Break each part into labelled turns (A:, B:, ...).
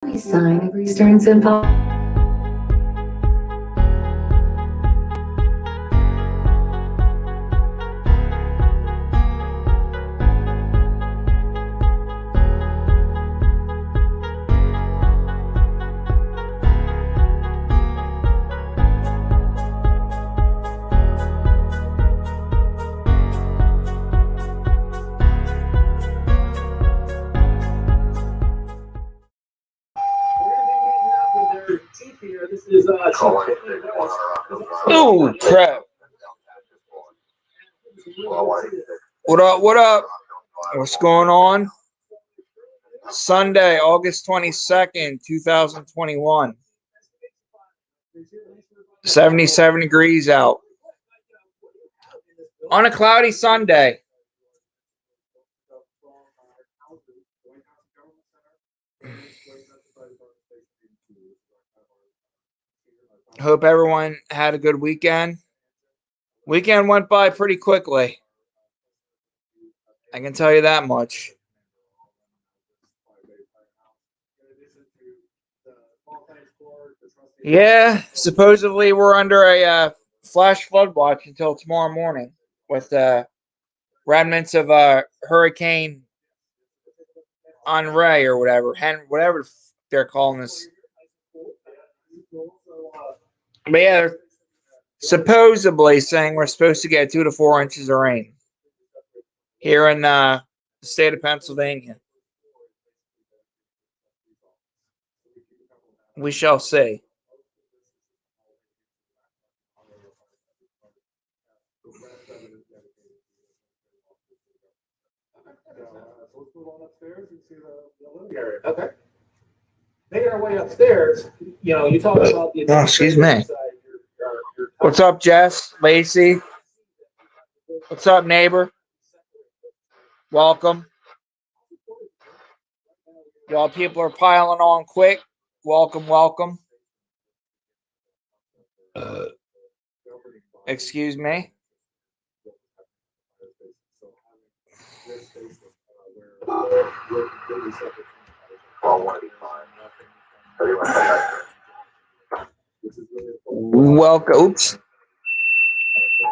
A: Sign of Eastern Symphony.
B: Oh crap! What up? What up? What's going on? Sunday, August 22nd, 2021. 77 degrees out. On a cloudy Sunday. Hope everyone had a good weekend. Weekend went by pretty quickly. I can tell you that much. Yeah, supposedly we're under a flash flood watch until tomorrow morning with remnants of Hurricane Henri or whatever they're calling this. But yeah, they're supposedly saying we're supposed to get 2 to 4 inches of rain here in the state of Pennsylvania. We shall see.
C: Okay. Making our way upstairs, you talk about the.
B: Oh, excuse me. What's up, Jess? Lacey? What's up, neighbor? Welcome. Y'all people are piling on quick. Welcome, welcome. Excuse me. Welcome. Oops.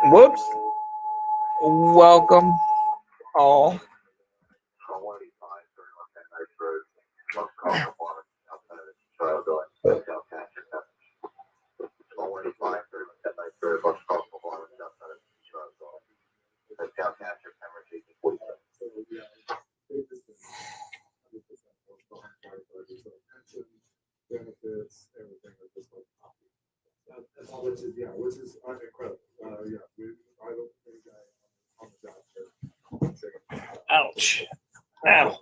B: Whoops. Welcome all.
C: Benefits, everything are just like which is incredible. I don't think on the job here.
B: Ouch. Ow.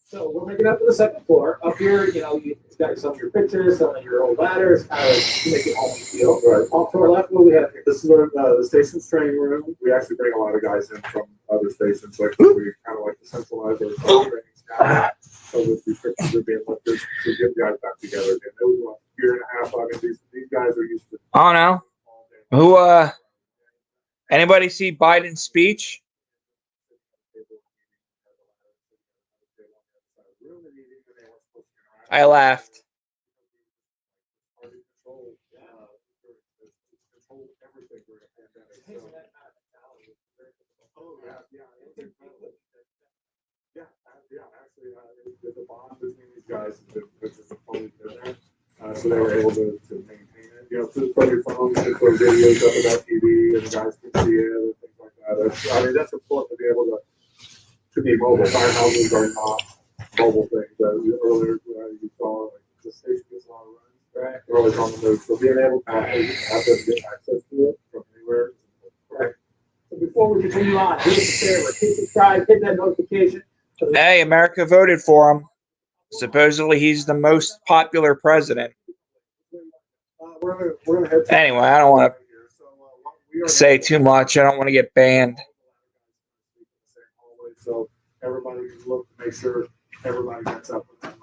C: So we're making up to the second floor. Up here, you've got some of your pictures, some of your old ladders, kind of make it home feel. Right. Off to our left, what we have here. This is where the station's training room. We actually bring a lot of guys in from other stations. Like we kind of like to centralize our training staff. So the restrictions are being lifted to get guys back together again. It was a year and a half. I mean, these guys are used to.
B: Oh no. Who? Anybody see Biden's speech? I laughed.
C: Actually, there's a bond between these guys which is totally been there. So they were able to maintain it. From your phone, you can throw videos up about TV and the guys can see it and things like that. That's important to be able to be mobile. Firehouses are not mobile things. Earlier, you saw like the station gets a lot of runs. Right. They're always on the move. So being able to have them get access to it from anywhere. Right. So before we continue on, do us a favor, hit subscribe, hit that notification.
B: Hey, America voted for him. Supposedly he's the most popular president. Anyway, I don't want to say too much. I don't want to get banned.
C: So everybody look to make sure everybody gets up when that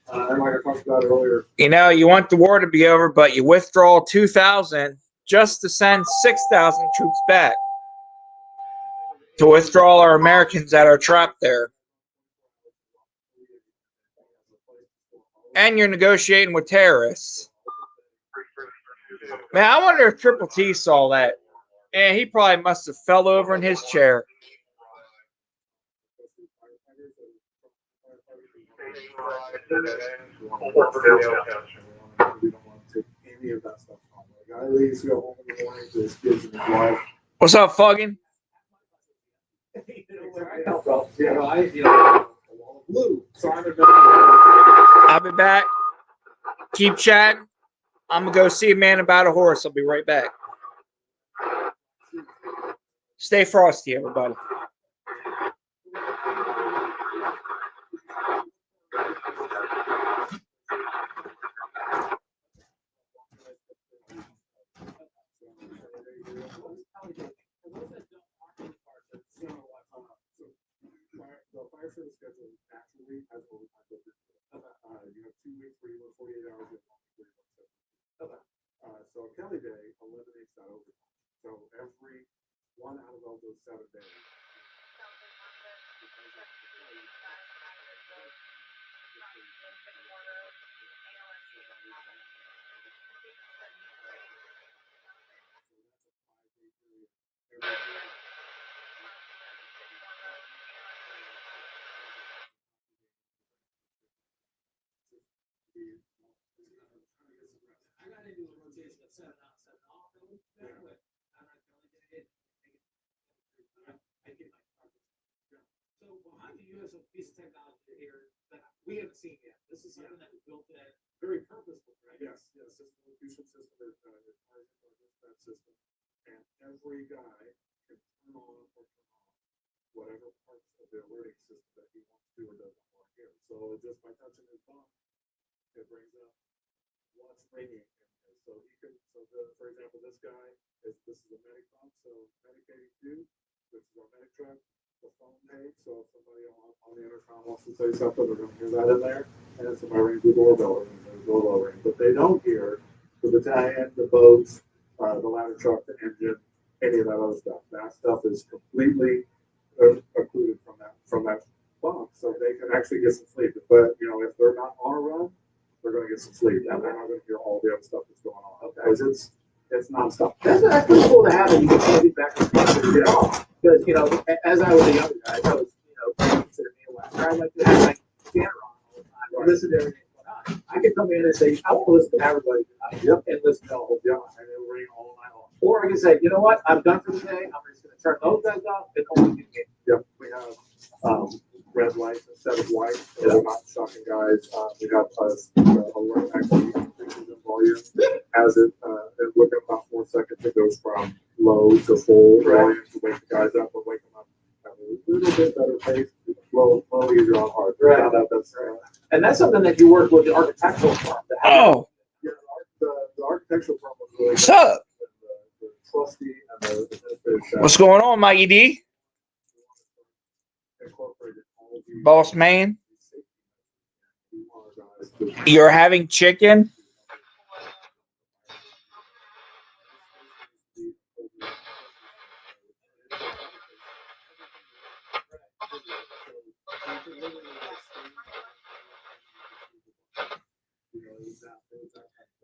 C: happens. And like I talked about earlier.
B: You want the war to be over, but you withdraw 2,000 just to send 6,000 troops back to withdraw our Americans that are trapped there. And you're negotiating with terrorists. Man, I wonder if Triple T saw that. And he probably must have fell over in his chair.
C: Any of that stuff. The guy leaves to go home in the morning to his kids and his wife.
B: What's up, Fuggin? I'll be back. Keep chatting. I'm going to go see a man about a horse. I'll be right back. Stay frosty, everybody.
C: The fire service schedule naturally has overtime built into it. You have 2 weeks where you work 48 hours and 1 week where you work 7. So Kelly Day eliminates that overtime. So every 1 out of those 7 days. I got into a rotation of 7 on, 7 off. So behind you, you have some piece of technology here that we haven't seen yet. This is something that was built in very purposeful, right? Yes, yes. This location system is that system, and every guy can turn on or turn off whatever parts of the alerting system that he wants to or doesn't want to hear. So just by touching his phone, it brings up what's ringing. So he can, for example, this is a medic phone, so medicating 2, this is our medic truck, the phone page, so if somebody on the intercom wants to say something, they're going to hear that in there, and then somebody rings the doorbell, and the doorbell rings. But they don't hear the battalion, the boats, the ladder truck, the engine, any of that other stuff. That stuff is completely occluded from that box, so they can actually get some sleep. But if they're not on a run, they're going to get some sleep, and they're not going to hear all the other stuff that's going on. Because it's nonstop.
D: That's pretty cool to have, and you can still get back to the because as I was a younger guy, I was considered me a whack. I like to have my camera on all the time, or listen to everything going on. I could come in and say, I want to listen to everybody tonight, and listen to all of them, and it'll ring all night long. Or I can say, you know what, I'm done for the day. I'm just going to turn those guys off and only do the game.
C: Yep, we have red lights instead of white, so we're not shocking guys. We have alert actually increases in volume as it within about 4 seconds it goes from low to full volume to wake the guys up or wake them up at a little bit better pace. Low, easier on hard.
D: Right. And that's something that you work with the architectural firm.
B: Oh.
C: Yeah, the architectural firm was really
B: What's up?
C: The trustee and the administrative
B: What's going on, Mikey D? Boss man? You're having chicken?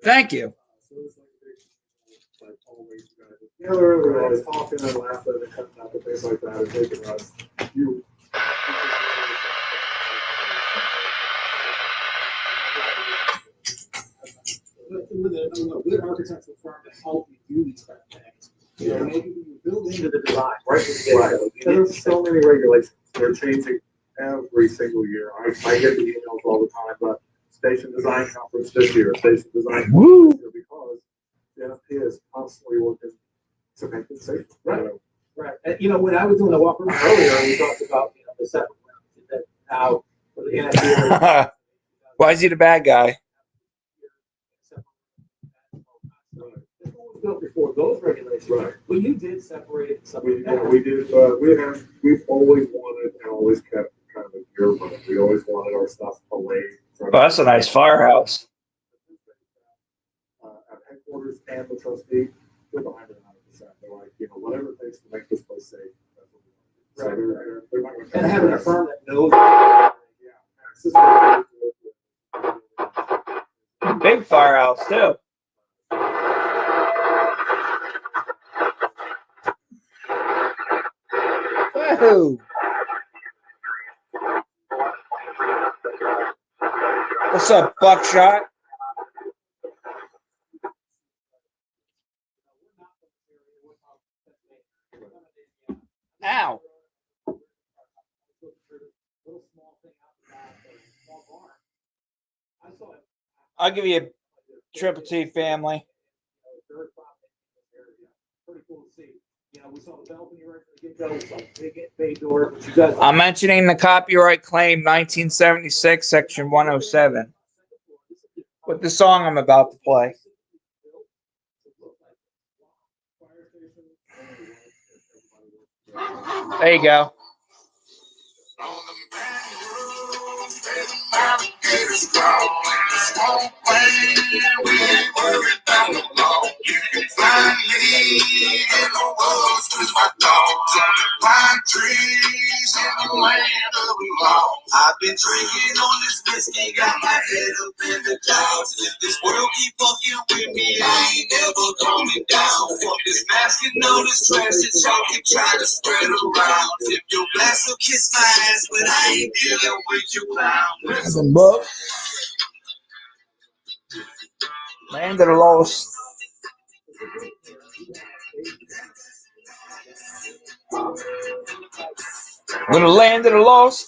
B: Thank you.
C: Yeah, they're always talking and laughing and cutting up and things like that and taking us.
D: With a good architectural firm to help you do these kind of things. Maybe you build into the design, right?
C: Right. There's so many regulations. They're changing every single year. I get the emails all the time, but station design conference this year, station design conference this year, because the NFP is constantly working to make it safe.
D: Right. Right. And when I was doing the walkthrough earlier, we talked about the separate rounds and how for the NFP.
B: Why is he the bad guy?
D: Built before those regulations,
C: right?
D: But you did separate something.
C: We did. We've always wanted and always kept kind of a gear limit. We always wanted our stuff away from.
B: Oh, that's a nice firehouse.
C: At headquarters and the trustee, they're behind it 100%. They're like, whatever it takes to make this place safe. That's what we want to do. So they're not going to.
D: And having a firm that knows.
C: Yeah.
B: Big firehouse too. Whoa. What's up, Buckshot? Ow. I'll give you a Triple T family. I'm mentioning the copyright claim 1976, section 107. With the song I'm about to play. There you go.
E: I've been drinking on this whiskey, got my head up in the clouds. If this world keep fucking with me, I ain't never coming down. Fuck this mask and all this trash that y'all keep trying to spread around. If your glass will kiss my ass, but I ain't dealing with you, clown.
B: Land of the Lost. With the Land of the Lost.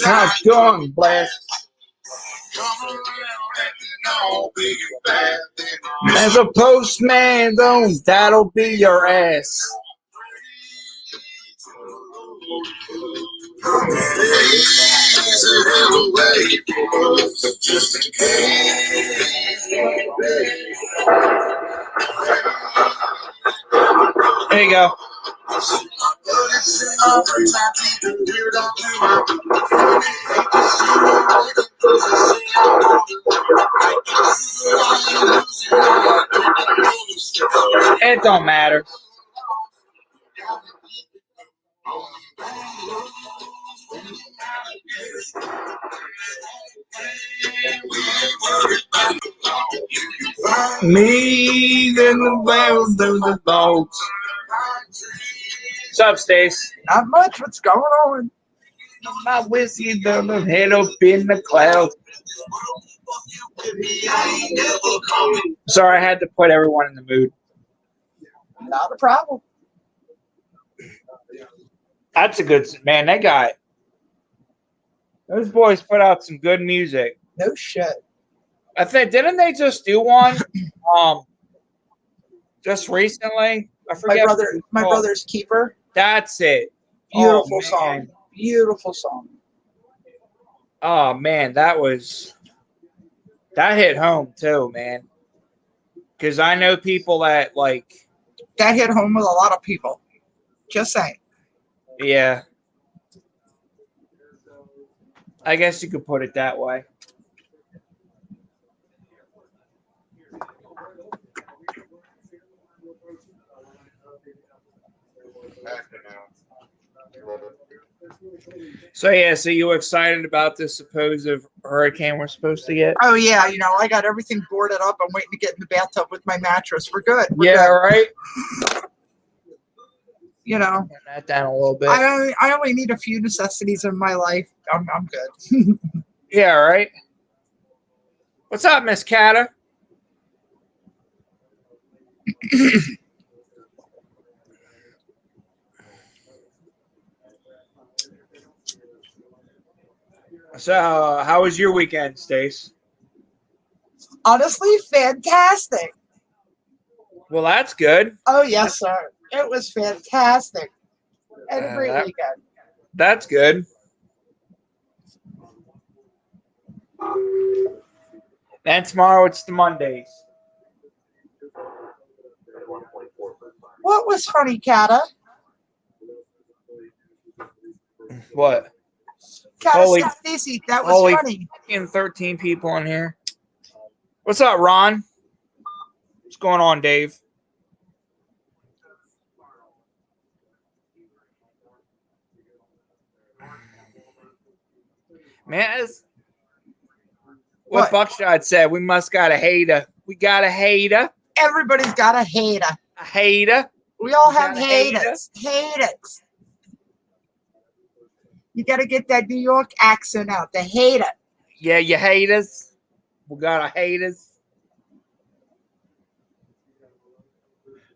B: How's going, blast? As a postman, that'll be your ass. There you go. It don't matter. Me and the bells do the boats. What's up, Stace?
F: Not much. What's going on?
B: My whiskey done head up in the clouds. Sorry, I had to put everyone in the mood.
F: Not a problem.
B: That's a good man. They got those boys put out some good music.
F: No shit.
B: I think didn't they just do one? Just recently. I forget.
F: My brother's keeper.
B: That's it.
F: Beautiful song. Beautiful song.
B: Oh man, that hit home too, man. Because I know people that like
F: that hit home with a lot of people. Just saying.
B: Yeah. I guess you could put it that way. So yeah, so you excited about this supposed hurricane we're supposed to get?
F: Oh yeah, I got everything boarded up. I'm waiting to get in the bathtub with my mattress. We're good. We're
B: yeah,
F: good.
B: Right.
F: Turn
B: that down a little bit.
F: I only need a few necessities in my life. I'm good.
B: Yeah, right. What's up, Miss Cata? So, how was your weekend, Stace?
F: Honestly, fantastic.
B: Well, that's good.
F: Oh yes, sir. It was fantastic. And a great weekend.
B: That's good. And tomorrow it's the Mondays.
F: What was funny, Kata?
B: What?
F: Kata
B: Holy-
F: said, Stacy, that was
B: holy-
F: funny.
B: 13 people in here. What's up, Ron? What's going on, Dave? Man, that's what
F: What?
B: Buckshot said. We must got a hater. We got a hater.
F: Everybody's got a hater.
B: A hater.
F: We all
B: You
F: have
B: got a hater?
F: haters. You got to get that New York accent out. The hater.
B: Yeah, you haters. We got a haters.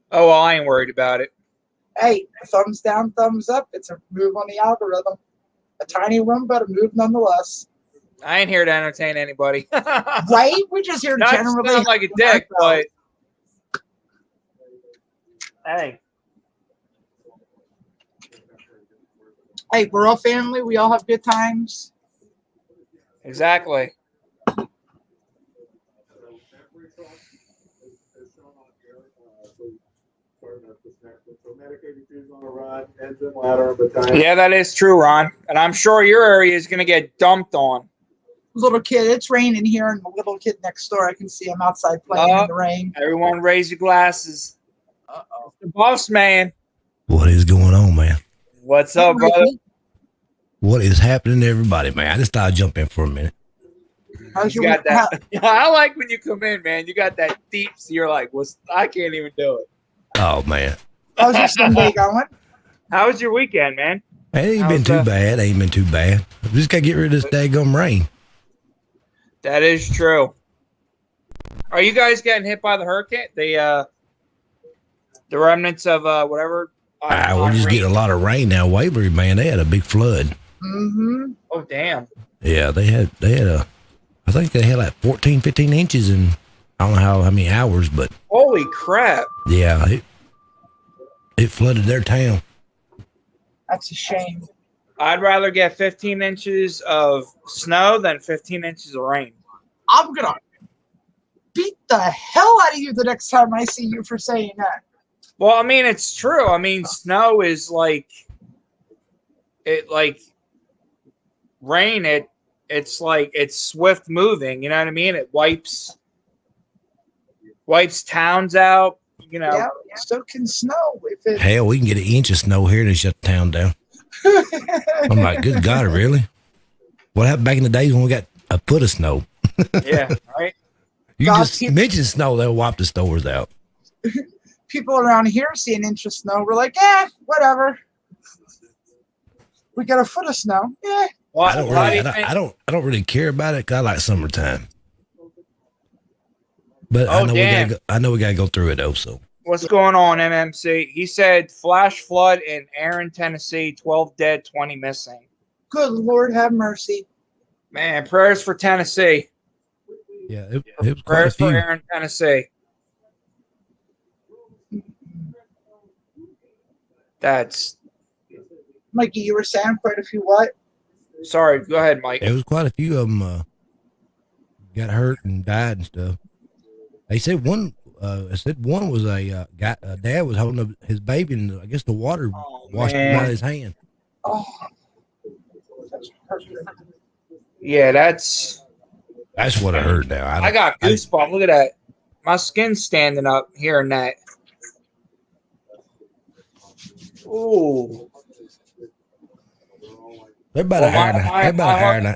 B: Oh, well, I ain't worried about it.
F: Hey, thumbs down, thumbs up. It's a move on the algorithm. A tiny one, but a move nonetheless.
B: I ain't here to entertain anybody.
F: Right? We're just here to
B: Not to
F: generally
B: sound like a dick, but hey,
F: hey, we're all family. We all have good times.
B: exactly. Yeah, that is true, Ron. And I'm sure your area is going to get dumped on.
F: Little kid, it's raining here, and the little kid next door, I can see him outside playing in the rain.
B: Everyone raise your glasses.
F: Uh-oh.
B: The boss man.
G: What is going on, man?
B: What's up, brother?
G: What is happening to everybody, man? I just thought I'd jump in for a minute.
F: How's
B: You
F: your
B: got that. I like when you come in, man. You got that deep. So you're like, I can't even do it.
G: Oh, man.
F: how's your Sunday going?
B: How was your weekend, man?
G: It ain't been too bad. Ain't been too bad. We just got to get rid of this daggum rain.
B: That is true. Are you guys getting hit by the hurricane? The remnants of whatever.
G: We're just getting a lot of rain now. Waverly, man, they had a big flood.
F: Mm-hmm.
B: Oh, damn.
G: Yeah, they had I think they had like 14, 15 inches in, I don't know how many hours, but
B: Holy crap.
G: yeah, it flooded their town.
F: That's a shame.
B: I'd rather get 15 inches of snow than 15 inches of rain.
F: I'm going to beat the hell out of you the next time I see you for saying that.
B: Well, I mean, it's true. I mean, snow is rain. It's like it's swift moving. You know what I mean? It wipes towns out. You know.
F: Yeah, so can snow. If it,
G: Hell, we can get an inch of snow here and shut the town down. I'm like, good God, really? What happened back in the days when we got a foot of snow?
B: Yeah, right.
G: You
F: God,
G: just mention snow, they'll wipe the stores out.
F: people around here see an inch of snow. We're like, whatever. We got a foot of snow. Yeah.
B: Well,
G: I don't really care about it because I like summertime. But I know we gotta go through it though. So
B: what's going on, MMC? He said flash flood in Aaron, Tennessee, 12 dead, 20 missing.
F: Good Lord have mercy.
B: Man, prayers for Tennessee.
G: yeah, it was quite a
B: Prayers for
G: few.
B: Aaron, Tennessee. That's
F: Mikey, you were saying quite a few what?
B: sorry. Go ahead, Mike.
G: There was quite a few of them got hurt and died and stuff. They said one was a guy. Dad was holding up his baby, and I guess the water washed him out of his hand.
F: Oh, that's perfect.
B: Yeah, that's.
G: That's what I heard. Now
B: I got goosebumps. Look at that. My skin's standing up hearing that. Ooh.
G: They're about an hour and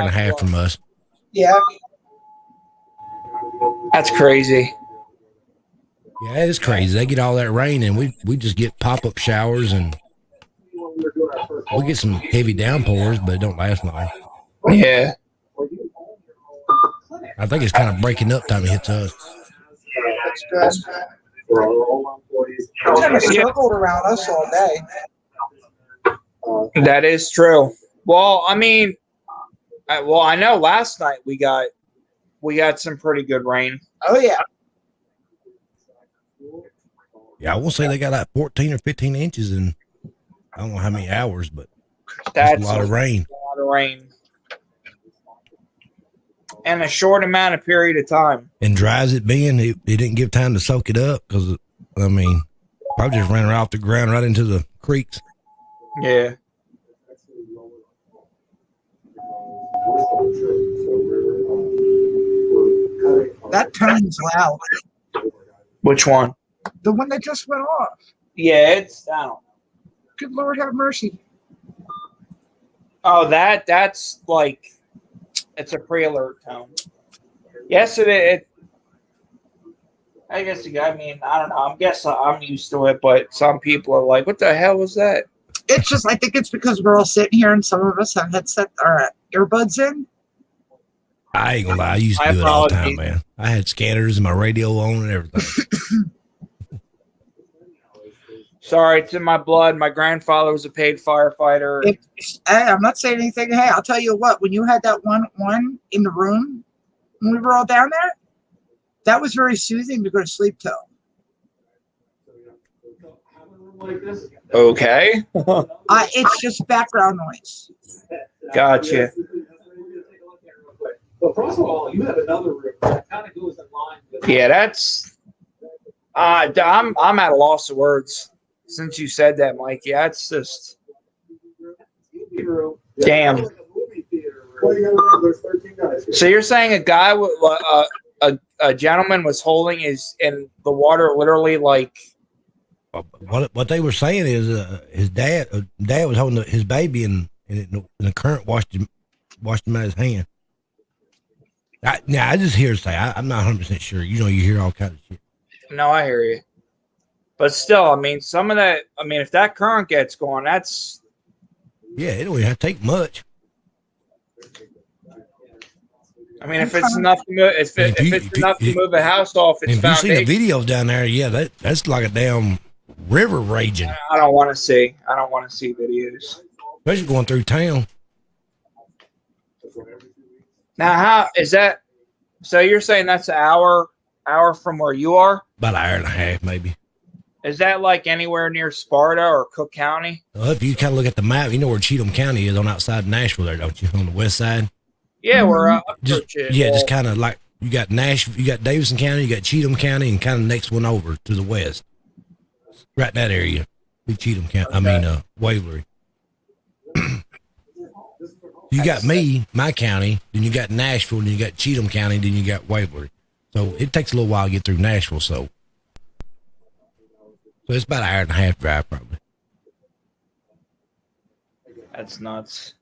G: a half from us.
F: Yeah.
B: That's crazy.
G: Yeah, it's crazy. They get all that rain, and we just get pop-up showers, and we get some heavy downpours, but it don't last long.
B: Yeah.
G: I think it's kind of breaking up time it hits us.
F: That's good. It's kind of circled around us all day.
B: That is true. Well, I mean, I know last night we got some pretty good rain.
F: Oh, yeah.
G: Yeah, I won't say they got like 14 or 15 inches in I don't know how many hours, but
B: That's
G: a lot of rain.
B: A lot of rain. in a short amount of period of time.
G: And dry as it being, it didn't give time to soak it up because, I mean, probably just ran right off the ground right into the creeks.
B: Yeah.
F: That tone's loud.
B: Which one?
F: The one that just went off.
B: Yeah, it's I don't know.
F: Good Lord have mercy.
B: Oh, that's like it's a pre-alert tone. Yes, it I guess I mean, I don't know. I guess I'm used to it, but some people are like, "What the hell was that?"
F: It's just, I think it's because we're all sitting here and some of us have headset or earbuds in.
G: I ain't gonna lie, I used to do it all the time, man. I had scanners and my radio on and everything.
B: Sorry, it's in my blood. My grandfather was a paid firefighter.
F: Hey, I'm not saying anything. Hey, I'll tell you what, when you had that one in the room, when we were all down there, that was very soothing to go to sleep to.
B: Okay.
F: It's just background noise.
B: Gotcha.
D: But first of all, you have another room that kind of goes in line with.
B: Yeah, that's. I'm at a loss of words since you said that, Mike. Yeah, it's just. Damn.
C: Well, you gotta remember, there's 13 guys here.
B: So you're saying a guy with a gentleman was holding his in the water literally like.
G: What they were saying is his dad was holding his baby and the current washed him out of his hand. I just hear say I'm not 100% sure. You know, you hear all kinds of shit.
B: No, I hear you. But still, I mean, some of that. I mean, if that current gets going, that's.
G: Yeah, it don't even have to take much.
B: I mean, if it's enough to move, if it's enough to move a house off its
G: if you see the
B: foundation.
G: videos down there, yeah, that's like a damn river raging.
B: I don't want to see. I don't want to see videos.
G: Especially going through town.
B: Now, how is that? So you're saying that's an hour from where you are?
G: About an hour and a half, maybe.
B: Is that like anywhere near Sparta or Cook County?
G: Well, if you kind of look at the map, you know where Cheatham County is on outside Nashville there, don't you? On the west side.
B: Yeah, we're up.
G: Just kind of like you got Nashville, you got Davidson County, you got Cheatham County, and kind of the next one over to the west. Right in that area. Be Cheatham County. Okay. I mean, Waverly. You got me, my county, then you got Nashville, then you got Cheatham County, then you got Waverly. So it takes a little while to get through Nashville. So it's about an hour and a half drive, probably.
B: That's nuts.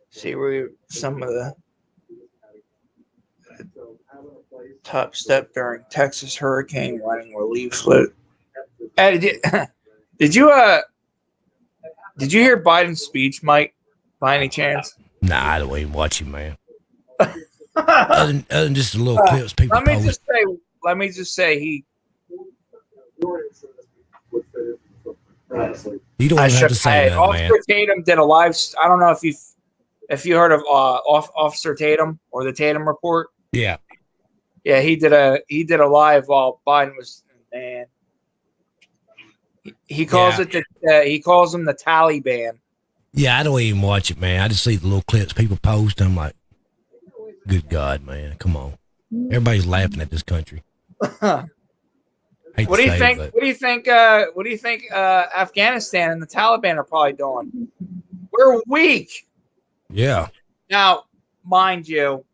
B: See where some of the top step during Texas hurricane running relief float. Hey, did you hear Biden's speech, Mike? By any chance?
G: Nah, I don't even watch him, man. other than just the little clips people post.
B: Let me just say he.
G: You don't even have to say that,
B: Officer
G: man.
B: Tatum did a live. I don't know if you heard of Officer Tatum or the Tatum report.
G: Yeah.
B: Yeah, he did a live while Biden was, man. He calls it he calls them the Taliban.
G: Yeah, I don't even watch it, man. I just see the little clips people post. I'm like, good God, man, come on. Everybody's laughing at this country.
B: What do you think? What do you think? What do you think? Afghanistan and the Taliban are probably doing. We're weak.
G: Yeah.
B: Now, mind you,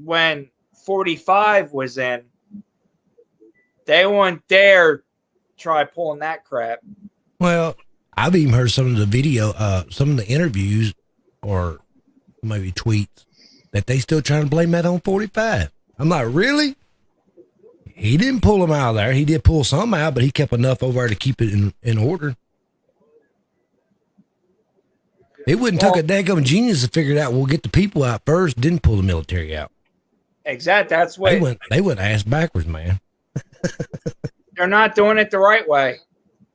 B: when 45 was in, they wouldn't dare try pulling that crap.
G: Well, I've even heard some of the video, some of the interviews, or maybe tweets that they still trying to blame that on 45. I'm like, really? He didn't pull them out of there. He did pull some out, but he kept enough over there to keep it in order. It wouldn't take a daggum genius to figure it out. We'll get the people out first, didn't pull the military out.
B: Exactly. That's what
G: they went ass backwards, man.
B: They're not doing it the right way.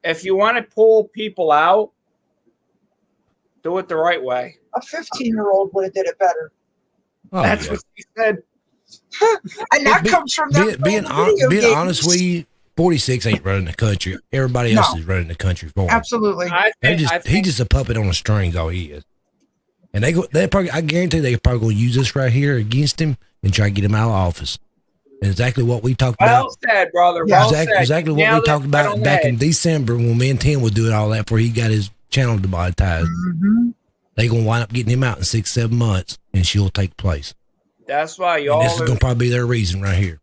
B: If you want to pull people out, do it the right way.
F: A 15-year-old would have did it better.
G: Oh,
B: That's what he said.
F: And that comes from them
G: being honest with you, 46 ain't running the country. Everybody else
F: No.
G: is running the country for him.
F: Absolutely.
G: He's just a puppet on the strings. All he is. And they probably, I guarantee they're probably going to use this right here against him and try to get him out of office. And exactly what we talked about.
B: Well said, brother.
F: Yeah,
B: Well said.
G: Exactly
B: You
G: what we
B: nailed it
G: talked
B: right
G: about
B: on the
G: back in
B: head.
G: December when me and Tim was doing all that before he got his channel demonetized.
F: Mm-hmm.
G: They going to wind up getting him out in 6-7 months, and she'll take place.
B: That's why
G: And
B: y'all.
G: this is going to probably be their reason right here.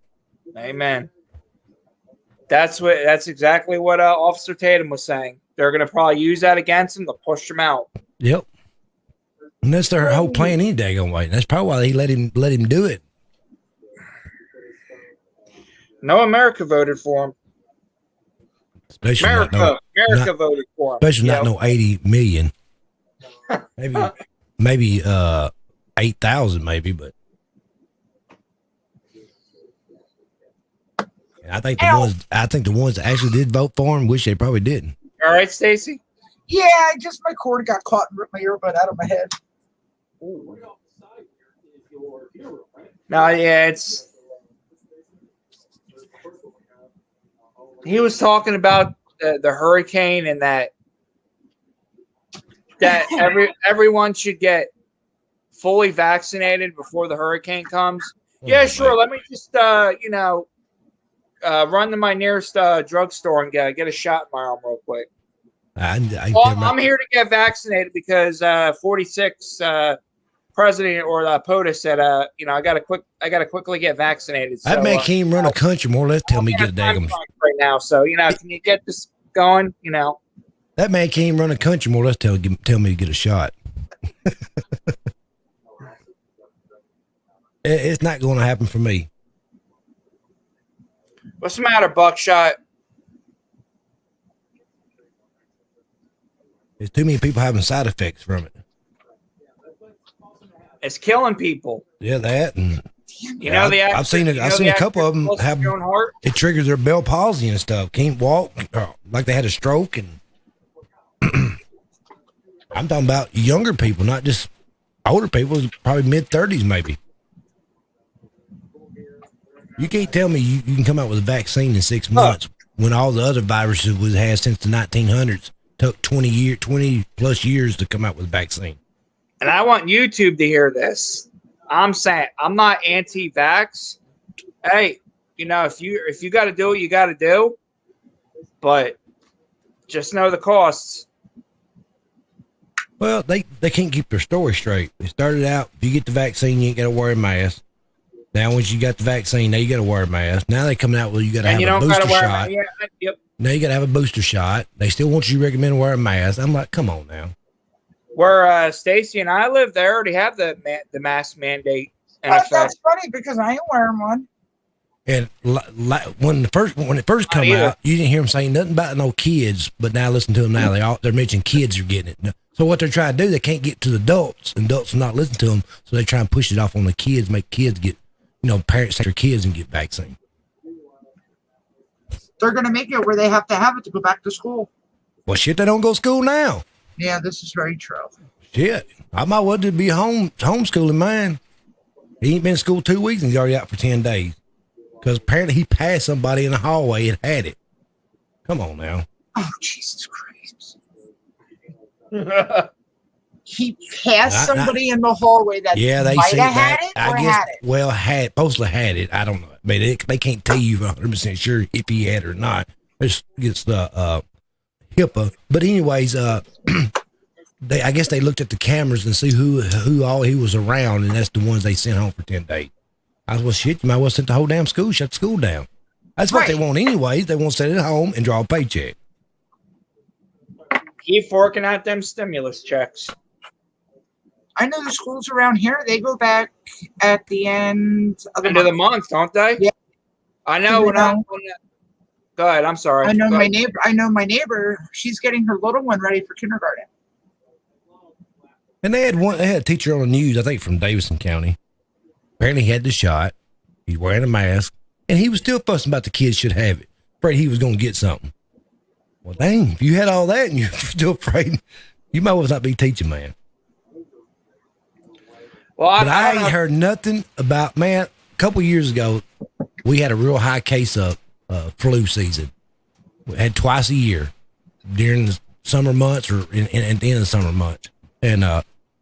B: Amen. That's exactly what Officer Tatum was saying. They're going to probably use that against him to push him out.
G: Yep. And that's their whole plan any daggone way. That's probably why they let him do it.
B: No, America voted for him.
G: Especially
B: America
G: not
B: voted for him.
G: especially
B: Yep.
G: not no 80 million. Maybe 8,000 maybe, but I think the ones that actually did vote for him wish they probably didn't.
B: All right, Stacy.
F: Yeah, just my cord got caught and ripped my earbud out of my head.
B: No, yeah, he was talking about the hurricane and that everyone should get fully vaccinated before the hurricane comes. Yeah, sure. Let me just run to my nearest drugstore and get a shot in my arm real quick. I'm here to get vaccinated because 46 president or POTUS said I gotta quickly get vaccinated. So,
G: That man can't even run a country more or less tell me get a daggum
B: right now. So can you get this going?
G: That man can't even run a country more or less tell me to get a shot. It's not going to happen for me.
B: What's the matter, Buckshot?
G: There's too many people having side effects from it.
B: It's killing people.
G: Yeah, that and
B: I've
G: seen a couple of them have
B: your own heart.
G: it triggers their Bell palsy and stuff. Can't walk, like they had a stroke, and I'm talking about younger people, not just older people. Probably mid-30s, maybe. You can't tell me you can come out with a vaccine in 6 months when all the other viruses was had since the 1900s took 20 plus years to come out with a vaccine.
B: And I want YouTube to hear this. I'm saying I'm not anti-vax. Hey, if you got to do what you got to do, but just know the costs.
G: Well, they can't keep their story straight. They started out, if you get the vaccine, you ain't got to wear a mask. Now, once you got the vaccine, now you got to wear a mask. Now they coming out with you got to have a booster shot.
B: Yep.
G: Now you got to have a booster shot. They still want you to recommend wear a mask. I'm like, come on now.
B: Where Stacy and I live, they already have the mask mandate in effect.
F: That's funny because I ain't wearing one.
G: And when it first come out, you didn't hear them saying nothing about no kids. But now listen to them now. They're mentioning kids are getting it. So what they're trying to do, they can't get to the adults. Adults will not listen to them, so they try and push it off on the kids, make kids get, parents take their kids and get vaccine.
F: They're going to make it where they have it to go back to school.
G: Well, shit, they don't go to school now.
F: Yeah, this is very true.
G: Shit, I might well just be homeschooling mine. He ain't been in school 2 weeks and he's already out for 10 days. Because apparently he passed somebody in the hallway and had it. Come on now.
F: Oh, Jesus Christ. He passed somebody in the hallway that might have had it or had it.
G: Well, supposedly had it. I don't know. I mean, they can't tell you 100% sure if he had it or not. It's the HIPAA. But anyways, I guess they looked at the cameras and see who all he was around, and that's the ones they sent home for 10 days. I was, well, shit, you might well send the whole damn school, shut the school down. That's what they want anyways. They want to sit at home and draw a paycheck.
B: Keep forking out them stimulus checks.
F: I know the schools around here, they go back at the end of
B: the month, don't they?
F: Yeah.
B: I know. Go ahead. I'm sorry.
F: I know my neighbor. She's getting her little one ready for kindergarten.
G: And they had a teacher on the news, I think from Davidson County. Apparently he had the shot. He's wearing a mask. And he was still fussing about the kids should have it. Afraid he was going to get something. Well, dang, if you had all that and you're still afraid, you might well not be teaching, man. Well, I ain't heard nothing about, man, a couple years ago, we had a real high case of flu season. We had twice a year during the summer months or at the end of the summer months. And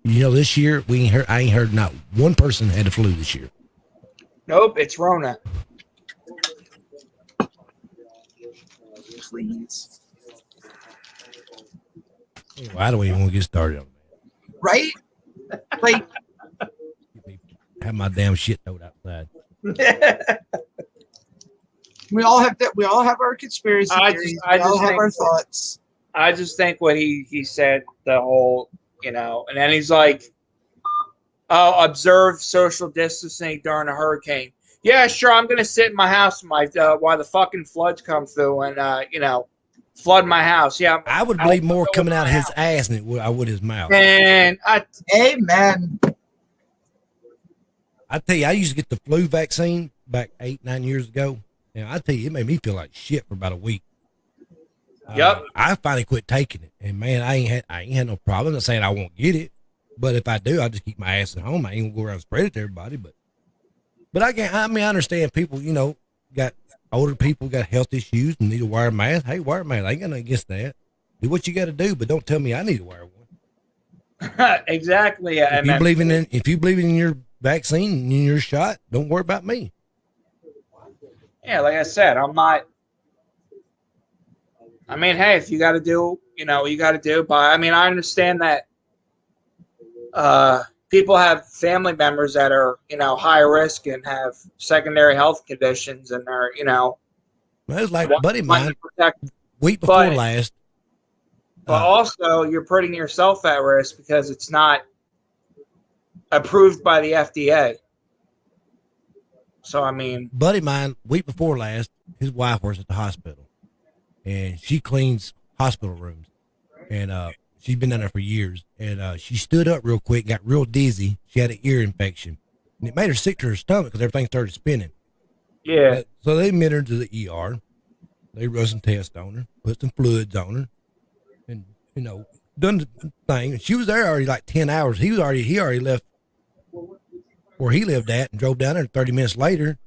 G: this year I ain't heard not one person had the flu this year.
B: Nope, it's Rona.
F: Please.
G: Anyway, I don't even want to get started on that.
F: Right? Like,
G: Have my damn shit thrown outside.
F: we all have that. We all have our conspiracy theories. We all have our thoughts.
B: I just think what he said, the whole, and then he's like, oh, observe social distancing during a hurricane. Yeah, sure, I'm going to sit in my house while the fucking floods come through and, flood my house. Yeah.
G: I would believe more coming out of his ass than I would his mouth.
B: And
F: Amen.
G: I tell you, I used to get the flu vaccine back 8-9 years ago. And I tell you, it made me feel like shit for about a week.
B: Yep.
G: I finally quit taking it, and man, I ain't had no problem. I'm not saying I won't get it, but if I do, I'll just keep my ass at home. I ain't gonna go around and spread it to everybody. But I can't. I mean, I understand people. Got older people got health issues and need to wear a mask. Hey, wear a mask. I ain't got nothing against that. Do what you got to do, but don't tell me I need to wear one.
B: Exactly.
G: If you believe in your vaccine and in your shot, don't worry about me.
B: Yeah, like I said, I'm not. I mean, hey, if you got to do, you got to do. But I mean, I understand that people have family members that are, high risk and have secondary health conditions, and are,
G: Well, it's like a buddy of mine, week before last.
B: But also, you're putting yourself at risk because it's not approved by the FDA. So, I mean,
G: buddy of mine, week before last, his wife works at the hospital, and she cleans hospital rooms, and she's been down there for years. And she stood up real quick, got real dizzy. She had an ear infection, and it made her sick to her stomach because everything started spinning.
B: Yeah.
G: So they admitted her to the ER. They run some tests on her, put some fluids on her, and done the thing. She was there already like 10 hours. He already left where he lived at and drove down there. 30 minutes later,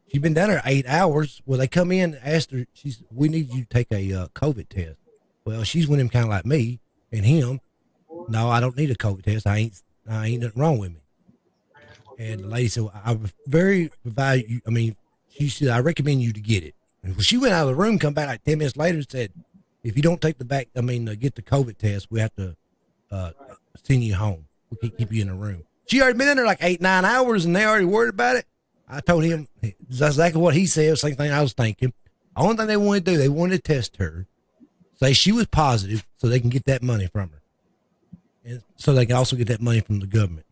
G: she'd been down there 8 hours. Well, they come in and asked her, we need you to take a COVID test. Well, she's with him kind of like me and him. No, I don't need a COVID test. I ain't nothing wrong with me. And the lady said, well, I provide you. I mean, she said, I recommend you to get it. And when she went out of the room, come back like 10 minutes later and said, if you don't take get the COVID test, we have to send you home. We can't keep you in the room. She already been in there like 8-9 hours and they already worried about it. I told him that's exactly what he said. Same thing I was thinking. The only thing they wanted to do, they wanted to test her, say she was positive so they can get that money from her. And so they can also get that money from the government.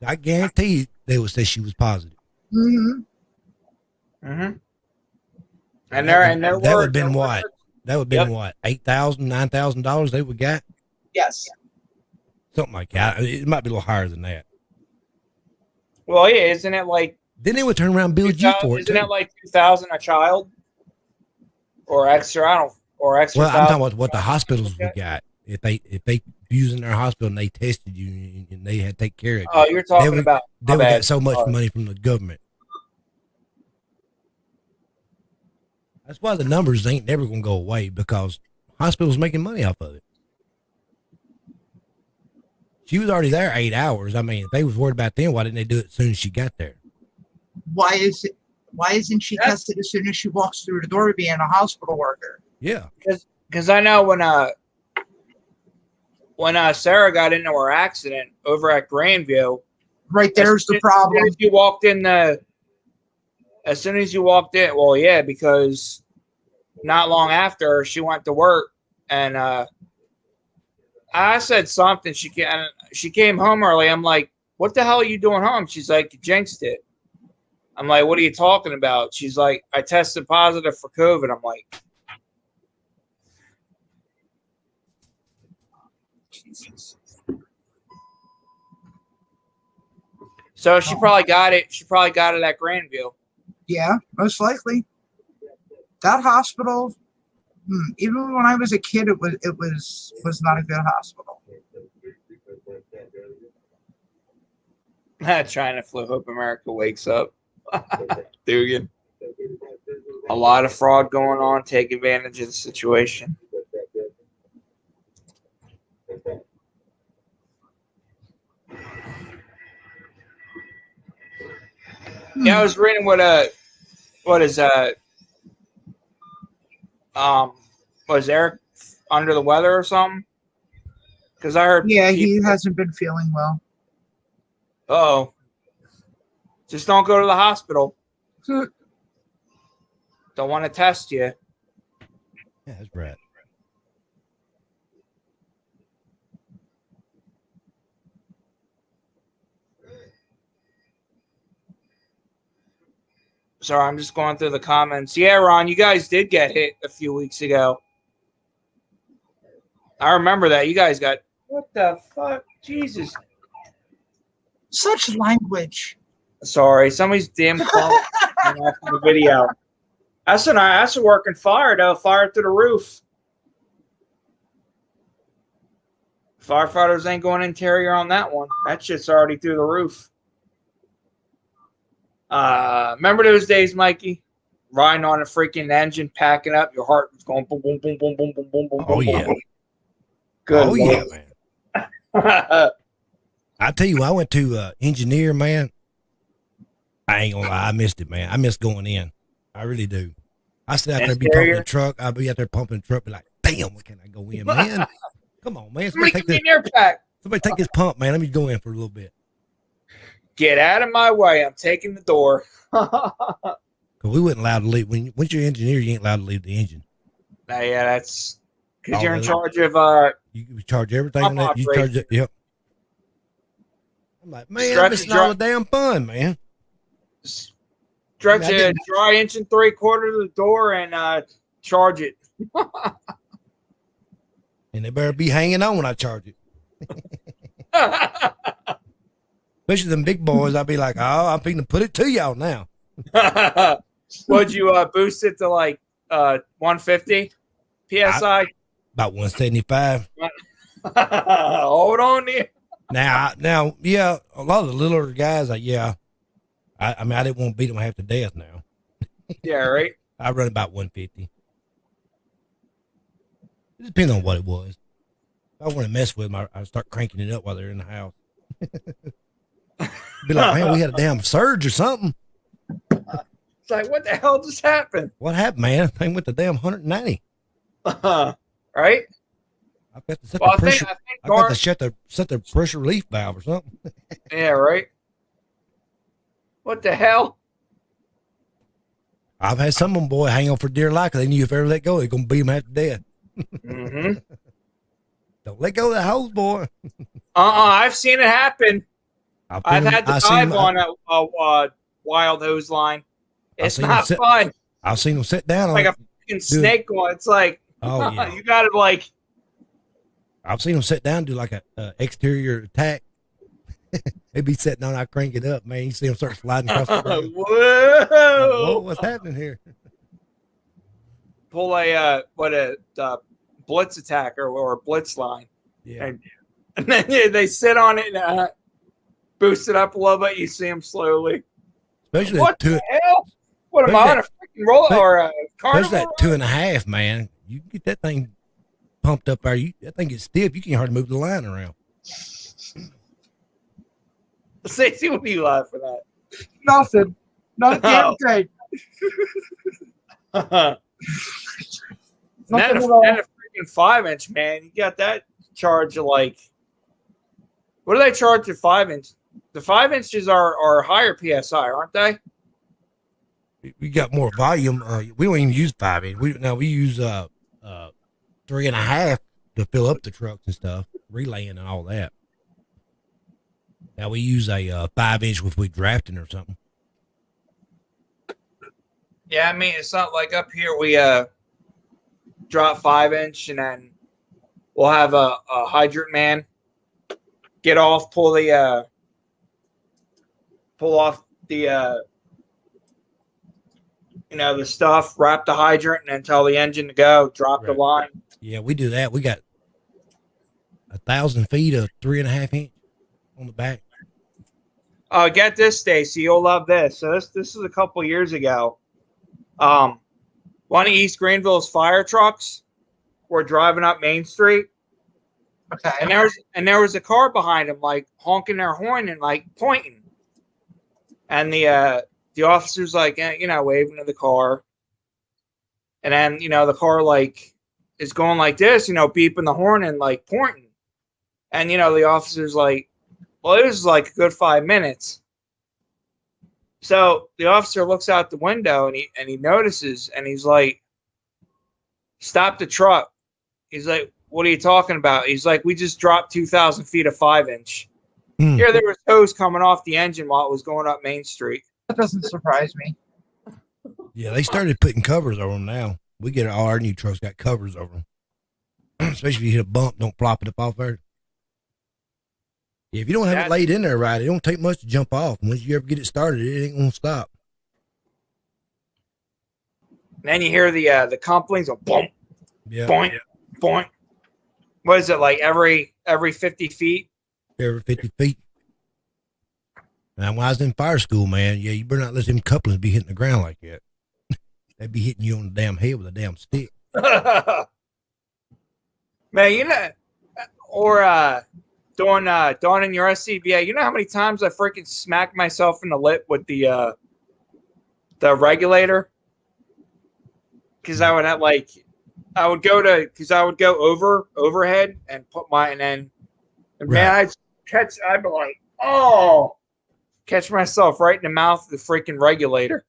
G: I guarantee you they would say she was positive.
F: Mm-hmm.
B: Mm-hmm.
G: That would have been what? That would have been what? $8,000, $9,000 they would got?
F: Yes.
G: Something like that. It might be a little higher than that.
B: Well, yeah, isn't it like?
G: Then they would turn around and build you for it.
B: Isn't it like $2,000 a child, or extra? Or extra.
G: Well, I'm talking about what the hospitals we got. If they using their hospital and they tested you and they had to take care of you.
B: Oh, you're talking about.
G: They would get so much money from the government. That's why the numbers ain't never gonna go away, because hospitals making money off of it. She was already there 8 hours. I mean, if they was worried about them, why didn't they do it as soon as she got there?
F: Why isn't she tested as soon as she walks through the door being a hospital worker?
G: Yeah.
B: Because I know when Sarah got into her accident over at Grandview.
F: Right, there's the problem.
B: As soon as you walked in, well, yeah, because not long after she went to work, and I said something. She came home early. I'm like, "What the hell are you doing home?" She's like, "You jinxed it." I'm like, "What are you talking about?" She's like, "I tested positive for COVID." I'm like, Jesus. So she probably got it. She probably got it at Grandview.
F: Yeah, most likely. That hospital, even when I was a kid, it was not a good hospital.
B: China flu. Hope America wakes up. Dugan. A lot of fraud going on. Take advantage of the situation. Yeah, I was reading what is was Eric under the weather or something? Because I heard
F: Yeah, he
B: people,
F: hasn't been feeling well.
B: oh, just don't go to the hospital. Don't want to test you.
G: Yeah, that's right.
B: Sorry, I'm just going through the comments. Yeah, Ron, you guys did get hit a few weeks ago. I remember that. You guys got what the fuck? Jesus.
F: Such language.
B: Sorry, somebody's damn phone went off in the video. That's a working fire though. Fire through the roof. Firefighters ain't going interior on that one. That shit's already through the roof. Remember those days, Mikey? Riding on a freaking engine, packing up, your heart was going boom, boom, boom, boom, boom, boom, boom, boom.
G: Oh
B: boom,
G: yeah.
B: boom. Good.
G: Oh yeah, man.
B: Man.
G: I tell you, I went to engineer, man. I ain't gonna lie, I missed it, man. I miss going in. I really do. I sit out there, be pumping the truck. I'll be out there pumping the truck, be like, damn, what can I go in, man? Come on, man. Somebody take this pump, man. Let me go in for a little bit.
B: Get out of my way. I'm taking the door.
G: Cause we wasn't allowed to leave. Once you're an engineer, you ain't allowed to leave the engine.
B: Yeah, that's because you're in
G: really?
B: charge of
G: You charge everything on that. You charge it. Yep. I'm like, man, I'm missing all the damn fun, man.
B: Stretch a dry 1 3/4 to the door and charge it.
G: And they better be hanging on when I charge it. Especially them big boys, I'll be like, oh, I'm finna put it to y'all now.
B: Would you boost it to like 150 PSI?
G: About 175.
B: Hold on there.
G: Now, yeah, a lot of the littler guys, yeah. I mean, I didn't want to beat them half to death now.
B: Yeah, right.
G: I run about 150. It depends on what it was. If I want to mess with them, I start cranking it up while they're in the house. Be like, man, we had a damn surge or something.
B: It's like, what the hell just happened?
G: What happened, man? Thing went to damn 190.
B: Right?
G: I've got to set the pressure. I've got to set the pressure relief valve or something.
B: Yeah, right. What the hell?
G: I've had some of them boy hang on for dear life because they knew if they ever let go, they're gonna beat them half to death.
B: Mm-hmm.
G: Don't let go of that hose, boy.
B: I've seen it happen. I've had to dive on a wild hose line. It's not fun.
G: I've seen them sit down
B: like
G: on
B: a fucking snake one. It's like,
G: oh yeah,
B: you gotta like.
G: I've seen them sit down and do like a exterior attack. They be sitting down, I crank it up, man. You see them start sliding across the ground.
B: Whoa!
G: Whoa, what's happening here?
B: Pull a blitz attack or a blitz line.
G: Yeah.
B: And then they sit on it and boost it up a little bit. You see them slowly.
G: Especially
B: what the hell? What am I on a freaking roller or a carnival?
G: There's that 2.5, man. You get that thing pumped up there. That thing gets stiff. You can't hardly move the line around.
B: Stacey, what do you laughing at?
F: Nothing. Not damn great.
B: Not a freaking 5-inch, man. You got that charge of like, what do they charge the 5-inch? The 5 inches are higher PSI, aren't they?
G: We got more volume. We don't even use 5-inch. We use 3.5 to fill up the trucks and stuff, relaying and all that. Now we use a 5-inch if we drafting or something.
B: Yeah, I mean it's not like up here we drop 5-inch and then we'll have a hydrant man get off, pull off the the stuff, wrap the hydrant, and then tell the engine to go, drop the line.
G: Yeah, we do that. We got 1,000 feet of 3.5 inch on the back.
B: Get this, Stacy. You'll love this. So this is a couple years ago. One of East Greenville's fire trucks were driving up Main Street,
F: Okay.
B: and there was a car behind them, like honking their horn and like pointing, and the officer's like, waving to the car, and then the car like is going like this, beeping the horn and like pointing, and the officer's like, well, it was like a good 5 minutes. So the officer looks out the window and he notices, and he's like, stop the truck. He's like, what are you talking about? He's like, we just dropped 2,000 feet of 5-inch. Here there was hose coming off the engine while it was going up Main Street.
F: That doesn't surprise me.
G: Yeah, they started putting covers over them now. We get all our new trucks got covers over them. Especially if you hit a bump, don't plop it up off there. Yeah, if you don't have it laid in there right, it don't take much to jump off. Once you ever get it started, it ain't gonna stop.
B: And then you hear the couplings of boom,
G: Yeah.
B: boing, boing. What is it, like every 50 feet?
G: Every 50 feet. Now, when I was in fire school, man, yeah, you better not let them couplings be hitting the ground like that. They'd be hitting you on the damn head with a damn stick.
B: Man, or doing in your SCBA, you know how many times I freaking smacked myself in the lip with the regulator? Because I would have I would go overhead and put man, I'd be like, oh, catch myself right in the mouth of the freaking regulator.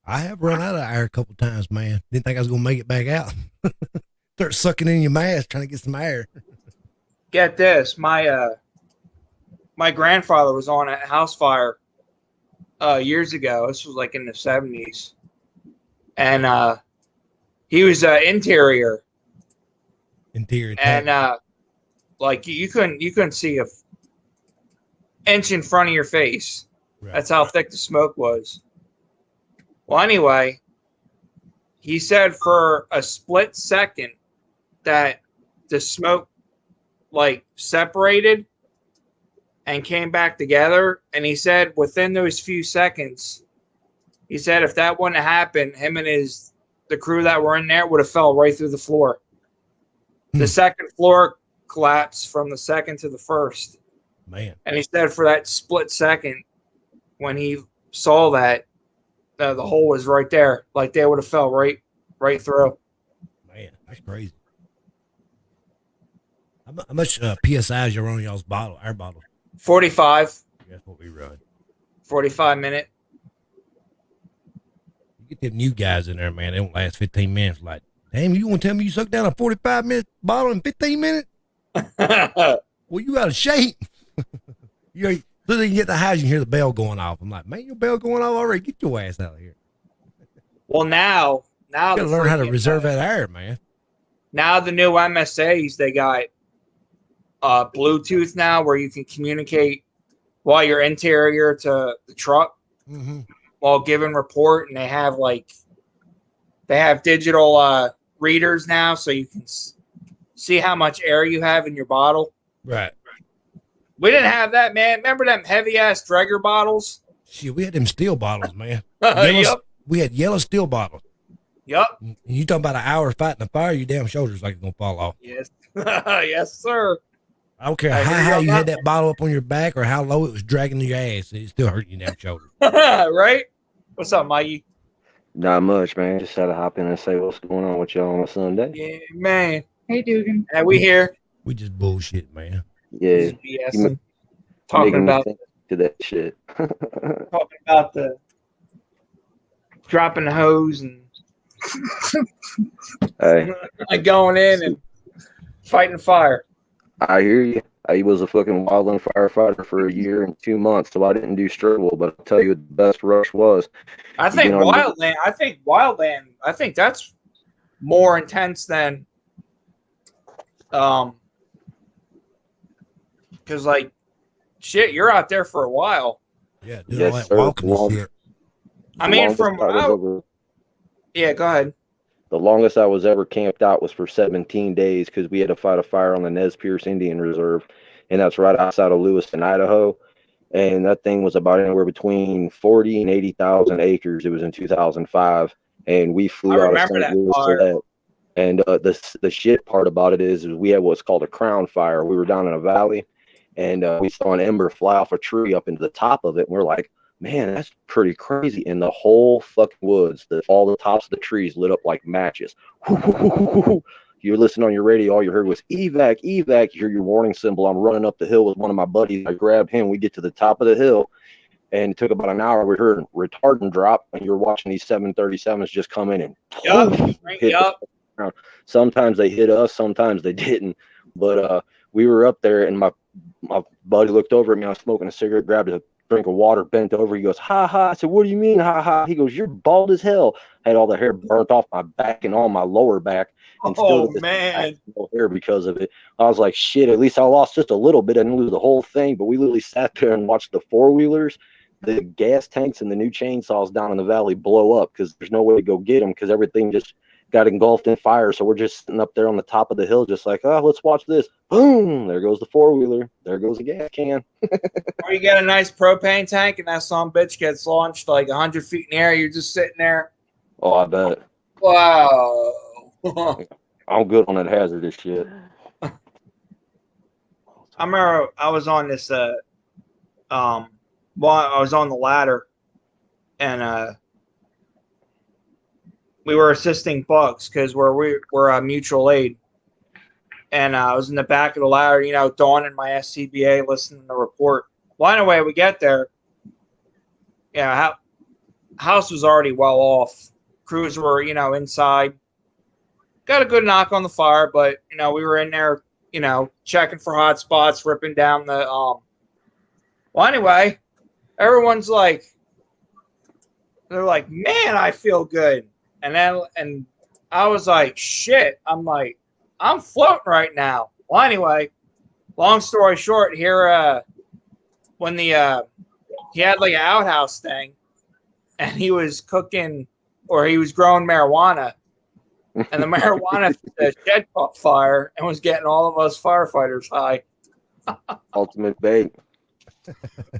G: I have run out of air a couple times, man. Didn't think I was gonna make it back out. Start sucking in your mask trying to get some air.
B: Get this, my grandfather was on a house fire years ago. This was like in the 70s, and he was interior, and like you couldn't see a inch in front of your face. Right. That's how thick the smoke was. Well, anyway, he said for a split second that the smoke like separated and came back together. And he said within those few seconds, he said if that wouldn't have happened, him and the crew that were in there would have fell right through the floor. The second floor collapsed from the second to the first.
G: Man.
B: And he said for that split second, when he saw that, the hole was right there. Like they would have fell right through.
G: Man, that's crazy. How much PSI is you run on y'all's air bottle?
B: 45.
G: That's what we run.
B: 45 minute.
G: You get them new guys in there, man. They don't last 15 minutes. Like, damn, you want to tell me you suck down a 45-minute bottle in 15 minutes? Well, you out of shape. So they can get the house, you can hear the bell going off. I'm like, man, your bell going off already. Get your ass out of here.
B: Well, now
G: you gotta learn how to reserve that air, man.
B: Now the new MSAs, they got Bluetooth now where you can communicate while you're interior to the truck while giving report, and they have digital readers now, so you can see how much air you have in your bottle.
G: Right.
B: We didn't have that, man. Remember them heavy ass Draeger bottles?
G: Shit, we had them steel bottles, man.
B: Yep.
G: We had yellow steel bottles.
B: Yep.
G: And you talking about an hour fighting a fire, your damn shoulders like it's gonna fall off.
B: Yes. Yes, sir.
G: I don't care how high you had that bottle up on your back or how low it was dragging your ass. It still hurt your damn shoulders.
B: Right? What's up, Mikey?
H: Not much, man. Just had to hop in and say what's going on with y'all on a Sunday.
B: Yeah, man.
F: Hey, Dugan.
B: And we here.
G: We just bullshit, man.
H: Yeah.
B: BSing. Talking about
H: to that shit.
B: Talking about the dropping the hose and going in and fighting fire.
H: I hear you. I was a fucking wildland firefighter for a year and 2 months, so I didn't do struggle, but I'll tell you what the best rush was.
B: I think wildland, I think that's more intense than because like shit, you're out there for a while.
G: Yeah, dude, yes, sir. Walking shit.
B: I mean, yeah, go ahead.
H: The longest I was ever camped out was for 17 days because we had to fight a fire on the Nez Perce Indian Reserve, and that's right outside of Lewiston, Idaho. and that thing was about anywhere between 40 and 80,000 acres. It was in 2005, and we
B: I
H: flew out of
B: remember
H: St.
B: that
H: Louis to
B: fire.
H: that. And the shit part about it is we had what's called a crown fire. We were down in a valley, and we saw an ember fly off a tree up into the top of it. And we're like, man, that's pretty crazy. And the whole fucking woods, all the tops of the trees lit up like matches. You're listening on your radio, all you heard was evac, evac. You hear your warning symbol. I'm running up the hill with one of my buddies. I grab him. We get to the top of the hill, and it took about an hour. We heard retardant drop, and you're watching these 737s just come in and hit the ground. Sometimes they hit us, sometimes they didn't. But we were up there, and my buddy looked over at me. I was smoking a cigarette, grabbed a drink of water, bent over. He goes, ha ha. I said, what do you mean, ha ha? He goes, you're bald as hell. I had all the hair burnt off my back and all my lower back. And still to this day, I have no hair because of it. I was like, shit, at least I lost just a little bit. I didn't lose the whole thing. But we literally sat there and watched the four-wheelers, the gas tanks, and the new chainsaws down in the valley blow up because there's no way to go get them because everything just got engulfed in fire. So we're just sitting up there on the top of the hill, just like, oh, let's watch this. Boom! There goes the four-wheeler. There goes the gas can.
B: Or you get a nice propane tank, and that son bitch gets launched like 100 feet in the air. You're just sitting there.
H: Oh, I bet.
B: Wow.
H: I'm good on that hazardous shit.
B: I remember I was on this I was on the ladder, and we were assisting Bucks because we're a mutual aid, and I was in the back of the ladder, donning my SCBA, listening to the report. Well, anyway, we get there. Yeah, house was already well off. Crews were, inside. Got a good knock on the fire, but we were in there, checking for hot spots, ripping down the Well, anyway, everyone's like, they're like, man, I feel good. And I was like, shit. I'm like, I'm floating right now. Well, anyway, long story short, here when he had like an outhouse thing, and he was cooking, or he was growing marijuana. And the marijuana shed caught fire and was getting all of us firefighters high.
H: Ultimate bait.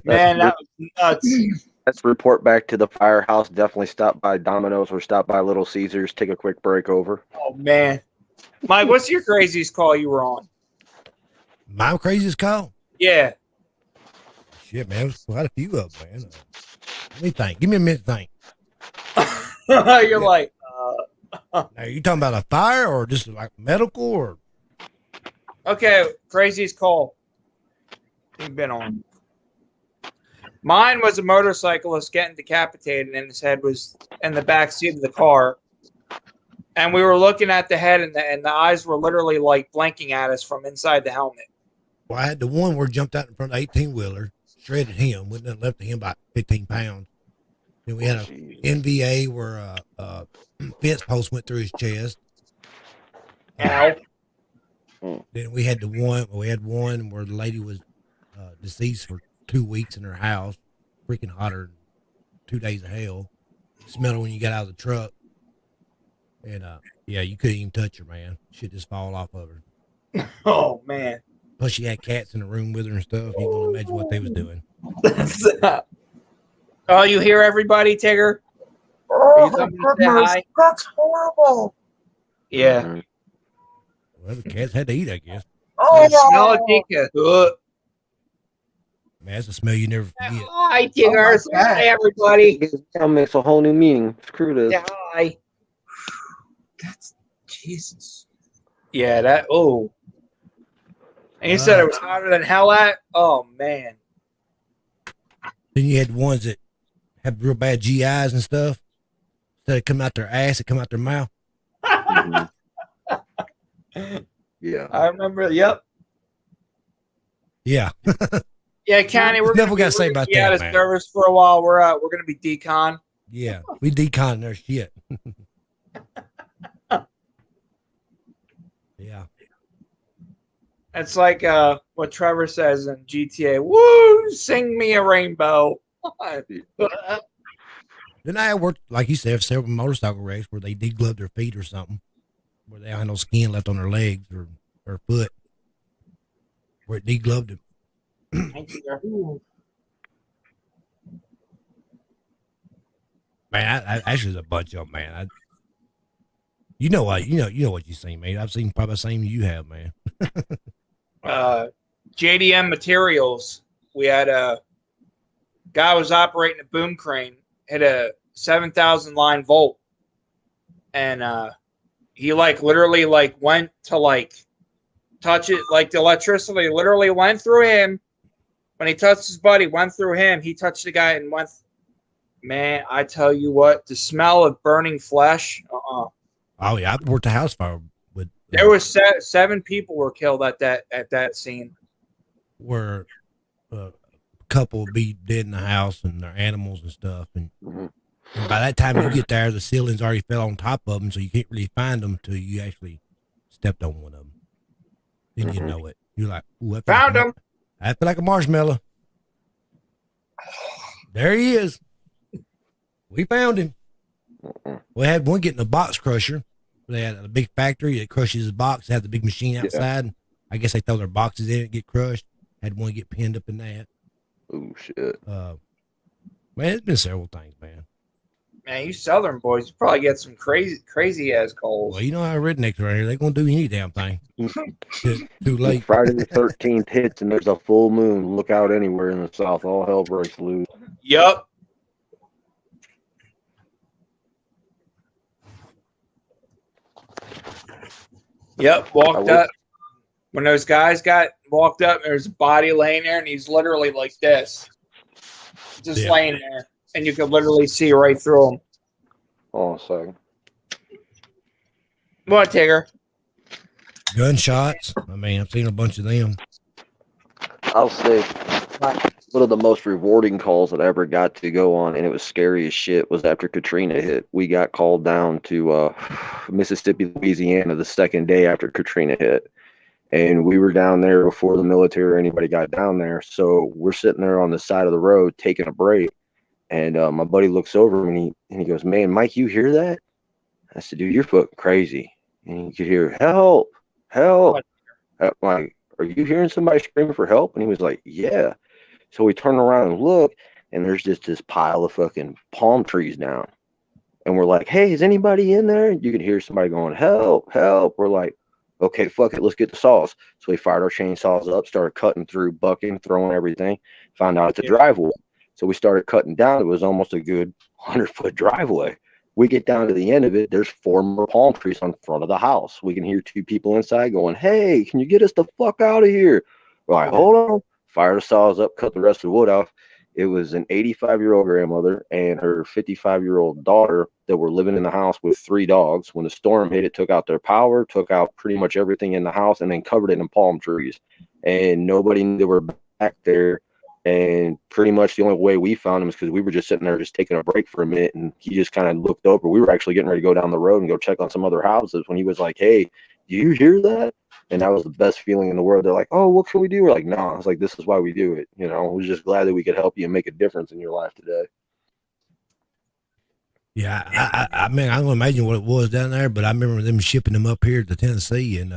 B: Man, that was nuts.
H: Let's report back to the firehouse. Definitely stop by Domino's or stop by Little Caesars. Take a quick break over.
B: Oh, man. Mike, what's your craziest call you were on?
G: My craziest call?
B: Yeah.
G: Shit, man. There's quite a few of them, man. Let me think. Give me a minute to think.
B: You're like,
G: Now, are you talking about a fire or just like medical or?
B: okay, craziest call you've been on. Mine was a motorcyclist getting decapitated, and his head was in the back seat of the car. And we were looking at the head, and the eyes were literally like blinking at us from inside the helmet.
G: Well, I had the one where jumped out in front of 18-wheeler, shredded him, wouldn't have left him about 15 pounds. Then we had a NVA where a fence post went through his chest.
B: Ow.
G: Then we had one where the lady was deceased for 2 weeks in her house, freaking hotter than 2 days of hell. Smell her when you got out of the truck. And yeah, you couldn't even touch her, man. She'd just fall off of her.
B: Oh, man.
G: Plus, she had cats in the room with her and stuff. You can imagine what they was doing.
B: Oh, you hear everybody, Tigger? Are you coming to say hi?
F: That's horrible.
B: Yeah.
G: Well, the cats had to eat, I guess.
B: Oh, smell it, Tika.
G: Man, that's a smell you never forget.
B: Hi, Tigger.
F: Oh, my God.
B: Hi, everybody.
H: That makes a whole new meaning. Screw this.
B: Yeah, hi.
F: That's Jesus.
B: Yeah, that. Oh. And you said it was hotter than hell at? Oh, man.
G: Then you had ones that have real bad GIs and stuff. Instead of come out their ass, it come out their mouth.
H: Yeah.
B: I remember. Yep.
G: Yeah.
B: Yeah, Connie, we're
G: Never got to say about
B: be out
G: that,
B: of
G: man.
B: service for a while. We're going to be decon.
G: Yeah. We decon their shit. Yeah.
B: It's like what Trevor says in GTA. Woo! Sing me a rainbow.
G: Then I worked, like you said, several motorcycle wrecks where they degloved their feet or something, where they had no skin left on their legs or foot, where it degloved them. Man, I actually, there's a bunch of them, man. You know what you've seen, man. I've seen probably the same you have, man.
B: JDM Materials. We had a guy was operating a boom crane, hit a 7,000 line volt, and he literally went to touch it, the electricity literally went through him. When he touched his buddy, went through him. He touched the guy and went. Man, I tell you what, the smell of burning flesh.
G: Oh yeah, I worked a house fire with.
B: There was 7 people were killed at that scene.
G: Where a couple would be dead in the house and their animals and stuff, and by that time you get there, the ceilings already fell on top of them, so you can't really find them until you actually stepped on one of them. Then you know it. You're like, ooh,
B: Found him.
G: I feel like a marshmallow. There he is. We found him. We had one getting a box crusher. They had a big factory that crushes the box. They had the big machine outside. Yeah. I guess they throw their boxes in it, get crushed. Had one get pinned up in that.
H: Oh shit.
G: Man, it's been several things, man.
B: Man, you Southern boys, you probably get some crazy ass calls.
G: Well, you know how rednecks around here, they're gonna do any damn thing. Too late.
H: Friday the 13th hits and there's a full moon. Look out anywhere in the south. All hell breaks loose.
B: Yup. Yep, walked up. When those guys walked up, there's a body laying there, and he's literally like this. Just laying there. And you could literally see right through him.
H: Hold on a second.
B: What, Tigger?
G: Gunshots. I mean, I've seen a bunch of them.
H: I'll say one of the most rewarding calls that I ever got to go on, and it was scary as shit, was after Katrina hit. We got called down to Mississippi, Louisiana the second day after Katrina hit. And we were down there before the military or anybody got down there. So we're sitting there on the side of the road taking a break. And my buddy looks over and he goes, "Man, Mike, you hear that?" I said, "Dude, you're fucking crazy." And you could hear, "Help, help." I'm like, "Are you hearing somebody screaming for help?" And he was like, "Yeah." So we turn around and look, and there's just this pile of fucking palm trees down. And we're like, "Hey, is anybody in there?" You could hear somebody going, "Help, help." We're like, "Okay, fuck it, let's get the saws." So we fired our chainsaws up, started cutting through, bucking, throwing everything, found out it's a driveway. So we started cutting down. It was almost a good 100-foot driveway. We get down to the end of it. There's 4 more palm trees on front of the house. We can hear 2 people inside going, "Hey, can you get us the fuck out of here?" We're like, "Hold on." Fire the saws up, cut the rest of the wood off. It was an 85-year-old grandmother and her 55-year-old daughter that were living in the house with 3 dogs. When the storm hit, it took out their power, took out pretty much everything in the house, and then covered it in palm trees. And nobody knew they were back there. And pretty much the only way we found him is because we were just sitting there just taking a break for a minute, and he just kind of looked over. We were actually getting ready to go down the road and go check on some other houses when he was like, "Hey, do you hear that?" And that was the best feeling in the world. They're like, "Oh, what can we do?" We're like, "No." I was like, "This is why we do it." You know, we're just glad that we could help you and make a difference in your life today.
G: Yeah, I mean, I don't imagine what it was down there, but I remember them shipping them up here to Tennessee, and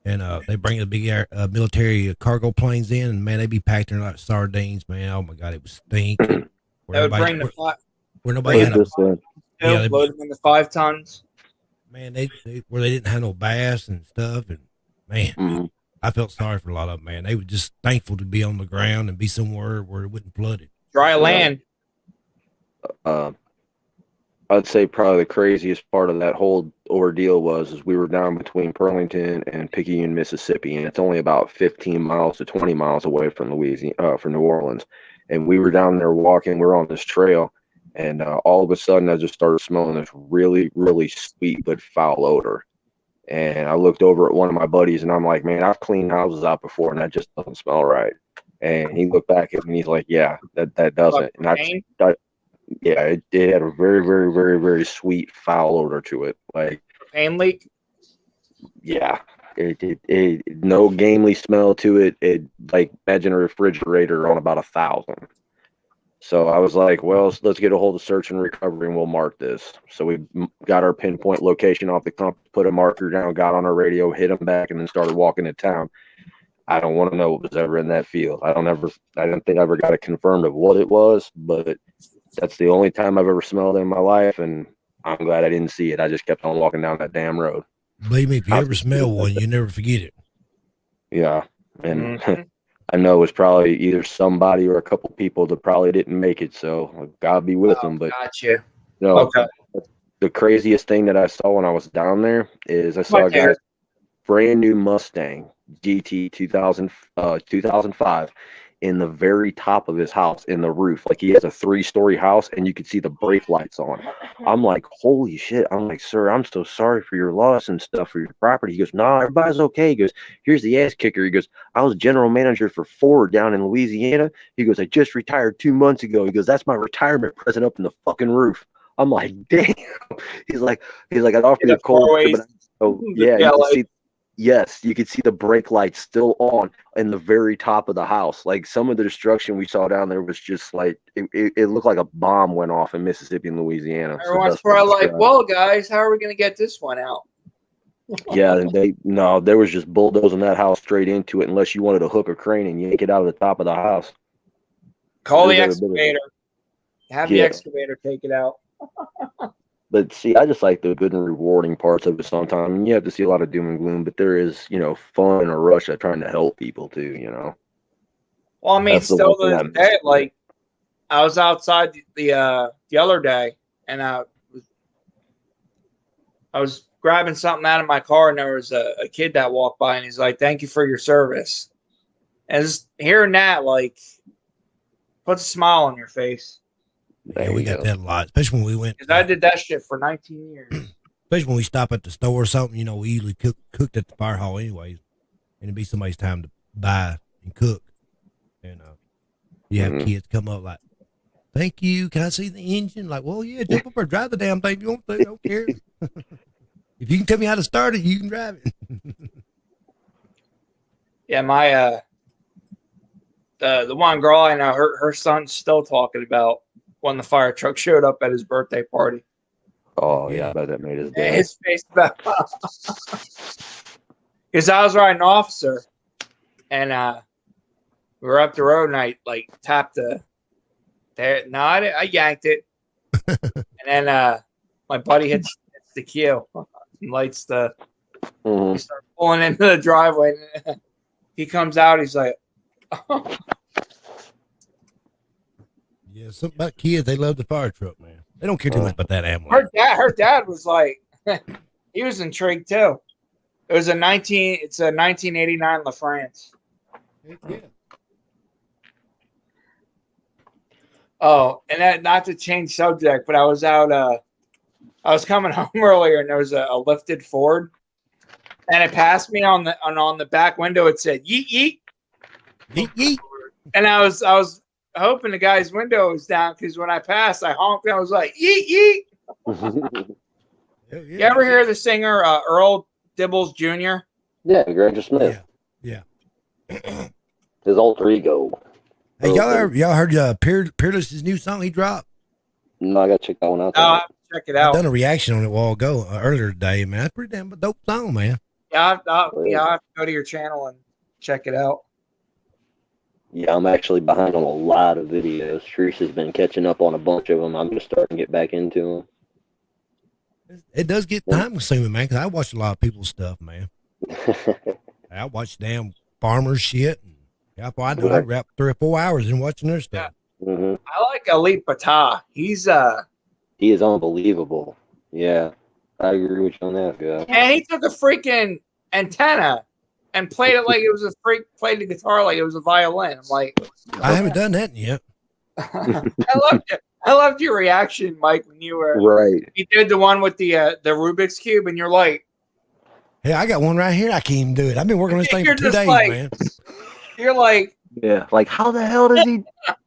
G: they bring the big military cargo planes in, and man, they be packed in like sardines, man. Oh my God, it was stink.
B: That would bring the
G: where nobody had
B: load them in the 5 tons.
G: Man, they where they didn't have no baths and stuff, and man, I felt sorry for a lot of them, man. They were just thankful to be on the ground and be somewhere where it wouldn't flood it.
B: Dry land.
H: I'd say probably the craziest part of that whole ordeal was we were down between Burlington and Picayune, Mississippi, and it's only about 15 miles to 20 miles away from Louisiana, from New Orleans. And we were down there walking. We're on this trail, and all of a sudden, I just started smelling this really, really sweet but foul odor. And I looked over at one of my buddies, and I'm like, "Man, I've cleaned houses out before, and that just doesn't smell right." And he looked back at me, and he's like, "Yeah, that doesn't." And yeah, it had a very, very, very, very sweet foul odor to it. Like
B: propane leak.
H: Yeah, it no gamely smell to it. It like imagine a refrigerator on about 1,000. So I was like, well, let's get a hold of search and recovery, and we'll mark this. So we got our pinpoint location off the compass, put a marker down, got on our radio, hit them back, and then started walking to town. I don't want to know what was ever in that field. I don't think I ever got it confirmed of what it was, but That's the only time I've ever smelled it in my life, and I'm glad I didn't see it. I just kept on walking down that damn road.
G: Believe me, if you ever smell one, you never forget it.
H: Yeah, and I know it was probably either somebody or a couple people that probably didn't make it, so God be with them. But
B: Gotcha.
H: no,
B: Okay.
H: the craziest thing that I saw when I was down there is I saw a guy's brand new Mustang GT 2005 in the very top of his house in the roof. Like, he has a 3-story house and you could see the brake lights on. I'm like, holy shit. I'm like, sir, I'm so sorry for your loss and stuff for your property. He goes, no, everybody's okay. He goes, here's the ass kicker. He goes, I was general manager for Ford down in Louisiana. He goes, I just retired 2 months ago. He goes, that's my retirement present up in the fucking roof. I'm like, damn. He's like, I'd offer you a cold beer, but yeah, you can see. Yes, you could see the brake lights still on in the very top of the house. Like, some of the destruction we saw down there was just like, it looked like a bomb went off in Mississippi and Louisiana.
B: Everyone's probably like, well, guys, how are we going to get this one out?
H: Yeah, and there was just bulldozing that house straight into it unless you wanted to hook a crane and yank it out of the top of the house.
B: Call the excavator. Have the excavator take it out.
H: But see, I just like the good and rewarding parts of it sometimes. And you have to see a lot of doom and gloom, but there is, fun and a rush at trying to help people too,
B: Well, I mean,
H: That's
B: still to this day, like, I was outside the other day, and I was grabbing something out of my car, and there was a kid that walked by, and he's like, thank you for your service. And just hearing that, like, puts a smile on your face.
G: Yeah, we got that a lot, especially when we went.
B: Because I did that shit for 19 years.
G: Especially when we stop at the store or something, we usually cooked at the fire hall anyways. And it'd be somebody's time to buy and cook. And you have kids come up like, thank you, can I see the engine? Like, well, yeah, jump up or drive the damn thing if you want to. I don't care. If you can tell me how to start it, you can drive it.
B: Yeah, my the one girl I know, her son's still talking about when the fire truck showed up at his birthday party.
H: Oh, yeah, I bet that made his day.
B: His face back. Because I was riding officer, and we were up the road, and I, like, tapped I yanked it. And then my buddy hits the key and lights the... He starts pulling into the driveway. And he comes out, he's like...
G: Yeah, something about kids, they love the fire truck, man. They don't care too much about that ammo.
B: Her dad was like, he was intrigued too. It's a 1989 LaFrance.
G: Yeah.
B: Oh, and that, not to change subject, but I was out. I was coming home earlier, and there was a lifted Ford, and it passed me on the back window. It said "yeet yeet,
G: yeet yeet,"
B: and I was hoping the guy's window was down because when I passed, I honked and I was like "yeet yeet." You ever hear the singer Earl Dibbles Jr.?
H: Yeah, Granger Smith.
G: Yeah.
H: His alter ego.
G: Hey, y'all heard Peerless's new song he dropped?
H: No, I gotta check that one out.
B: I have to check it out.
G: I done a reaction on it a while ago, earlier today, man. That's pretty damn dope song, man.
B: Yeah, I'll have to go to your channel and check it out.
H: Yeah, I'm actually behind on a lot of videos. Teresa's been catching up on a bunch of them. I'm just starting to get back into them.
G: It does get time consuming, man, because I watch a lot of people's stuff, man. I watch damn farmers shit. And I know I wrap 3 or 4 hours in watching their stuff.
B: Yeah. I like Ali Patah. He
H: is unbelievable. Yeah, I agree with you on that, guy.
B: And he took a freaking antenna and played it like it was played the guitar like it was a violin. I'm like,
G: I haven't done that yet.
B: I loved your reaction, Mike, when you were
H: right.
B: You did the one with the Rubik's Cube, and you're like,
G: hey, I got one right here. I can't even do it. I've been working on this thing for 2 days, man.
B: You're like,
H: yeah, like how the hell does he?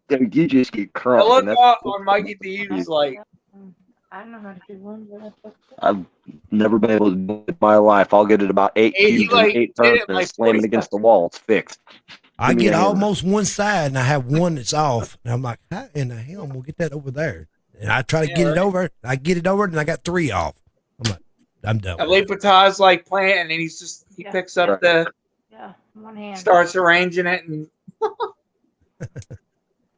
H: You just get crushed.
B: I look on Mikey D. He's like,
I: I don't know how to do one, but
H: I've never been able to do it in my life. I'll get it about 8 cubes and 8 turns and slam it against the wall. It's fixed.
G: I get almost one side and I have one that's off. And I'm like, how in the hell am I gonna get that over there? And I try to get it over. I get it over and I got 3 off. I'm like, I'm done.
B: Ali Patah's like playing, and he picks up
I: one hand.
B: Starts arranging it, and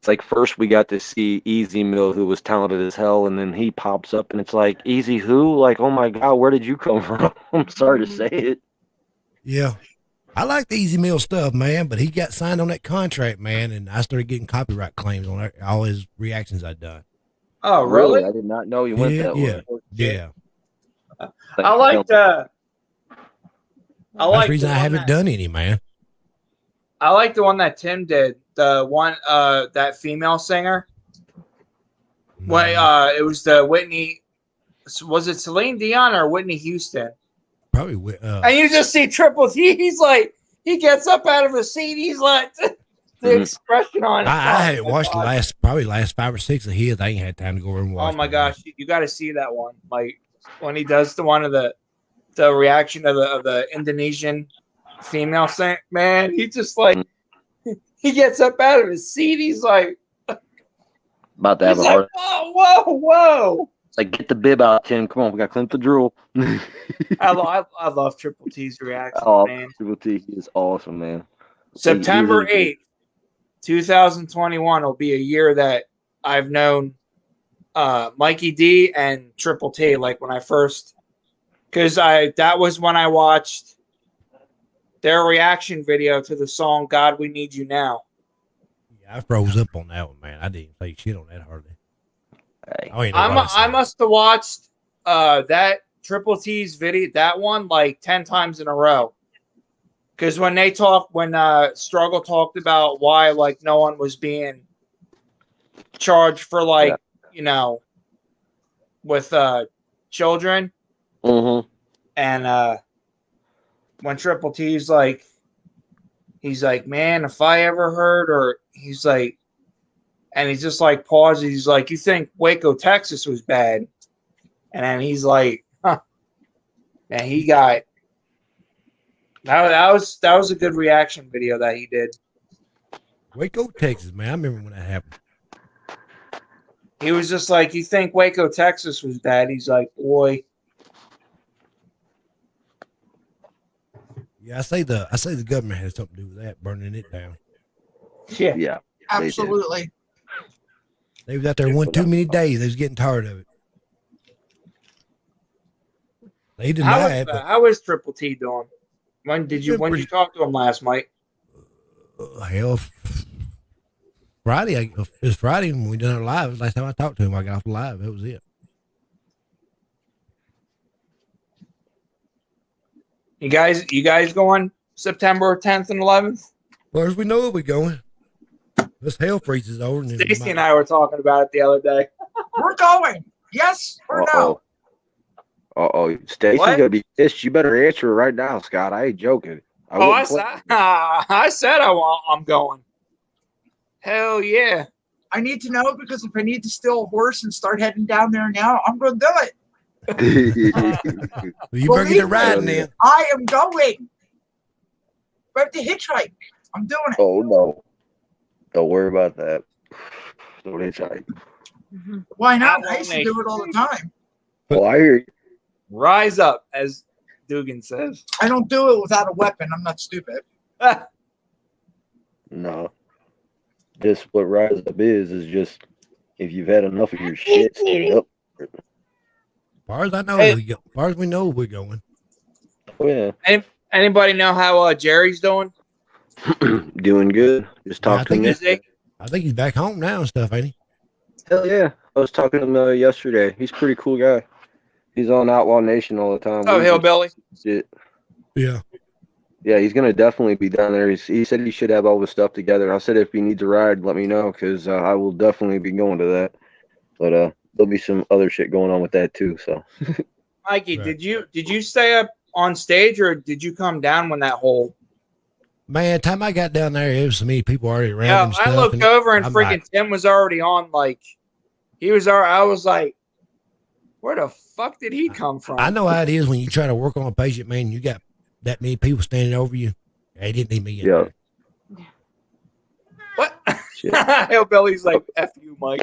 H: It's like first we got to see Easy Mill, who was talented as hell, and then he pops up, and it's like, Easy who? Like, oh my God, where did you come from? I'm sorry to say it.
G: Yeah. I like the Easy Mill stuff, man, but he got signed on that contract, man, and I started getting copyright claims on all his reactions I'd done.
B: Oh, really?
H: I did not know you went that way.
G: Yeah.
B: I liked. I
G: That's
B: like
G: the reason I haven't done any, man.
B: I like the one that Tim did. The one that female singer. Well, it was the Whitney. Was it Celine Dion or Whitney Houston?
G: Probably.
B: And you just see Triple T. He's like, he gets up out of his seat. He's like, the expression on it.
G: I hadn't watched the last 5 or 6 of his. I ain't had time to go over and watch.
B: Oh my gosh, you got to see that one. Like when he does the one of the reaction of the Indonesian female singer. Man, he just like he gets up out of his seat. He's like
H: about to have a heart.
B: Whoa.
H: It's like, get the bib out, Tim. Come on, we got to clean the drool.
B: I love Triple T's reaction, man.
H: Triple T is awesome, man.
B: September 8th, 2021 will be a year that I've known Mikey D and Triple T. Like when I first, because that was when I watched their reaction video to the song "God We Need You Now."
G: Yeah, I froze up on that one, man. I didn't say shit on that hardly.
H: Hey.
B: I must have watched that Triple T's video, that one, like 10 times in a row. Because when Struggle talked about why like no one was being charged for like with children, and when Triple T's like, he's like, man, if I ever heard, or he's like. And he's just like pauses. He's like, "You think Waco, Texas was bad?" And then he's like, "Huh." And he got that was a good reaction video that he did.
G: Waco, Texas, man. I remember when that happened.
B: He was just like, "You think Waco, Texas was bad?" He's like, "Boy."
G: Yeah, I say the government has something to do with that, burning it down.
B: Yeah,
F: absolutely.
G: They was out there one too many days. They was getting tired of it. They denied it.
B: How is Triple T doing? When did you talk to him last, Mike?
G: Hell, Friday. It was Friday when we done it live. Last time I talked to him, I got off the live. That was it.
B: You guys going September 10th and 11th?
G: As far as we know, we're going. This hell freezes over.
B: Stacy and I were talking about it the other day.
F: We're going. Yes or no?
H: Stacy's gonna be pissed. You better answer right now, Scott. I ain't joking.
B: I said I'm going. Hell yeah!
F: I need to know, because if I need to steal a horse and start heading down there now, I'm going to do it.
G: You better get it riding then.
F: I am going. We have to hitchhike. I'm doing it.
H: Oh no! Don't worry about that. Don't hitchhike.
F: Why not? I used to do it all the time.
H: Well, I hear you.
B: Rise up, as Dugan says.
F: I don't do it without a weapon. I'm not stupid.
H: No. Just what rise up is just if you've had enough of your shit. Yep.
G: As far as I know, as far as we know, we're going.
H: Oh yeah.
B: Anybody know how Jerry's doing?
H: Doing good. Just talk to him.
G: I think he's back home now and stuff, ain't he?
H: Hell yeah. I was talking to him yesterday. He's a pretty cool guy. He's on Outlaw Nation all the time.
B: Oh, Hillbilly.
G: Yeah.
H: Yeah, he's going to definitely be down there. He said he should have all the stuff together. I said if he needs a ride, let me know, because I will definitely be going to that. But there'll be some other shit going on with that too. So,
B: Mikey, right. Did you stay up on stage, or did you come down when that whole?
G: Man, time I got down there, it was so many people already around.
B: Yeah,
G: and stuff,
B: I looked over and freaking Tim was already on. Like, he was already. I was like, where the fuck did he come from?
G: I know how it is when you try to work on a patient, man. You got that many people standing over you. They didn't need me.
H: Yeah.
B: What? Hillbilly's like, F you, Mike.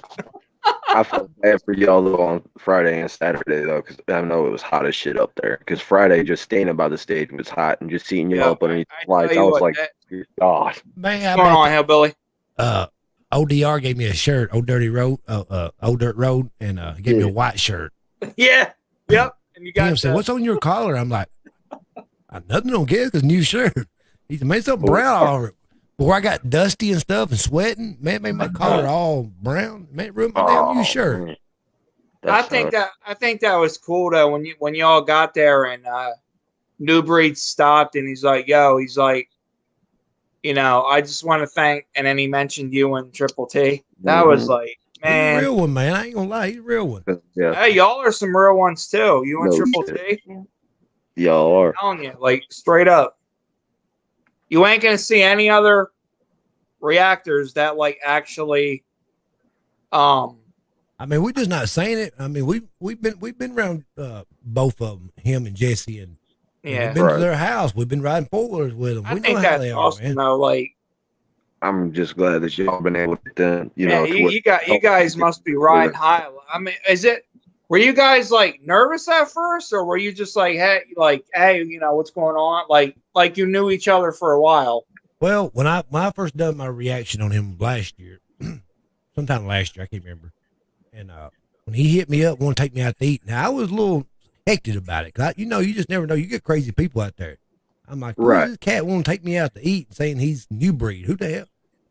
H: I felt bad for y'all though on Friday and Saturday though, because I know it was hot as shit up there. Because Friday, just standing by the stage was hot, and just seeing you up underneath the lights, I was like, God,
B: man, what's going on, Hillbilly?
G: I ODR gave me a shirt, Old Dirty Road, Old Dirt Road, and he gave me a white shirt.
B: Yeah. Yep. And you got
G: Tim said, "What's on your collar?" I'm like, "Nothing on get because new shirt." He said, "Made something brown all over it." Before I got dusty and stuff and sweating, man, made my collar all brown. Man, ruined my damn new shirt.
H: Man.
B: I think that was cool though when y'all got there and New Breed stopped and he's like, I just want to thank, and then he mentioned you and Triple T. That was like, man,
G: he's a real one, man. I ain't gonna lie, he's a real one.
H: Yeah.
B: Hey, y'all are some real ones too. You and
H: No
B: Triple
H: shit.
B: T.
H: Y'all are.
B: I'm telling you, like straight up, you ain't gonna see any other reactors that like actually.
G: I mean, we're just not saying it. I mean, we've been around both of them, him and Jesse, and
B: Yeah,
G: we've been to their house. We've been riding four-wheelers with them.
B: I
G: We know
B: think
G: how
B: that's
G: they are,
B: awesome
G: man.
B: though. Like,
H: I'm just glad that y'all been able to,
B: man, you guys must be riding high. I mean, were you guys like nervous at first, or were you just like, hey, what's going on? Like you knew each other for a while.
G: Well, when I first done my reaction on him last year, sometime last year, I can't remember. And when he hit me up, want to take me out to eat. Now I was a little hectic about it, cause you just never know. You get crazy people out there. I'm like, who's this cat want to take me out to eat, saying he's New Breed? Who the hell?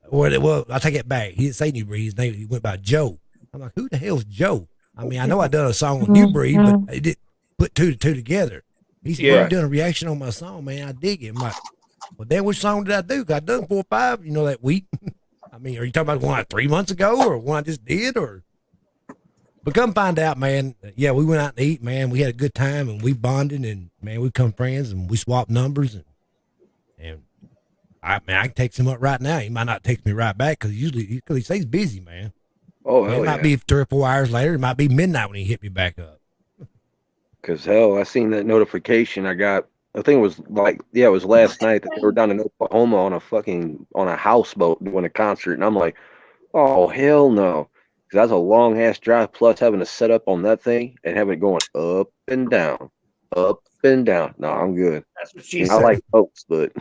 G: Well, I take it back. He didn't say New Breed. His name, he went by Joe. I'm like, who the hell's Joe? I mean, I know I done a song with New Breed, but it didn't put two to two together. He said, "Well, you done a reaction on my song, man. I dig it." I'm like, well, then which song did I do? 'Cause I done 4 or 5, that week. I mean, are you talking about one like 3 months ago or one I just did? But come find out, man. Yeah, we went out to eat, man. We had a good time and we bonded and, man, we become friends and we swapped numbers. And I can text him up right now. He might not text me right back because he stays busy, man.
H: Oh,
G: It
H: hell
G: might be 3 or 4 hours later. It might be midnight when he hit me back up.
H: Because hell, I seen that notification I got. I think it was it was last night that they were down in Oklahoma on a houseboat doing a concert, and I'm like, oh hell no, because that's a long ass drive plus having to set up on that thing and having it going up and down, up and down. No, I'm good.
B: That's what she
H: I
B: said.
H: like boats, but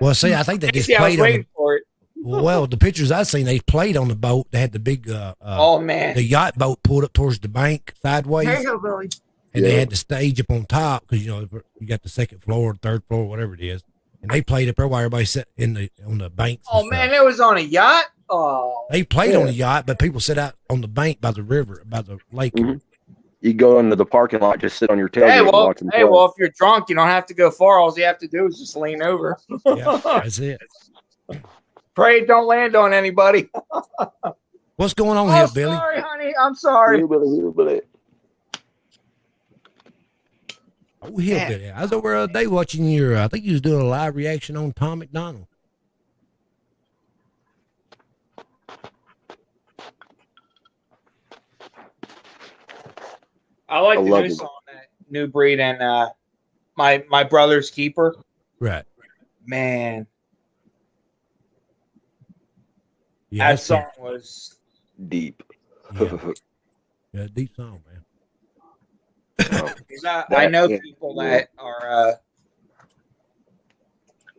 G: Well, see, I think they just
B: I was
G: played on
B: waiting for it.
G: Well, the pictures I seen, they played on the boat. They had the big
B: oh man,
G: the yacht boat pulled up towards the bank sideways.
F: Hey, hillbilly.
G: And they had the stage up on top because you got the second floor, third floor, whatever it is, and they played up there while everybody sat on the banks.
B: Oh man, it was on a yacht. Oh,
G: they played on the yacht, but people sit out on the bank by the river, by the lake.
H: Mm-hmm. You go into the parking lot, just sit on your tailgate and watch them play.
B: Well, if you're drunk, you don't have to go far. All you have to do is just lean over.
G: Yeah, that's it.
B: Pray it don't land on anybody.
G: What's going on here, Billy?
B: Sorry, honey. I'm sorry.
H: Hillbilly.
G: Oh, hillbilly. I was over the other day watching your, I think you was doing a live reaction on Tom McDonald.
B: I like the new song, that New Breed and my brother's keeper.
G: Right.
B: Man.
G: Yeah,
B: that song was
H: deep.
G: Yeah, deep song, man.
B: I know people that are.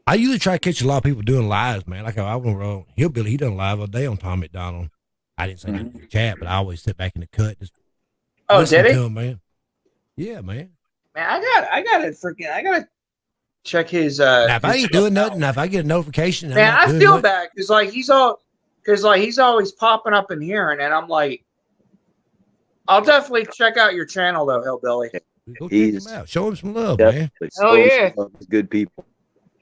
G: I usually try to catch a lot of people doing lives, man. Like I went wrong. Hillbilly, he done live all day on Tom McDonald. I didn't say nothing in the chat, but I always sit back in the cut. Just
B: did he?
G: To him, man. Yeah, man.
B: Man, I gotta check his.
G: Now, if I ain't doing nothing, now if I get a notification,
B: man, I feel bad because he's always popping up in here, and then I'm like, I'll definitely check out your channel though, Hillbilly.
G: Go check him out. Show him some love, man.
B: Oh yeah,
H: good people.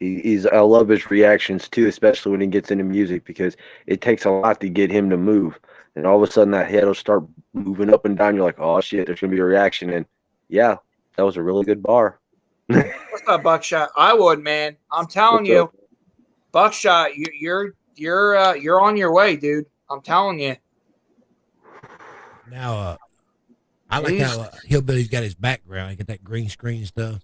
H: I love his reactions too, especially when he gets into music because it takes a lot to get him to move. And all of a sudden that head will start moving up and down. You're like, oh shit, there's gonna be a reaction. And yeah, that was a really good bar.
B: What's up, Buckshot? I would, man. I'm telling you, Buckshot, you're on your way, dude. I'm telling you.
G: Now, I like how Hillbilly's got his background. He got that green screen stuff.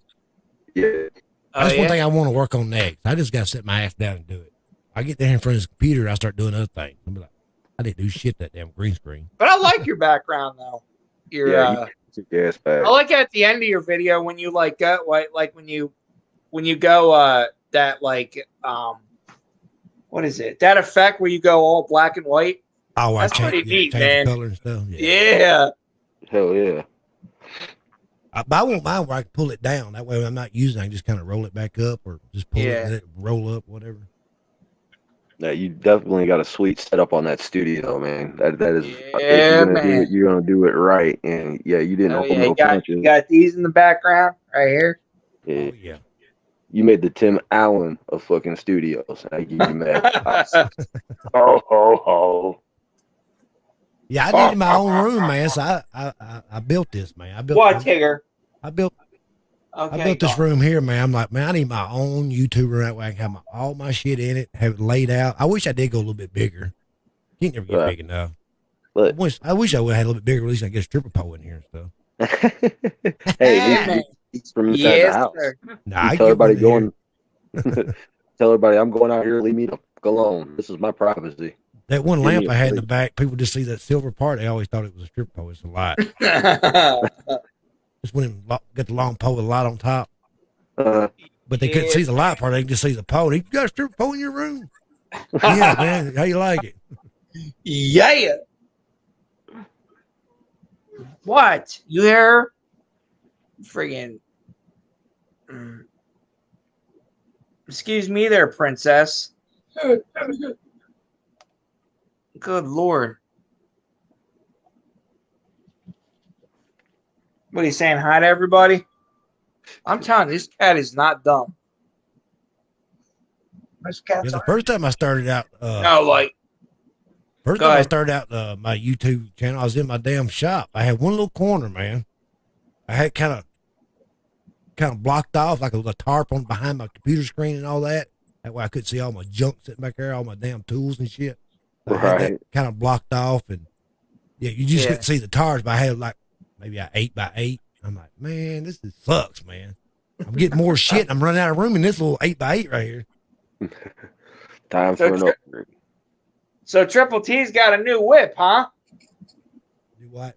H: Yeah.
G: That's one thing I want to work on next. I just got to sit my ass down and do it. I get there in front of his computer, I start doing other things. I'll be like, I didn't do shit that damn green screen.
B: But I like your background though. I like at the end of your video when you like go when you go that like what is it? That effect where you go all black and white.
G: Oh,
B: That's pretty neat, man.
G: the color and stuff.
B: Yeah.
H: Hell yeah.
G: But I won't mind where I can pull it down. That way, when I'm not using it, I can just kind of roll it back up or just pull it and let it roll up, whatever.
H: Yeah, you definitely got a sweet setup on that studio, man. That is, if
B: Yeah,
H: you're gonna do
B: man.
H: it, you're gonna do it right. And yeah, you didn't
B: Oh,
H: hold
B: yeah.
H: no
B: You
H: punches.
B: got these in the background right here.
H: Yeah.
G: Oh, yeah.
H: You made the Tim Allen of fucking studios. I give you mad props. Oh, ho, ho.
G: Yeah, I needed my own room, man. So I built this, man. I built
B: What, Tigger?
G: I built
B: Okay.
G: I built this
B: go on.
G: room here, man. I'm like, man, I need my own YouTube room that way I can have all my shit in it, have it laid out. I wish I did go a little bit bigger. Can't never get
H: Right.
G: big enough.
H: But
G: I wish I would have had a little bit bigger. At least I get a stripper pole in here and stuff.
H: hey,
B: Yeah, man.
H: he's from inside
B: Yes,
H: the house.
B: sir.
G: Nah,
H: You
G: I
H: tell
G: get one
H: everybody
G: in here.
H: going. Tell everybody I'm going out here. Leave me the fuck alone. This is my privacy.
G: That one
H: Give me
G: lamp
H: a
G: I had in the
H: break.
G: back, people just see that silver part. They always thought it was a stripper pole. It's a light. Just went and got the long pole with a light on top. But they couldn't see the light part. They could just see the pole. You got a stripper pole in your room? Yeah, man. How you like it?
B: Yeah. What? You hear? Friggin'. Excuse me there, princess. Good Lord. What are you saying? Hi to everybody? I'm telling you, this cat is not dumb.
F: Most
G: Yeah,
F: cats
G: the
F: are.
G: first time I started out,
B: No, like,
G: first
B: Go
G: time I
B: ahead.
G: started out my YouTube channel, I was in my damn shop. I had one little corner, man. I had kind of blocked off like a tarp on behind my computer screen and all that. That way I couldn't see all my junk sitting back there, all my damn tools and shit. So I had that
H: Right.
G: kind of blocked off, and yeah, you just
B: Yeah.
G: couldn't see the tires. But I had like maybe an 8x8. I'm like, man, this sucks, man. I'm getting more shit. And I'm running out of room in this little 8x8 right here.
H: Time
B: So
H: for an
B: tri-
H: upgrade.
B: so Triple T's got a new whip, huh?
G: Do what?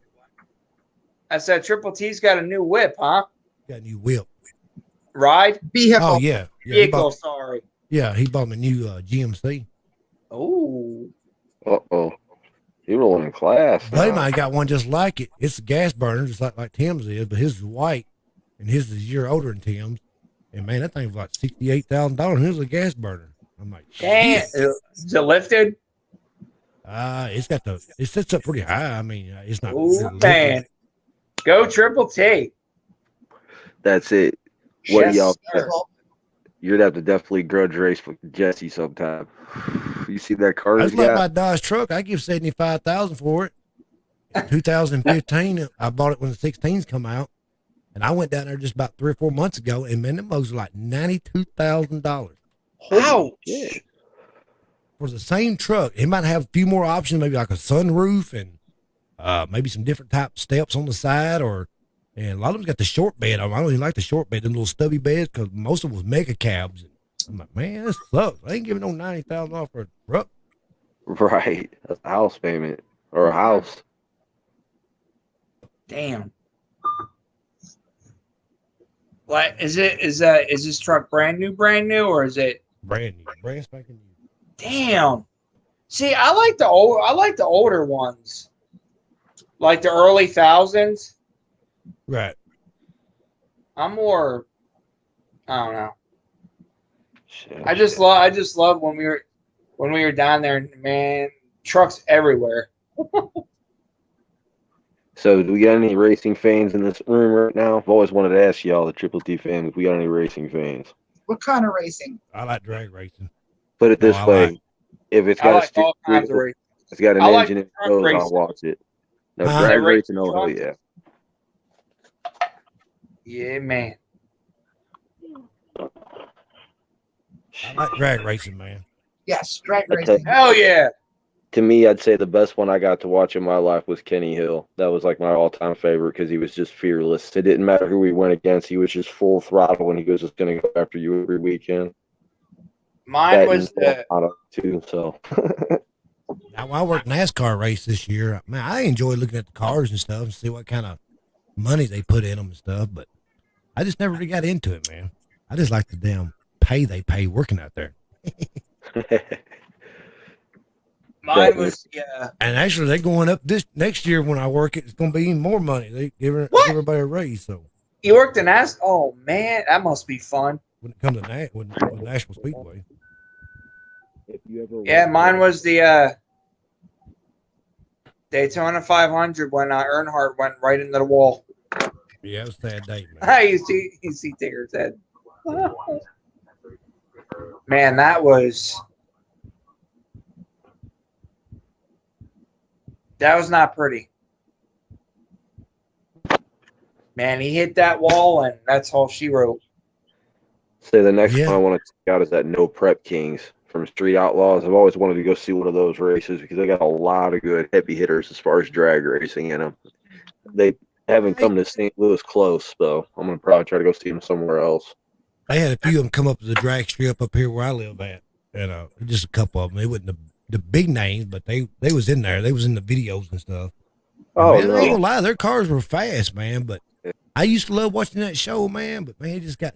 B: I said Triple T's got a new whip, huh?
G: Got a new whip.
B: Ride?
F: Vehicle.
G: Oh yeah, yeah.
B: Vehicle, sorry.
G: He bought me a new GMC.
B: Oh.
H: Uh-oh. He rolling in class.
G: Buddy of
H: now.
G: mine got one just like it. It's a gas burner, just like Tim's is, but his is white, and his is a year older than Tim's. And man, that thing was like $68,000. His was a gas burner. I'm like,
B: Damn.
G: shit.
B: Is it lifted?
G: It sits up pretty high. I mean, it's not.
B: Oh,
G: really
B: man.
G: lifted.
B: Go Triple T.
H: That's it. What do
B: Yes,
H: y'all?
B: sir.
H: You'd have to definitely grudge race with Jesse sometime. You see that car?
G: I
H: he's
G: just like
H: got?
G: my Dodge truck. I give $75,000 for it. In 2015, I bought it when the 16s come out, and I went down there just about 3 or 4 months ago, and man, them mugs are like $92,000
B: Ouch.
H: Yeah.
G: for the same truck. It might have a few more options, maybe like a sunroof and maybe some different type steps on the side, and a lot of them got the short bed on. I don't even like the short bed, them little stubby beds, because most of them was mega cabs. I'm like, man, this sucks. I ain't giving no $90,000 for a truck.
H: Right. That's a house payment or a house.
B: Damn. What is it? Is this truck brand new, or is it?
G: Brand new, brand spanking new.
B: Damn. See, I like the older ones, like the early thousands.
G: Right.
B: I'm more. I don't know.
H: Shit.
B: I just love when we were down there, man. Trucks everywhere.
H: So, do we got any racing fans in this room right now? I've always wanted to ask y'all, the Triple T fans, if we got any racing fans.
F: What kind of racing?
G: I like drag racing.
H: Put it this
G: I
H: way:
G: like-
H: if it's
B: I
H: got a
B: like all
H: steering
B: kinds of
H: wheel,
B: racing.
H: it's got an
B: I like
H: engine and
B: truck
H: goes, I'll
B: racing.
H: watch it. No,
G: Huh?
H: drag
B: That
H: racing,
B: racing
H: oh hell
B: truck?
H: yeah.
B: Yeah, man.
G: I like drag racing, man.
F: Yes, drag
H: I tell
F: racing.
B: Hell yeah.
H: To me, I'd say the best one I got to watch in my life was Kenny Hill. That was like my all-time favorite because he was just fearless. It didn't matter who he went against; he was just full throttle, and he was just going to go after you every weekend.
B: Mine
H: That
B: was
H: and
B: the
H: Auto too. So
G: Now, when I worked NASCAR race this year, man, I enjoy looking at the cars and stuff and see what kind of money they put in them and stuff. But I just never really got into it, man. I just like the damn pay they pay working out there.
B: Mine was yeah.
G: And actually, they're going up this next year when I work it. It's going to be even more money. They give everybody a raise. So
B: You worked in NASCAR? Oh man, that must be fun.
G: when it comes to with National Speedway,
H: If you ever
B: Yeah, mine was the Daytona 500 when Earnhardt went right into the wall.
G: yeah, it was a sad day, man.
B: you see Tigger's head. Man, that was not pretty. Man, he hit that wall, and that's all she wrote.
H: Say the next
G: Yeah.
H: one I want to check out is that No Prep Kings from Street Outlaws. I've always wanted to go see one of those races because they got a lot of good heavy hitters as far as drag racing in them. They haven't come to St. Louis close, so I'm gonna probably try to go see them somewhere else.
G: They had a few of them come up to the drag strip up here where I live at, and just a couple of them. They wasn't the big names, but they was in there. They was in the videos and stuff.
H: Oh,
G: man,
H: no.
G: I ain't gonna lie, their cars were fast, man. But I used to love watching that show, man. But man, it's got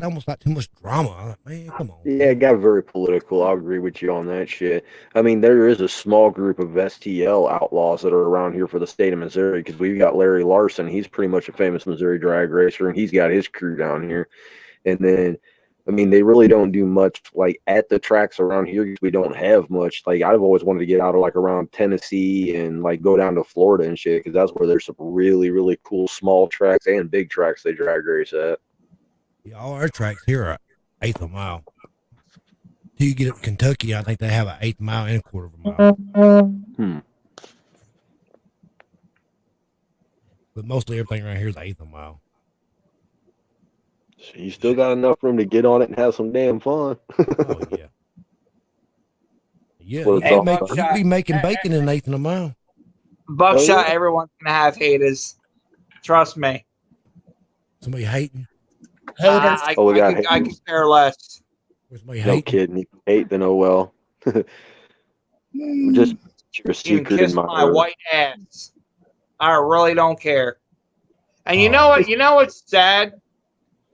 G: almost like too much drama. I'm like, man, come on.
H: Yeah, it got very political. I'll agree with you on that shit. I mean, there is a small group of STL outlaws that are around here for the state of Missouri because we've got Larry Larson. He's pretty much a famous Missouri drag racer, and he's got his crew down here. And then, I mean, they really don't do much like at the tracks around here because we don't have much. Like, I've always wanted to get out of like around Tennessee and like go down to Florida and shit because that's where there's some really, really cool small tracks and big tracks they drag race at.
G: Yeah, all our tracks here are 1/8 of a mile. Till you get up to Kentucky, I think they have an 1/8 mile and a 1/4 of a mile. But mostly everything around here is 1/8 of a mile.
H: So you still got enough room to get on it and have some damn fun.
G: Oh yeah. Yeah,
H: Well,
G: you
H: it's
G: can
H: all-
G: you can be making bacon in 1/8 of a mile.
B: Buckshot,
H: Oh, yeah.
B: everyone's gonna have haters. Trust me.
G: Somebody hating.
F: Haters.
B: I
H: Oh, we got
B: could
H: haters.
B: care less.
G: Or somebody
H: No
G: hating.
H: kidding. You hate then oh well. Just your
B: You can
H: secret
B: kiss
H: in
B: my
H: my
B: white ass. I really don't care. And you
G: Oh.
B: know what? You know what's sad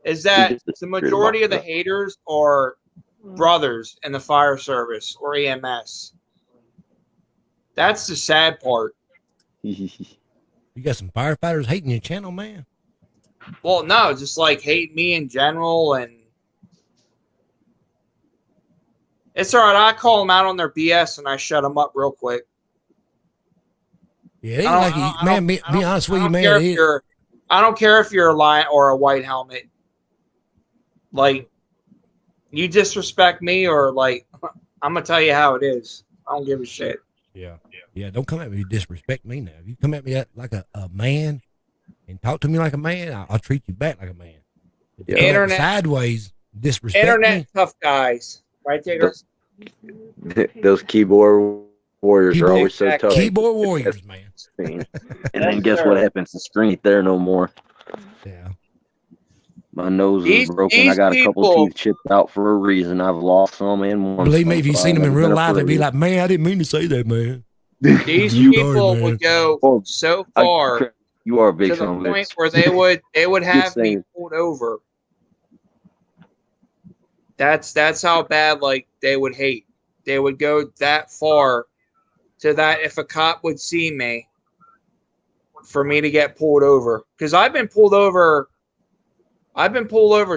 B: is that
H: Just a
B: the
H: secret
B: majority of the
H: admirer.
B: haters are brothers in the fire service or EMS. That's the sad part.
G: You got some firefighters hating your channel, man.
B: Well, no, just like hate me in general, and it's all right. I call them out on their BS and I shut them up real quick.
G: Yeah, it ain't like you, man. Be honest with you, man.
B: I don't care if you're a lion or a white helmet. Like, you disrespect me, or like, I'm gonna tell you how it is. I don't give a shit.
G: Yeah. Don't come at me to disrespect me now. If you come at me like a man and talk to me like a man, I'll treat you back like a man. If you come at me
B: Internet-
G: sideways, disrespect
B: Internet
G: me.
B: tough guys, right, Tigger?
H: Those keyboard warriors are always so
B: Exactly.
H: tough.
G: Keyboard warriors, man.
H: And then guess what happens? The screen ain't there no more.
G: Yeah.
H: My nose
B: These-
H: is broken. I
B: these
H: got a couple
B: people-
H: teeth chipped out for a reason. I've lost some and one.
G: Believe me, if you
H: so
G: seen them
H: I've
G: in
H: never
G: real
H: been
G: life, they'd be
H: afraid.
G: like, man, I didn't mean to say that, man.
B: These
G: You
B: people
G: are, man.
B: would go
H: Oh,
B: so
H: I-
B: far
H: You are a big
B: to the
H: son of a
B: point
H: bitch.
B: where they would have me
H: saying.
B: pulled over. That's how bad like they would hate. They would go that far to that if a cop would see me for me to get pulled over. Because I've been pulled over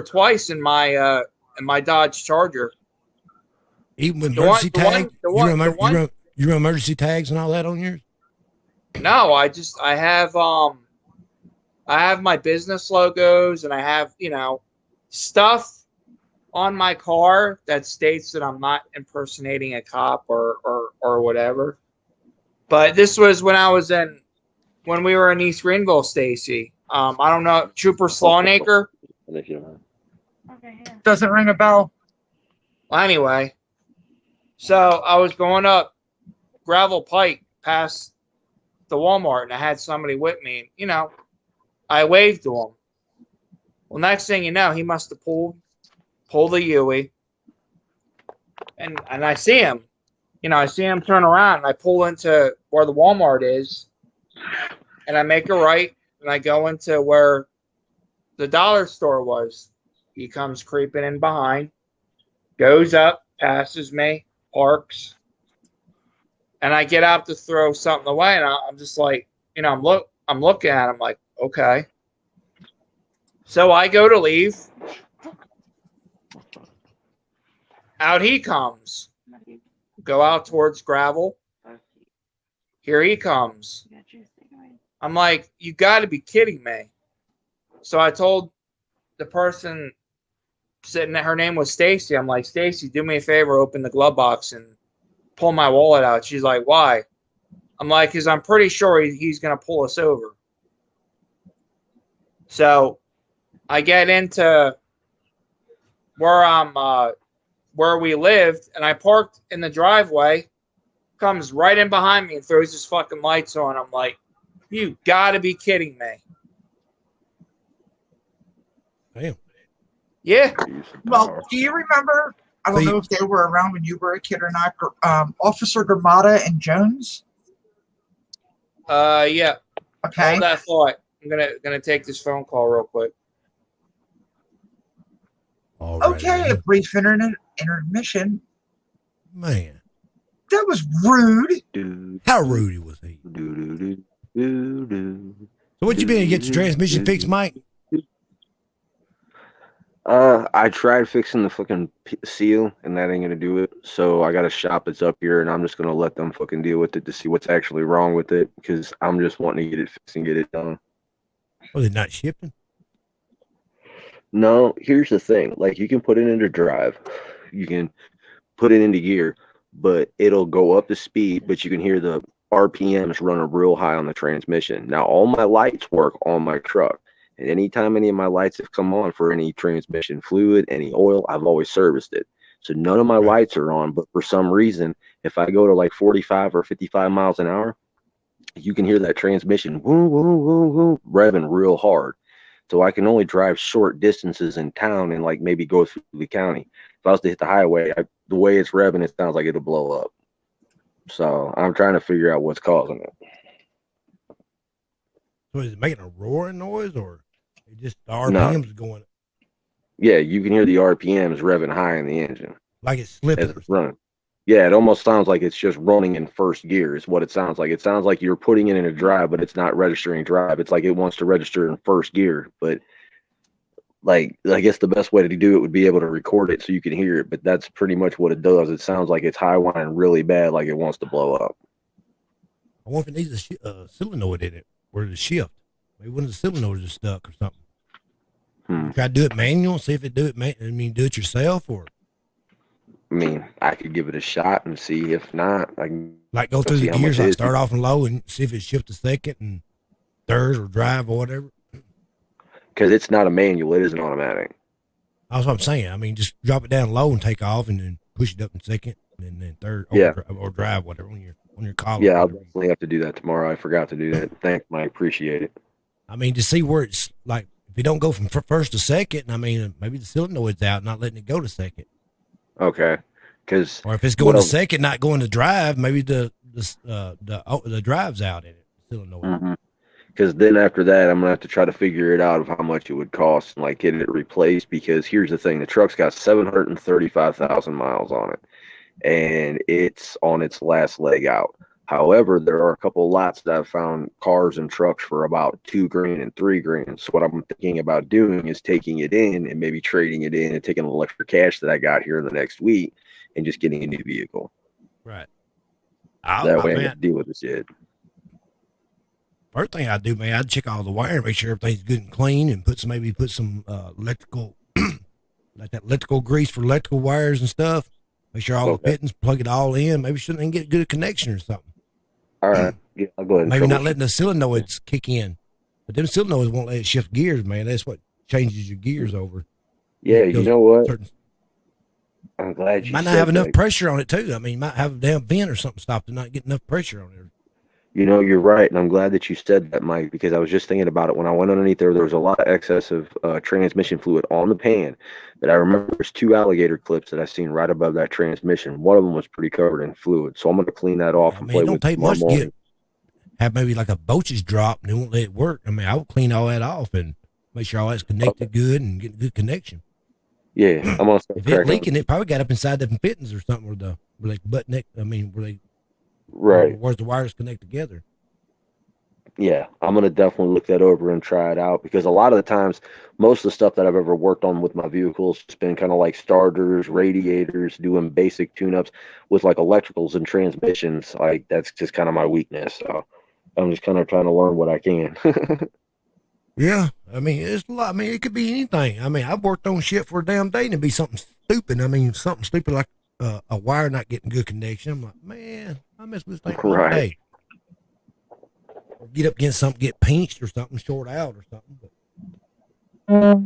B: twice in my Dodge Charger.
G: Even with
B: The one-
G: emergency
B: the one-
G: tag,
B: the one- the one-
G: you run emergency tags and all that on yours?
B: No, I have my business logos and I have, stuff on my car that states that I'm not impersonating a cop or whatever. But this was when we were in East Greenville, Stacy. I don't know, Trooper Slawnaker.
H: If you don't mind.
I: Okay, yeah.
F: Doesn't ring a bell.
B: Well, anyway, so I was going up Gravel Pike past the Walmart and I had somebody with me. And, I waved to him. Well, next thing you know, he must have pulled the Yui. And I see him. I see him turn around and I pull into where the Walmart is and I make a right and I go into where the dollar store was. He comes creeping in behind, goes up, passes me, parks, and I get out to throw something away, and I'm just like, I'm looking at him like, okay. So I go to leave. Out he comes. Go out towards gravel. Here he comes. I'm like, you got to be kidding me. So I told the person sitting there, her name was Stacy. I'm like, Stacy, do me a favor, open the glove box and pull my wallet out. She's like, why? I'm like, because I'm pretty sure he's going to pull us over. So I get into where we lived, and I parked in the driveway. Comes right in behind me and throws his fucking lights on. I'm like, you got to be kidding me.
G: Damn.
B: Yeah.
F: Well, do you remember? I don't know if they were around when you were a kid or not. Officer Gramada and Jones.
B: Yeah.
F: Okay.
B: Hold that thought. I'm gonna take this phone call real quick.
G: All right,
F: okay,
G: man.
F: a brief intermission.
G: Man.
F: That was rude.
G: How rude was he? So what you been to get your transmission fixed, Mike?
H: I tried fixing the fucking seal, and that ain't gonna do it. So I got a shop that's up here, and I'm just gonna let them fucking deal with it to see what's actually wrong with it, because I'm just wanting to get it fixed and get it done.
G: Was it not shipping?
H: No, here's the thing. Like, you can put it into drive, you can put it into gear, but it'll go up to speed, but you can hear the RPMs running real high on the transmission. Now, all my lights work on my truck. And anytime any of my lights have come on for any transmission fluid, any oil, I've always serviced it. So none of my lights are on, but for some reason, if I go to like 45 or 55 miles an hour, you can hear that transmission woo, woo, woo, woo, revving real hard. So I can only drive short distances in town and like maybe go through the county. If I was to hit the highway, the way it's revving, it sounds like it'll blow up. So I'm trying to figure out what's causing it.
G: So is it making a roaring noise, or it just the RPMs going?
H: Yeah, you can hear the RPMs revving high in the engine.
G: Like it's slipping.
H: As it's running. Yeah, it almost sounds like it's just running in first gear is what it sounds like. It sounds like you're putting it in a drive, but it's not registering drive. It's like it wants to register in first gear. But like, I guess the best way to do it would be able to record it so you can hear it. But that's pretty much what it does. It sounds like it's high wiring really bad, like it wants to blow up.
G: I wonder if it needs a solenoid in it, or the shift. Maybe one of the solenoids is stuck or something. Try to do it manual, see if it do it. Do it yourself, or
H: I mean, I could give it a shot and see. If not, I can
G: like go through the gears. Like start off in low and see if it shifts to second and third or drive or whatever.
H: Because it's not a manual; it is an automatic.
G: That's what I'm saying. I mean, just drop it down low and take off, and then push it up in second, and then third, or drive whatever on your collar.
H: Yeah, I'll definitely have to do that tomorrow. I forgot to do that. Thanks, Mike. Appreciate it.
G: I mean, to see where it's like, if you don't go from first to second, I mean, maybe the solenoid's out, not letting it go to second.
H: Okay,
G: or if it's going to second, not going to drive, maybe the drive's out in it. Solenoid.
H: Because then after that, I'm gonna have to try to figure it out of how much it would cost and like getting it replaced. Because here's the thing: the truck's got 735,000 miles on it, and it's on its last leg out. However, there are a couple of lots that I've found cars and trucks for about $2,000 and $3,000. So what I'm thinking about doing is taking it in and maybe trading it in and taking the extra cash that I got here in the next week and just getting a new vehicle.
G: Right.
H: That way I can deal with this shit.
G: First thing I'd do, man, I'd check all the wire, make sure everything's good and clean, and put some electrical, like that electrical grease for electrical wires and stuff. Make sure all the fittings, plug it all in. Maybe shouldn't get a good connection or something.
H: All right. Yeah, I'll go ahead and
G: maybe not letting the solenoids kick in. But them solenoids won't let it shift gears, man. That's what changes your gears over.
H: Yeah, you know what? I'm glad you
G: might not have enough pressure on it, too. I mean, you might have a damn vent or something stopped and not get enough pressure on it.
H: You know, you're right, and I'm glad that you said that, Mike, because I was just thinking about it. When I went underneath there was a lot of excessive transmission fluid on the pan. But I remember there's 2 alligator clips that I seen right above that transmission. One of them was pretty covered in fluid, so I'm going to clean that off and play with it tomorrow morning.
G: Have maybe like a voltage drop, and it won't let it work. I mean, I would clean all that off and make sure all that's connected good and get a good connection.
H: Yeah, I'm gonna start
G: If it
H: cracking.
G: leaking, it probably got up inside the fittings or something, where they butt neck. I mean,
H: Right.
G: where's the wires connect together.
H: Yeah, I'm gonna definitely look that over and try it out because a lot of the times, most of the stuff that I've ever worked on with my vehicles has been kind of like starters, radiators, doing basic tune-ups with like electricals and transmissions. Like that's just kind of my weakness. So I'm just kind of trying to learn what I can.
G: Yeah, I mean, it's a lot. I mean, it could be anything. I mean, I've worked on shit for a damn day and it'd be something stupid. I mean, something stupid like a wire not getting good connection. I'm like, man, I mess with this thing all
H: Right.
G: day. Or get up against something, get pinched or something, short out or something. But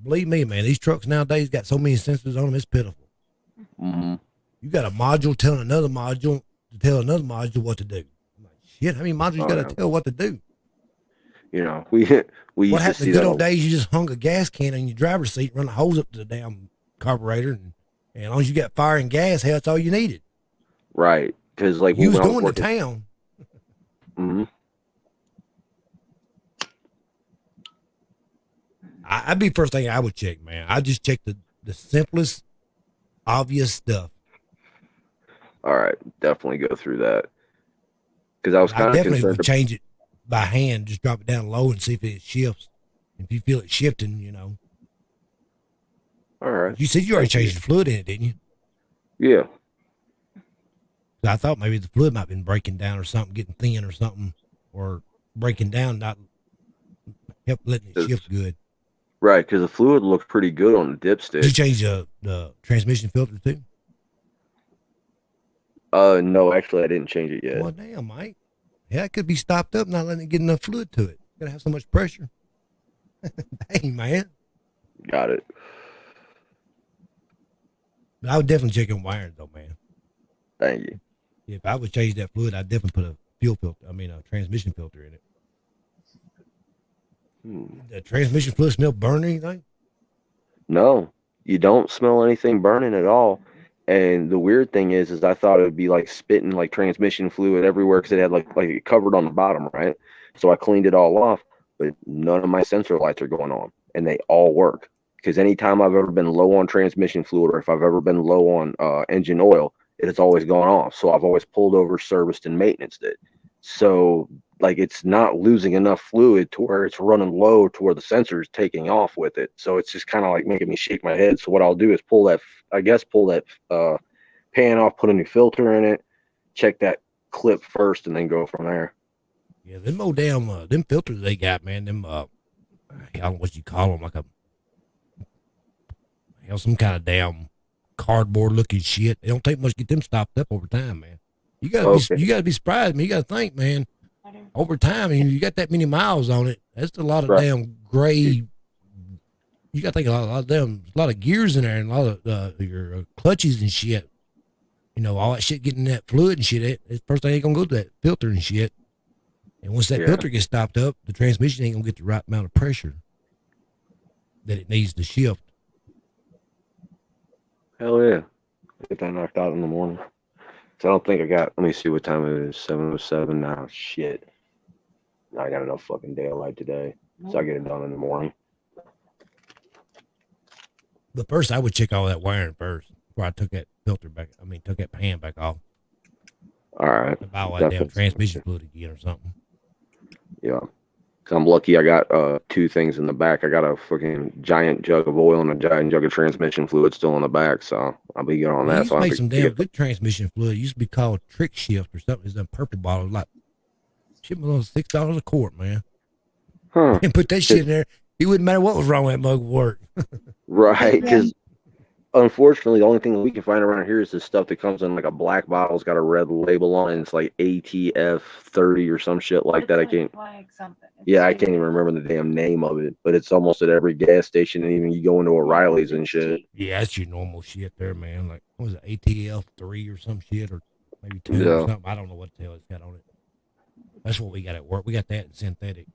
G: believe me, man, these trucks nowadays got so many sensors on them, it's pitiful.
H: Mm-hmm.
G: You got a module telling another module to tell another module what to do. I'm like, shit, how many modules you got to tell what to do?
H: You know, we
G: What
H: used to
G: happened
H: see
G: in the good
H: that.
G: old days? You just hung a gas can in your driver's seat, run a hose up to the damn carburetor, and as long as you got fire and gas, hell, that's all you needed.
H: Right, because like
G: You was
H: when I was
G: going to
H: working.
G: town.
H: Mm-hmm.
G: I'd be first thing I would check, man. I just check the simplest, obvious stuff.
H: All right, definitely go through that because I was
G: I
H: kind of
G: definitely
H: concerned.
G: would change it by hand. Just drop it down low and see if it shifts. If you feel it shifting, you know.
H: All right.
G: You said you already changed the fluid in it, didn't you?
H: Yeah.
G: So I thought maybe the fluid might have been breaking down or something, getting thin or something, or breaking down, not help letting it shift good.
H: Right, because the fluid looked pretty good on the dipstick.
G: Did you change the transmission filter too?
H: No, actually, I didn't change it yet.
G: Well, damn, Mike. Yeah, it could be stopped up, not letting it get enough fluid to it. Gotta have so much pressure. Dang, man.
H: Got it.
G: But I would definitely check on wiring though, man.
H: Thank you.
G: If I would change that fluid, I'd definitely put a fuel filter. I mean, a transmission filter in it. The transmission fluid smell burn anything?
H: No, you don't smell anything burning at all. And the weird thing is I thought it would be like spitting like transmission fluid everywhere because it had like it covered on the bottom, right? So I cleaned it all off, but none of my sensor lights are going on, and they all work. Because anytime I've ever been low on transmission fluid, or if I've ever been low on engine oil, it has always gone off. So I've always pulled over, serviced, and maintained it. So like it's not losing enough fluid to where it's running low to where the sensor is taking off with it. So it's just kind of like making me shake my head. So what I'll do is pull that pan off, put a new filter in it, check that clip first, and then go from there.
G: Yeah, them old damn them filters they got, man. Them I don't know what you call them, like some kind of damn cardboard looking shit. They don't take much to get them stopped up over time, man. You gotta be surprised, man. You gotta think, man. Over time, and you got that many miles on it. That's a lot of damn gray. You got to think a lot of gears in there, and a lot of your clutches and shit. You know, all that shit getting that fluid and shit. It's first thing ain't gonna go to that filter and shit. And once that filter gets stopped up, the transmission ain't gonna get the right amount of pressure that it needs to shift.
H: Hell yeah, get that knocked out in the morning. So I don't think I got. Let me see what time it is. 7:07 now. Shit. I got enough fucking daylight today, so I get it done in the morning.
G: But first, I would check all that wiring first before I took that filter back. I mean, took that pan back off.
H: All right.
G: About that damn transmission fluid again or something.
H: Yeah. Cause I'm lucky I got two things in the back. I got a fucking giant jug of oil and a giant jug of transmission fluid still in the back, so I'll be good on that.
G: Used to make some damn good transmission fluid. It used to be called Trick Shift or something. It's a purple bottle, like shit was $6 a quart, man.
H: Huh.
G: And put that shit in there. It wouldn't matter what was wrong with that mug would work.
H: Right, because unfortunately, the only thing that we can find around here is this stuff that comes in like a black bottle. It's got a red label on it. And it's like ATF 30 or some shit like that. I can't. Yeah, I can't even remember the damn name of it. But it's almost at every gas station, and even you go into O'Reilly's and shit.
G: Yeah, that's your normal shit there, man. Like what was it, ATF 3 or some shit, or maybe 2 or something. I don't know what the hell it's got on it. That's what we got at work. We got that in synthetic.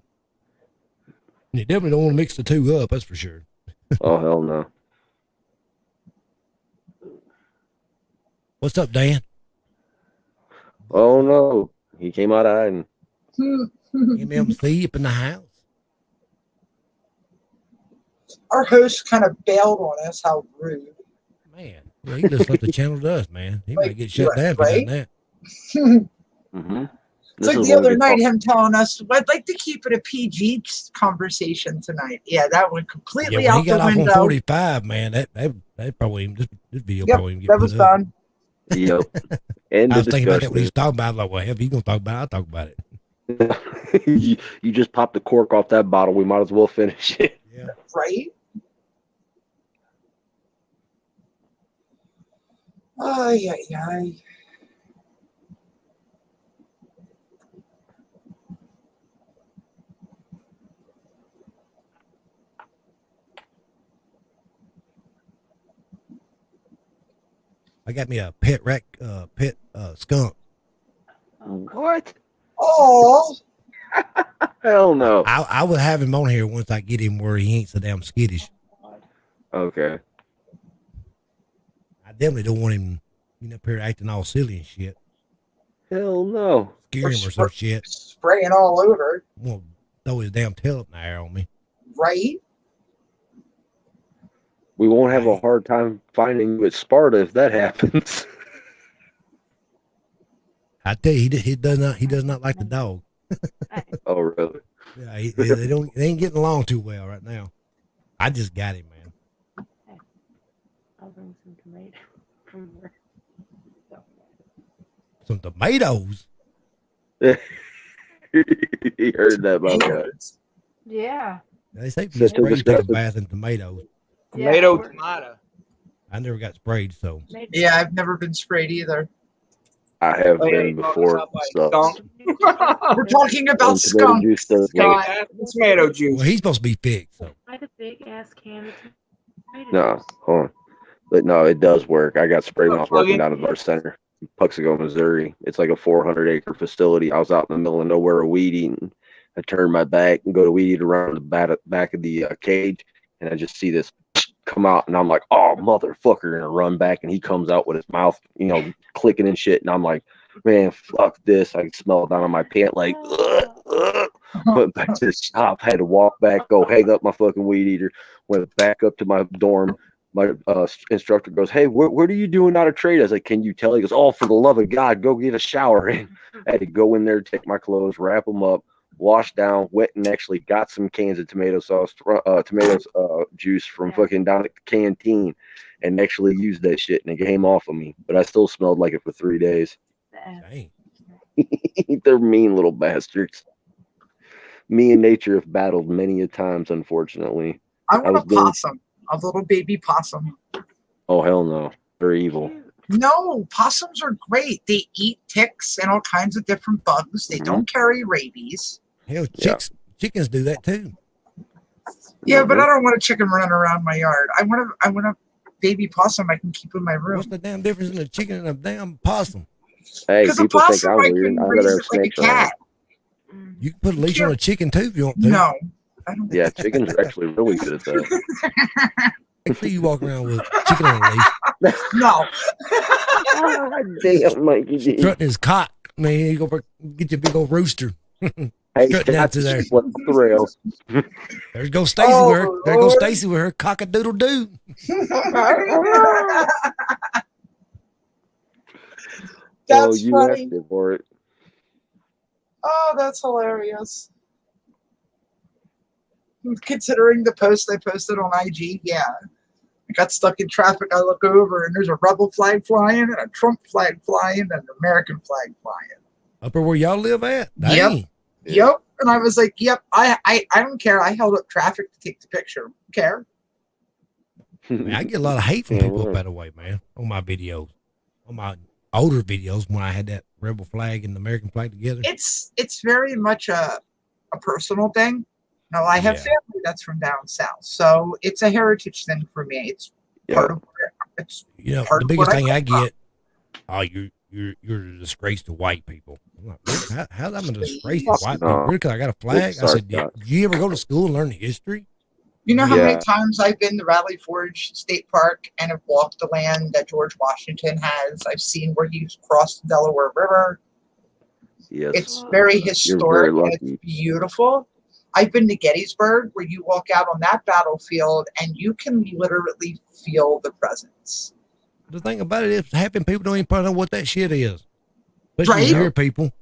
G: And you definitely don't want to mix the two up. That's for sure.
H: Oh hell no.
G: What's up, Dan?
H: Oh no, he came out hiding.
G: MMC up in the house.
F: our host kind of bailed on us. How rude.
G: Man, yeah, he just what the channel does, man. He might get shut down if he
F: Right?
G: done that.
H: Mm-hmm.
F: It's like the other night, him telling us, I'd like to keep it a PG conversation tonight. Yeah, that went
G: Yeah,
F: completely
G: when
F: out
G: he got
F: the
G: off
F: window.
G: on 45, man, that probably this video
F: Yep,
G: probably even get
F: that
G: put
F: was
G: up.
F: done.
H: Yep. End
G: I
H: of
G: was thinking about that when he
H: discussion.
G: was talking about it. Like, well, if he's gonna talk about it, I'll talk about it.
H: you just popped the cork off that bottle. We might as well finish it.
G: Yeah.
F: Right? Ay, ay, ay.
G: I got me a pet skunk.
H: What?
F: Oh,
H: Hell no.
G: I would have him on here once I get him where he ain't so damn skittish.
H: Okay.
G: I definitely don't want him up here acting all silly and shit.
H: Hell no.
G: Scare him or some shit.
F: spraying all over.
G: Won't throw his damn tail up in the air on me.
F: Right?
H: We won't have a hard time finding you at Sparta if that happens.
G: I tell you, he does not like the dog.
H: Oh really?
G: Yeah, they ain't getting along too well right now. I just got him, man.
I: I'll bring some tomatoes from there.
G: Some tomatoes.
H: He heard that about that.
I: Yeah.
G: They say
H: That's
G: sprayed take a
H: disgusting.
G: bath in tomatoes.
B: Tomato.
G: I never got sprayed, so
F: Yeah, I've never been sprayed either.
H: I have
B: Oh, yeah,
H: been
B: you brought
H: before.
B: us up by
H: So.
B: skunk.
F: We're talking about
H: And tomato
F: skunk.
H: juice does
B: Take
H: work.
B: that tomato juice.
G: well, he's supposed to be fixed. So
I: Like a big ass can of tomatoes.
H: No, hold on. But no, it does work. I got sprayed when I was working
B: Okay.
H: down at our center, in Puxico, Missouri. It's like a 400-acre facility. I was out in the middle of nowhere weed eating. I turned my back and go to weed eat around the back of the cage, and I just see this come out, and I'm like, "Oh, motherfucker!" And I run back, and he comes out with his mouth, clicking and shit, and I'm like, "Man, fuck this!" I can smell it down on my pant, like, ugh, ugh. Went back to the shop, had to walk back, go hang up my fucking weed eater, went back up to my dorm. My instructor goes, "Hey, what are you doing out of trade?" I was like, "Can you tell?" He goes, "Oh, for the love of God, go get a shower." And I had to go in there, take my clothes, wrap them up, wash down, went and actually got some cans of tomato juice from fucking down at the canteen, and actually used that shit, and it came off of me. But I still smelled like it for 3 days.
G: dang.
H: They're mean little bastards. Me and nature have battled many a times, unfortunately.
F: I want a
H: was doing-
F: possum, a little baby possum.
H: Oh hell no, they're evil.
F: No, possums are great. They eat ticks and all kinds of different bugs. They don't carry rabies.
G: Hell,
H: Yeah.
G: chickens do that too.
F: Yeah, but I don't want a chicken running around my yard. I want a baby possum I can keep in my room.
G: What's the damn difference in a chicken and a damn possum?
H: Hey,
F: Because a
H: people think
F: possum
H: I'm
F: I
H: weird.
F: can
H: I'd
F: raise
H: rather have
F: it like a
H: snakes around.
F: cat.
G: You can put a leash on a chicken too if you want to.
F: No, I don't.
H: Yeah, chickens are actually really good at that.
G: I see you walk around with a chicken on a leash,
F: No.
H: Damn, Mikey D.
G: strutting his cock. Man, you go get your big old rooster.
H: Hey,
G: strut down
H: that's
G: to there.
H: what the rails.
G: There goes Stacy
F: Oh,
G: with her. There goes
F: Lord.
G: Stacy with her cock-a-doodle-doo.
F: That's
H: Oh, you
F: funny.
H: asked it for it.
F: Oh, that's hilarious. Considering the post I posted on IG, yeah. I got stuck in traffic. I look over and there's a rebel flag flying and a Trump flag flying and an American flag flying.
G: Up where y'all live at?
F: Yep.
G: Dang.
F: Yep. And I was like, yep, I don't care. I held up traffic to take the picture. Don't care.
G: Man, I get a lot of hate from
H: Yeah,
G: people
H: well.
G: up that way, man, on my videos. On my older videos when I had that rebel flag and the American flag together.
F: It's very much a personal thing. Now I have
G: Yeah.
F: family that's from down south, so it's a heritage thing for me. It's part of it's
G: You know,
F: part
G: the
F: of
G: biggest
F: what I
G: thing I
F: come from.
G: get, oh, you're a disgrace to white people. I'm like, really? How's I'm a disgrace to white people?
H: No.
G: Really? Because I got a flag? I said,
H: Sorry,
G: did you ever go to school and learn history?
F: You know how many
H: Yeah.
F: times I've been to Valley Forge State Park and have walked the land that George Washington has. I've seen where he's crossed the Delaware River.
H: Yes.
F: It's very
H: You're
F: historic
H: very
F: and it's
H: lucky.
F: beautiful. I've been to Gettysburg, where you walk out on that battlefield and you can literally feel the presence.
G: The thing about it is, half the people don't even probably know what that shit is. Especially
F: Right?
G: your people.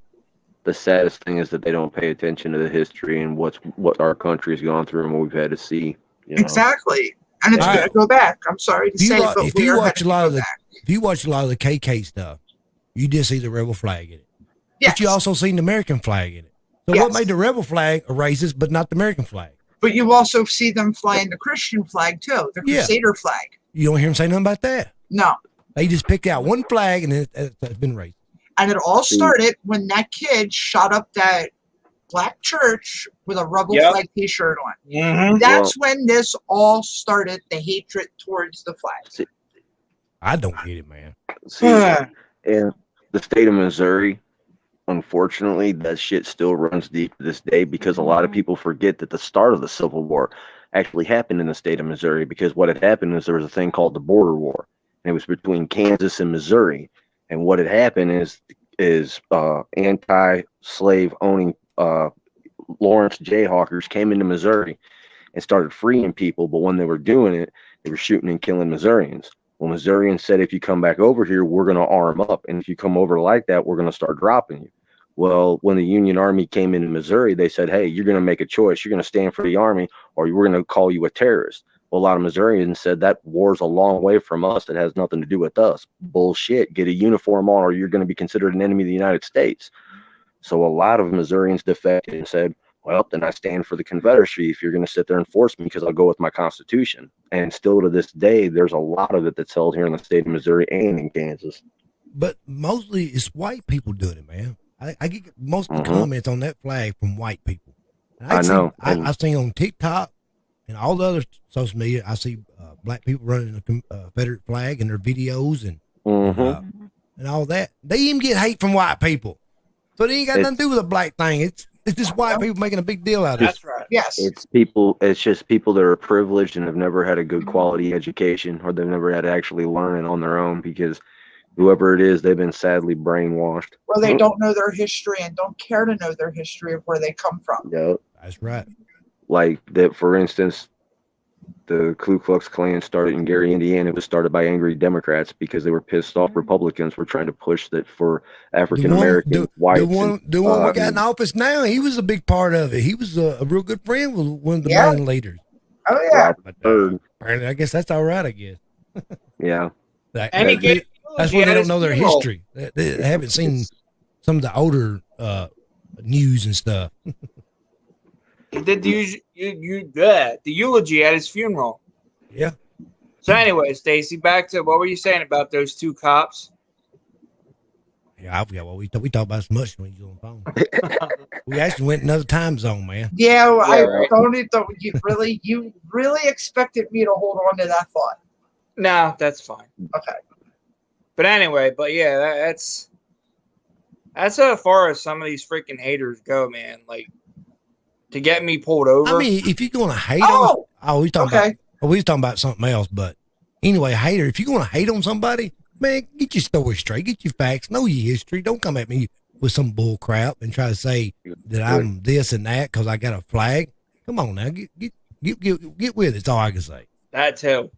H: The saddest thing is that they don't pay attention to the history and what our country's gone through and what we've had to see. You know?
F: Exactly. And it's
G: All
F: going to go back. I'm sorry to say, but
G: if you watch a lot of
F: back.
G: if you watch a lot of the KK stuff, you just see the rebel flag in it.
F: Yes.
G: But you also seen the American flag in it. So
F: Yes.
G: what made the rebel flag a racist, but not the American flag?
F: But you also see them flying the Christian flag too, the
G: Yeah.
F: Crusader flag.
G: You don't hear them say nothing about that.
F: No.
G: They just picked out one flag and it's been racist.
F: And it all started when that kid shot up that black church with a rebel flag t-shirt on.
B: Mm-hmm.
F: That's when this all started, the hatred towards the flag.
G: I don't get it, man.
H: See, in the state of Missouri, unfortunately, that shit still runs deep to this day because a lot of people forget that the start of the Civil War actually happened in the state of Missouri, because what had happened is there was a thing called the Border War, and it was between Kansas and Missouri. And what had happened is anti-slave owning Lawrence Jayhawkers came into Missouri and started freeing people, but when they were doing it, they were shooting and killing Missourians. Well, Missourians said, if you come back over here, we're going to arm up. And if you come over like that, we're going to start dropping you. Well, when the Union Army came into Missouri, they said, hey, you're going to make a choice. You're going to stand for the Army, or we're going to call you a terrorist. Well, a lot of Missourians said that war's a long way from us. It has nothing to do with us. Bullshit. Get a uniform on, or you're going to be considered an enemy of the United States. So a lot of Missourians defected and said, well, then I stand for the Confederacy if you're going to sit there and force me, because I'll go with my Constitution. And still to this day, there's a lot of it that's held here in the state of Missouri and in Kansas.
G: But mostly it's white people doing it, man. I get most of the comments on that flag from white people. And
H: I know.
G: I've seen on TikTok and all the other social media, I see black people running a Confederate flag in their videos and all that. They even get hate from white people. So they ain't got nothing to do with the black thing. It's just white people making a big deal out of it.
B: That's right.
F: Yes.
H: It's just people that are privileged and have never had a good quality education, or they've never had to actually learn it on their own, because whoever it is, they've been sadly brainwashed.
F: Well, they don't know their history and don't care to know their history of where they come from.
H: Yep.
G: That's right.
H: Like that, for instance, the Ku Klux Klan started in Gary, Indiana. It was started by angry Democrats because they were pissed off Republicans were trying to push that for African American whites.
G: The one we got in office now, he was a big part of it. He was a real good friend with one of the main leaders.
F: Oh yeah.
G: But, apparently, I guess that's all right. I guess.
H: Yeah.
G: That's when they don't know their history. They haven't seen some of the older news and stuff.
B: He did the eulogy at his funeral.
G: Yeah.
B: So anyway, Stacy, back to what were you saying about those two cops?
G: Yeah, I forgot what we talked about as much when you was on the phone. We actually went another time zone, man.
F: Yeah,
B: right.
F: You really expected me to hold on to that thought.
B: No, that's fine.
F: Okay.
B: But anyway, that's how far as some of these freaking haters go, man. Like, to get me pulled over.
G: I mean, if you're gonna hate on, we talking about something else. But anyway, hater, if you're gonna hate on somebody, man, get your story straight, get your facts, know your history. Don't come at me with some bull crap and try to say that I'm this and that because I got a flag. Come on now, get with it. That's all I can say.
B: That too.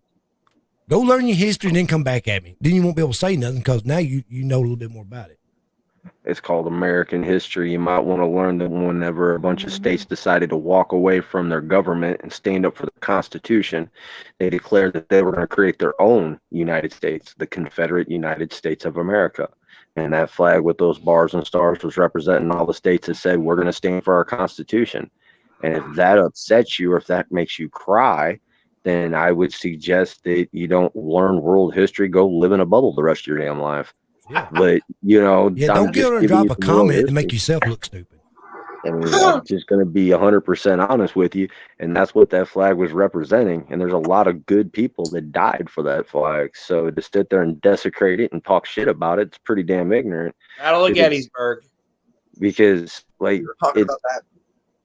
G: Go learn your history and then come back at me. Then you won't be able to say nothing because now you know a little bit more about it.
H: It's called American history. You might want to learn that whenever a bunch of states decided to walk away from their government and stand up for the Constitution, they declared that they were going to create their own United States, the Confederate United States of America. And that flag with those bars and stars was representing all the states that said, we're going to stand for our Constitution. And if that upsets you or if that makes you cry, then I would suggest that you don't learn world history. Go live in a bubble the rest of your damn life.
G: Yeah.
H: But,
G: don't get on and drop a comment to make yourself look stupid.
H: I mean, I'm just going to be 100% honest with you. And that's what that flag was representing. And there's a lot of good people that died for that flag. So to sit there and desecrate it and talk shit about it, it's pretty damn ignorant.
B: Battle of Gettysburg.
H: Because, like,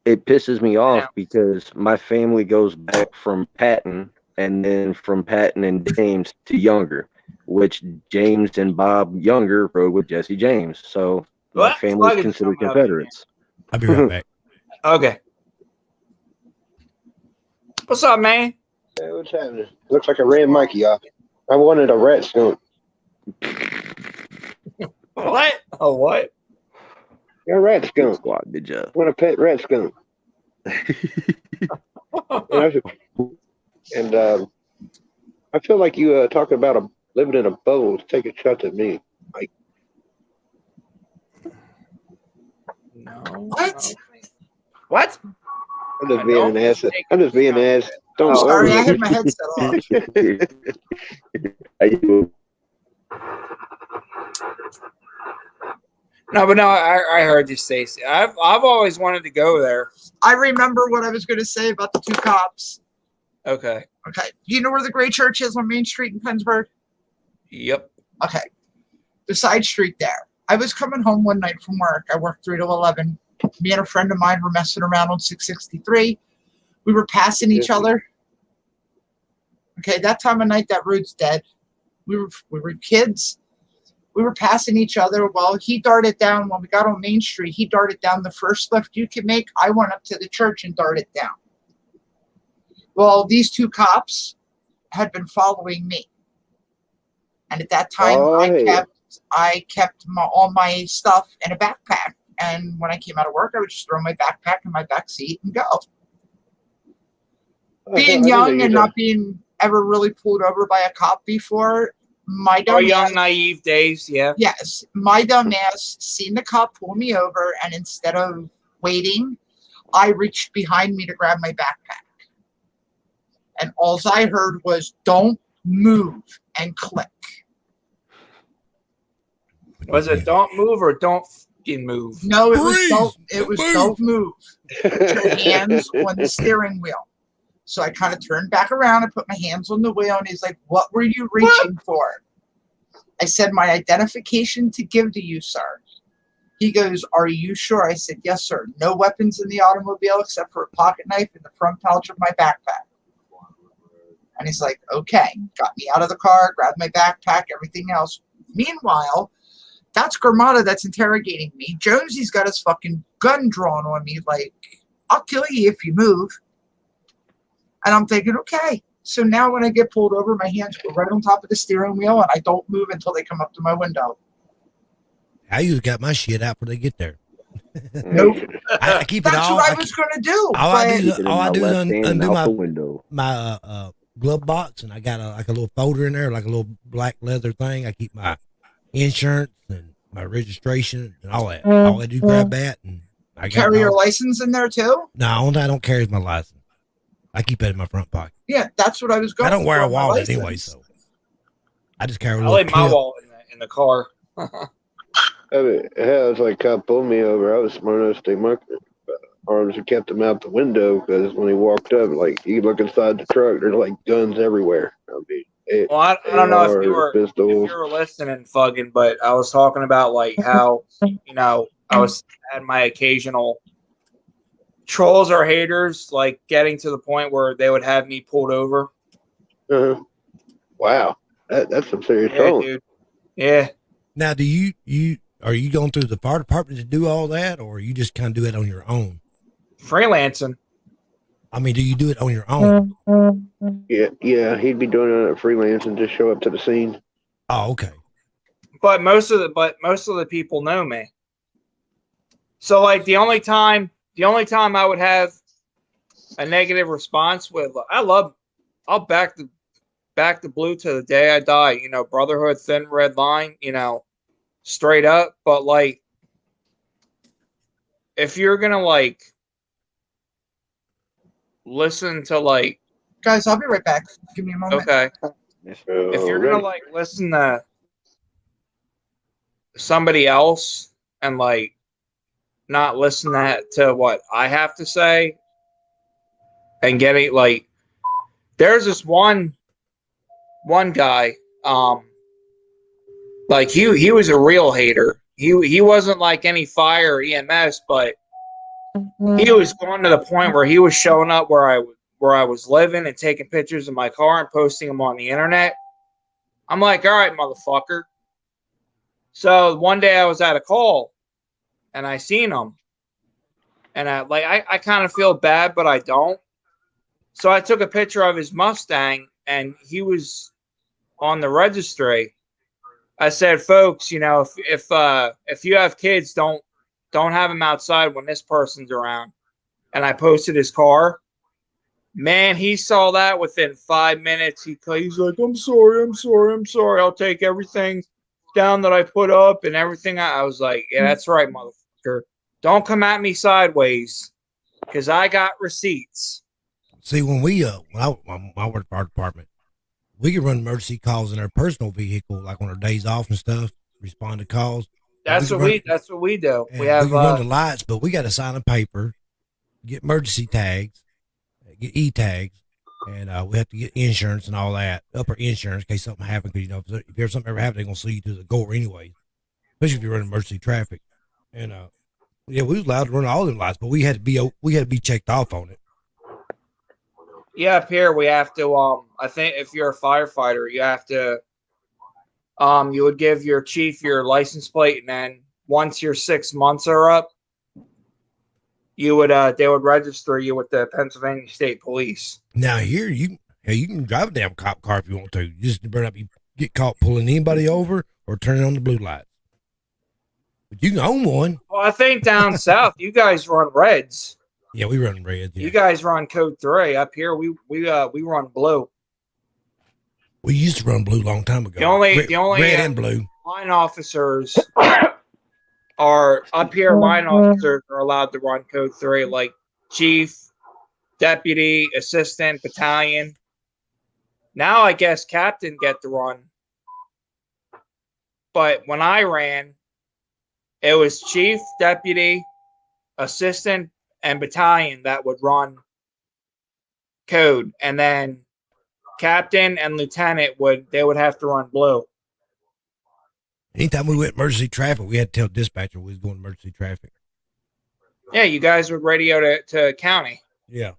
H: it pisses me off because my family goes back from Patton and then from Patton and James to Younger, which James and Bob Younger rode with Jesse James. So my family is considered Confederates.
G: I'll be right back.
B: Okay. What's up, man?
J: Hey, what's happening? Looks like I ran Mikey off. I wanted a rat skunk.
B: What? Oh, what?
J: Yeah, a rat skunk.
H: Squad, good job.
J: Want a pet rat skunk. And I feel like you talking about living in a bowl. Take a shot at me. Like,
B: No.
F: What?
B: What?
J: I'm just being an ass. I'm just being an ass. Don't
B: Oh,
F: Sorry, I
J: worry.
F: had my headset off.
H: How you doing?
B: No, but no, I heard you, Stacy. I've always wanted to go there.
F: I remember what I was going to say about the two cops.
B: Okay.
F: Okay. Do you know where the Gray Church is on Main Street in Pennsburg?
B: Yep.
F: Okay. The side street there. I was coming home one night from work. I worked 3 to 11. Me and a friend of mine were messing around on 663. We were passing each other. Okay, that time of night, that road's dead. We were kids. We were passing each other. Well, he darted down. When we got on Main Street, he darted down the first left you could make. I went up to the church and darted down. Well, these two cops had been following me. And at that time, I kept all my stuff in a backpack. And when I came out of work, I would just throw my backpack in my back seat and go. Being young and not being ever really pulled over by a cop before, my dumb
B: young, naive days, yeah.
F: Yes, my dumb ass seen the cop pull me over, and instead of waiting, I reached behind me to grab my backpack. And all I heard was, "Don't move," and click.
B: Was it don't move or don't fucking move?
F: No, it was don't move. Put your hands on the steering wheel. So I kind of turned back around and put my hands on the wheel, and he's like, "What were you reaching for?" I said, "My identification to give to you, sir." He goes, "Are you sure?" I said, "Yes, sir. No weapons in the automobile except for a pocket knife in the front pouch of my backpack." And he's like, "Okay." Got me out of the car, grabbed my backpack, everything else. Meanwhile, that's Gramada that's interrogating me. Jonesy's got his fucking gun drawn on me like, "I'll kill you if you move." And I'm thinking, okay. So now when I get pulled over, my hands go right on top of the steering wheel, and I don't move until they come up to my window.
G: I usually got my shit out before they get there.
F: Nope.
G: I keep it
F: That's
G: all.
F: what I was going to do.
G: All I do is undo my glove box, and I got like a little folder in there, like a little black leather thing. I keep my insurance and my registration and all that. All I do, grab that, and I
F: carry your license in there too.
G: No, only I don't carry my license. I keep that in my front pocket.
F: Yeah, that's what I was going.
G: I don't wear a wallet anyway, so I just carry a little.
B: I leave my wallet in the car.
J: I mean, hell, it's like cop pulled me over. I was smart enough to take my arms and kept them out the window because when he walked up, like you look inside the truck, there's like guns everywhere. I mean,
B: well, I don't know if you were listening, fucking, but I was talking about like how I had my occasional trolls or haters like getting to the point where they would have me pulled over.
J: Wow, that's some serious trolling.
B: Dude. Yeah.
G: Now, are you going through the fire department to do all that, or you just kind of do it on your own?
B: Freelancing.
G: I mean, do you do it on your own?
J: Yeah, he'd be doing it at freelance and just show up to the scene.
G: Oh, okay.
B: But most of the people know me. So like the only time I would have a negative response with, I'll back the blue to the day I die. Brotherhood, thin red line. Straight up. But like, if you're gonna like listen to like,
F: guys, I'll be right back. Give me a moment.
B: Okay. If you're gonna like listen to somebody else and like not listen to what I have to say and getting like, there's this one guy, like he was a real hater. He wasn't like any fire or EMS, but he was going to the point where he was showing up where I was living and taking pictures of my car and posting them on the internet. I'm like, all right, motherfucker. So one day I was at a call and I seen him, and I kind of feel bad, but I don't. So I took a picture of his Mustang, and he was on the registry. I said, folks, you know, if you have kids, don't have them outside when this person's around. And I posted his car. Man, he saw that within 5 minutes. He's like, I'm sorry. I'll take everything down that I put up and everything. I was like, yeah, that's right, motherfucker. Don't come at me sideways, because I got receipts.
G: See, when I work for our department, we can run emergency calls in our personal vehicle, like on our days off and stuff, respond to calls.
B: That's what we do. We have
G: we can run the lights, but we got to sign a paper, get emergency tags, get e-tags, and we have to get insurance and all that, upper insurance in case something happens. Because, you know, if there's something ever happens, they're going to sue you to the gore anyway, especially if you're running emergency traffic. And yeah, we was allowed to run all them lights, but we had to be checked off on it.
B: Yeah, up here we have to. I think if you're a firefighter, you have to. You would give your chief your license plate, and then once your 6 months are up, you would they would register you with the Pennsylvania State Police.
G: Now here you can drive a damn cop car if you want to. You just better not get caught pulling anybody over or turning on the blue lights. But you can own one.
B: Well, I think down south you guys run reds.
G: Yeah, we run reds. Yeah.
B: You guys run code 3. Up here we run blue.
G: We used to run blue a long time ago.
B: The only
G: red and blue
B: line officers are up here. Line officers are allowed to run code 3, like chief, deputy, assistant, battalion. Now I guess captain get to run. But when I ran, it was chief, deputy, assistant, and battalion that would run code, and then captain and lieutenant would have to run blue.
G: Anytime we went emergency traffic, we had to tell dispatcher we was going emergency traffic.
B: Yeah, you guys would radio to county.
G: Yeah.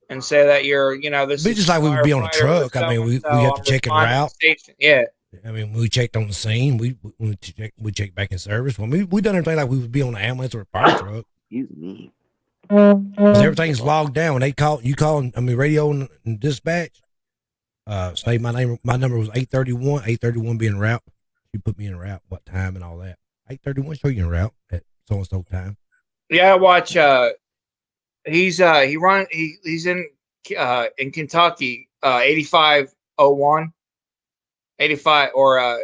B: And say that you're, you know, this
G: be
B: is
G: just like we would be on a truck. I mean, we have to check it out.
B: Yeah.
G: I mean, when we checked on the scene, we checked back in service. When we done everything like we would be on an ambulance or a fire truck.
H: Excuse me.
G: Because everything's logged down. When they call, radio and dispatch. Say my number was 831. 831 being route. You put me in a route, what time and all that. 831 show you in route at so and so time.
B: Yeah, I watch. He's in Kentucky. 8501. 85 or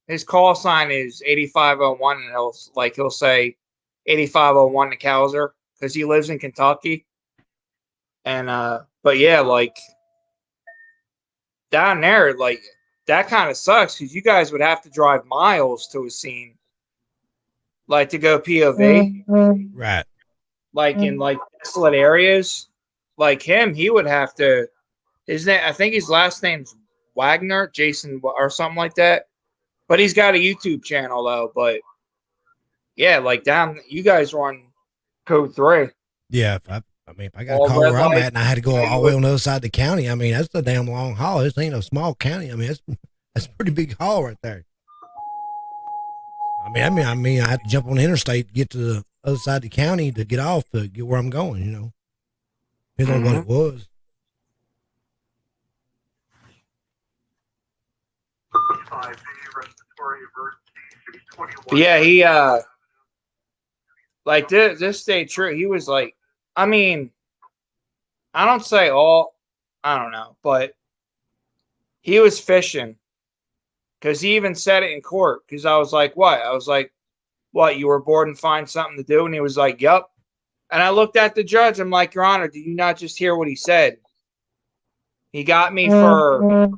B: his call sign is 8501, and he'll say 8501 to Kaiser because he lives in Kentucky. And but yeah, like down there, like that kind of sucks because you guys would have to drive miles to a scene, like to go POV,
G: right?
B: Like in like desolate areas, like him, he would have to. His name, I think his last name's Wagner, Jason, or something like that. But he's got a YouTube channel though. But yeah, like you guys run code 3.
G: Yeah, if I got a call where I'm at and I had to go all the way on the other side of the county, I mean, that's a damn long haul. This ain't a small county. I mean, that's a pretty big haul right there. I mean, I had to jump on the interstate to get to the other side of the county to get off to get where I'm going, you know. Depends on what it was.
B: Yeah, he like this stayed true. He was like, I mean, I don't know, but he was fishing because he even said it in court. Because I was like, what? I was like, what? You were bored and find something to do? And he was like, yup. And I looked at the judge. I'm like, Your Honor, did you not just hear what he said? He got me for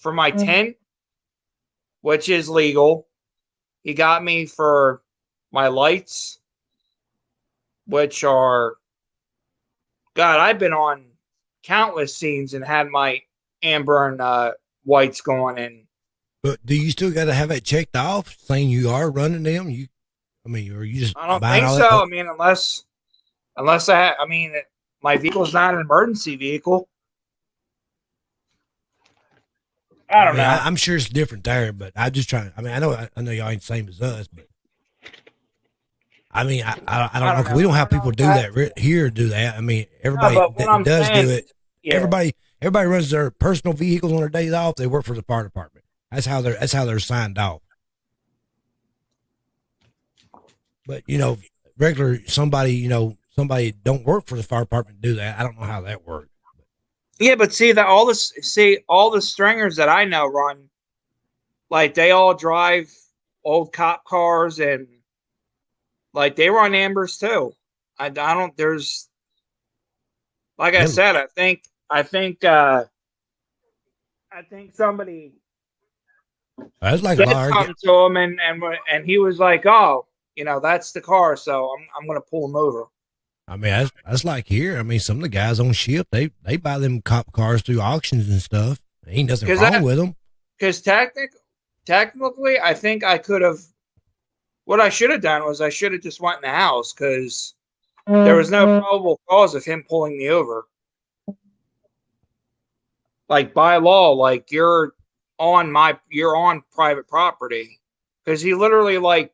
B: my tent, which is legal. He got me for my lights, which are, God, I've been on countless scenes and had my amber and whites going in.
G: But do you still got to have it checked off saying you are running them? Or you just?
B: I don't think so. I mean, unless my vehicle's not an emergency vehicle. I don't know.
G: I'm sure it's different there, but I'm just trying. I mean, I know y'all ain't the same as us, but I mean, I don't know, 'cause we don't have people do that here. Do that? I mean, everybody
B: but what
G: that
B: I'm
G: does
B: saying
G: do it.
B: Yeah.
G: Everybody runs their personal vehicles on their days off. They work for the fire department. That's how they're signed off. But regular somebody don't work for the fire department to do that. I don't know how that works.
B: Yeah, but see that all the stringers that I know run, like they all drive old cop cars and like they run ambers too. I don't. There's like I said. I think somebody
G: That's like
B: said something to him, and he was like, "Oh, that's the car, so I'm gonna pull him over."
G: I mean, that's like here. I mean, some of the guys on ship, they buy them cop cars through auctions and stuff. Ain't nothing wrong with them.
B: Because technically, I think I could have. What I should have done was I should have just went in the house because there was no probable cause of him pulling me over. Like by law, like you're on private property. Because he literally like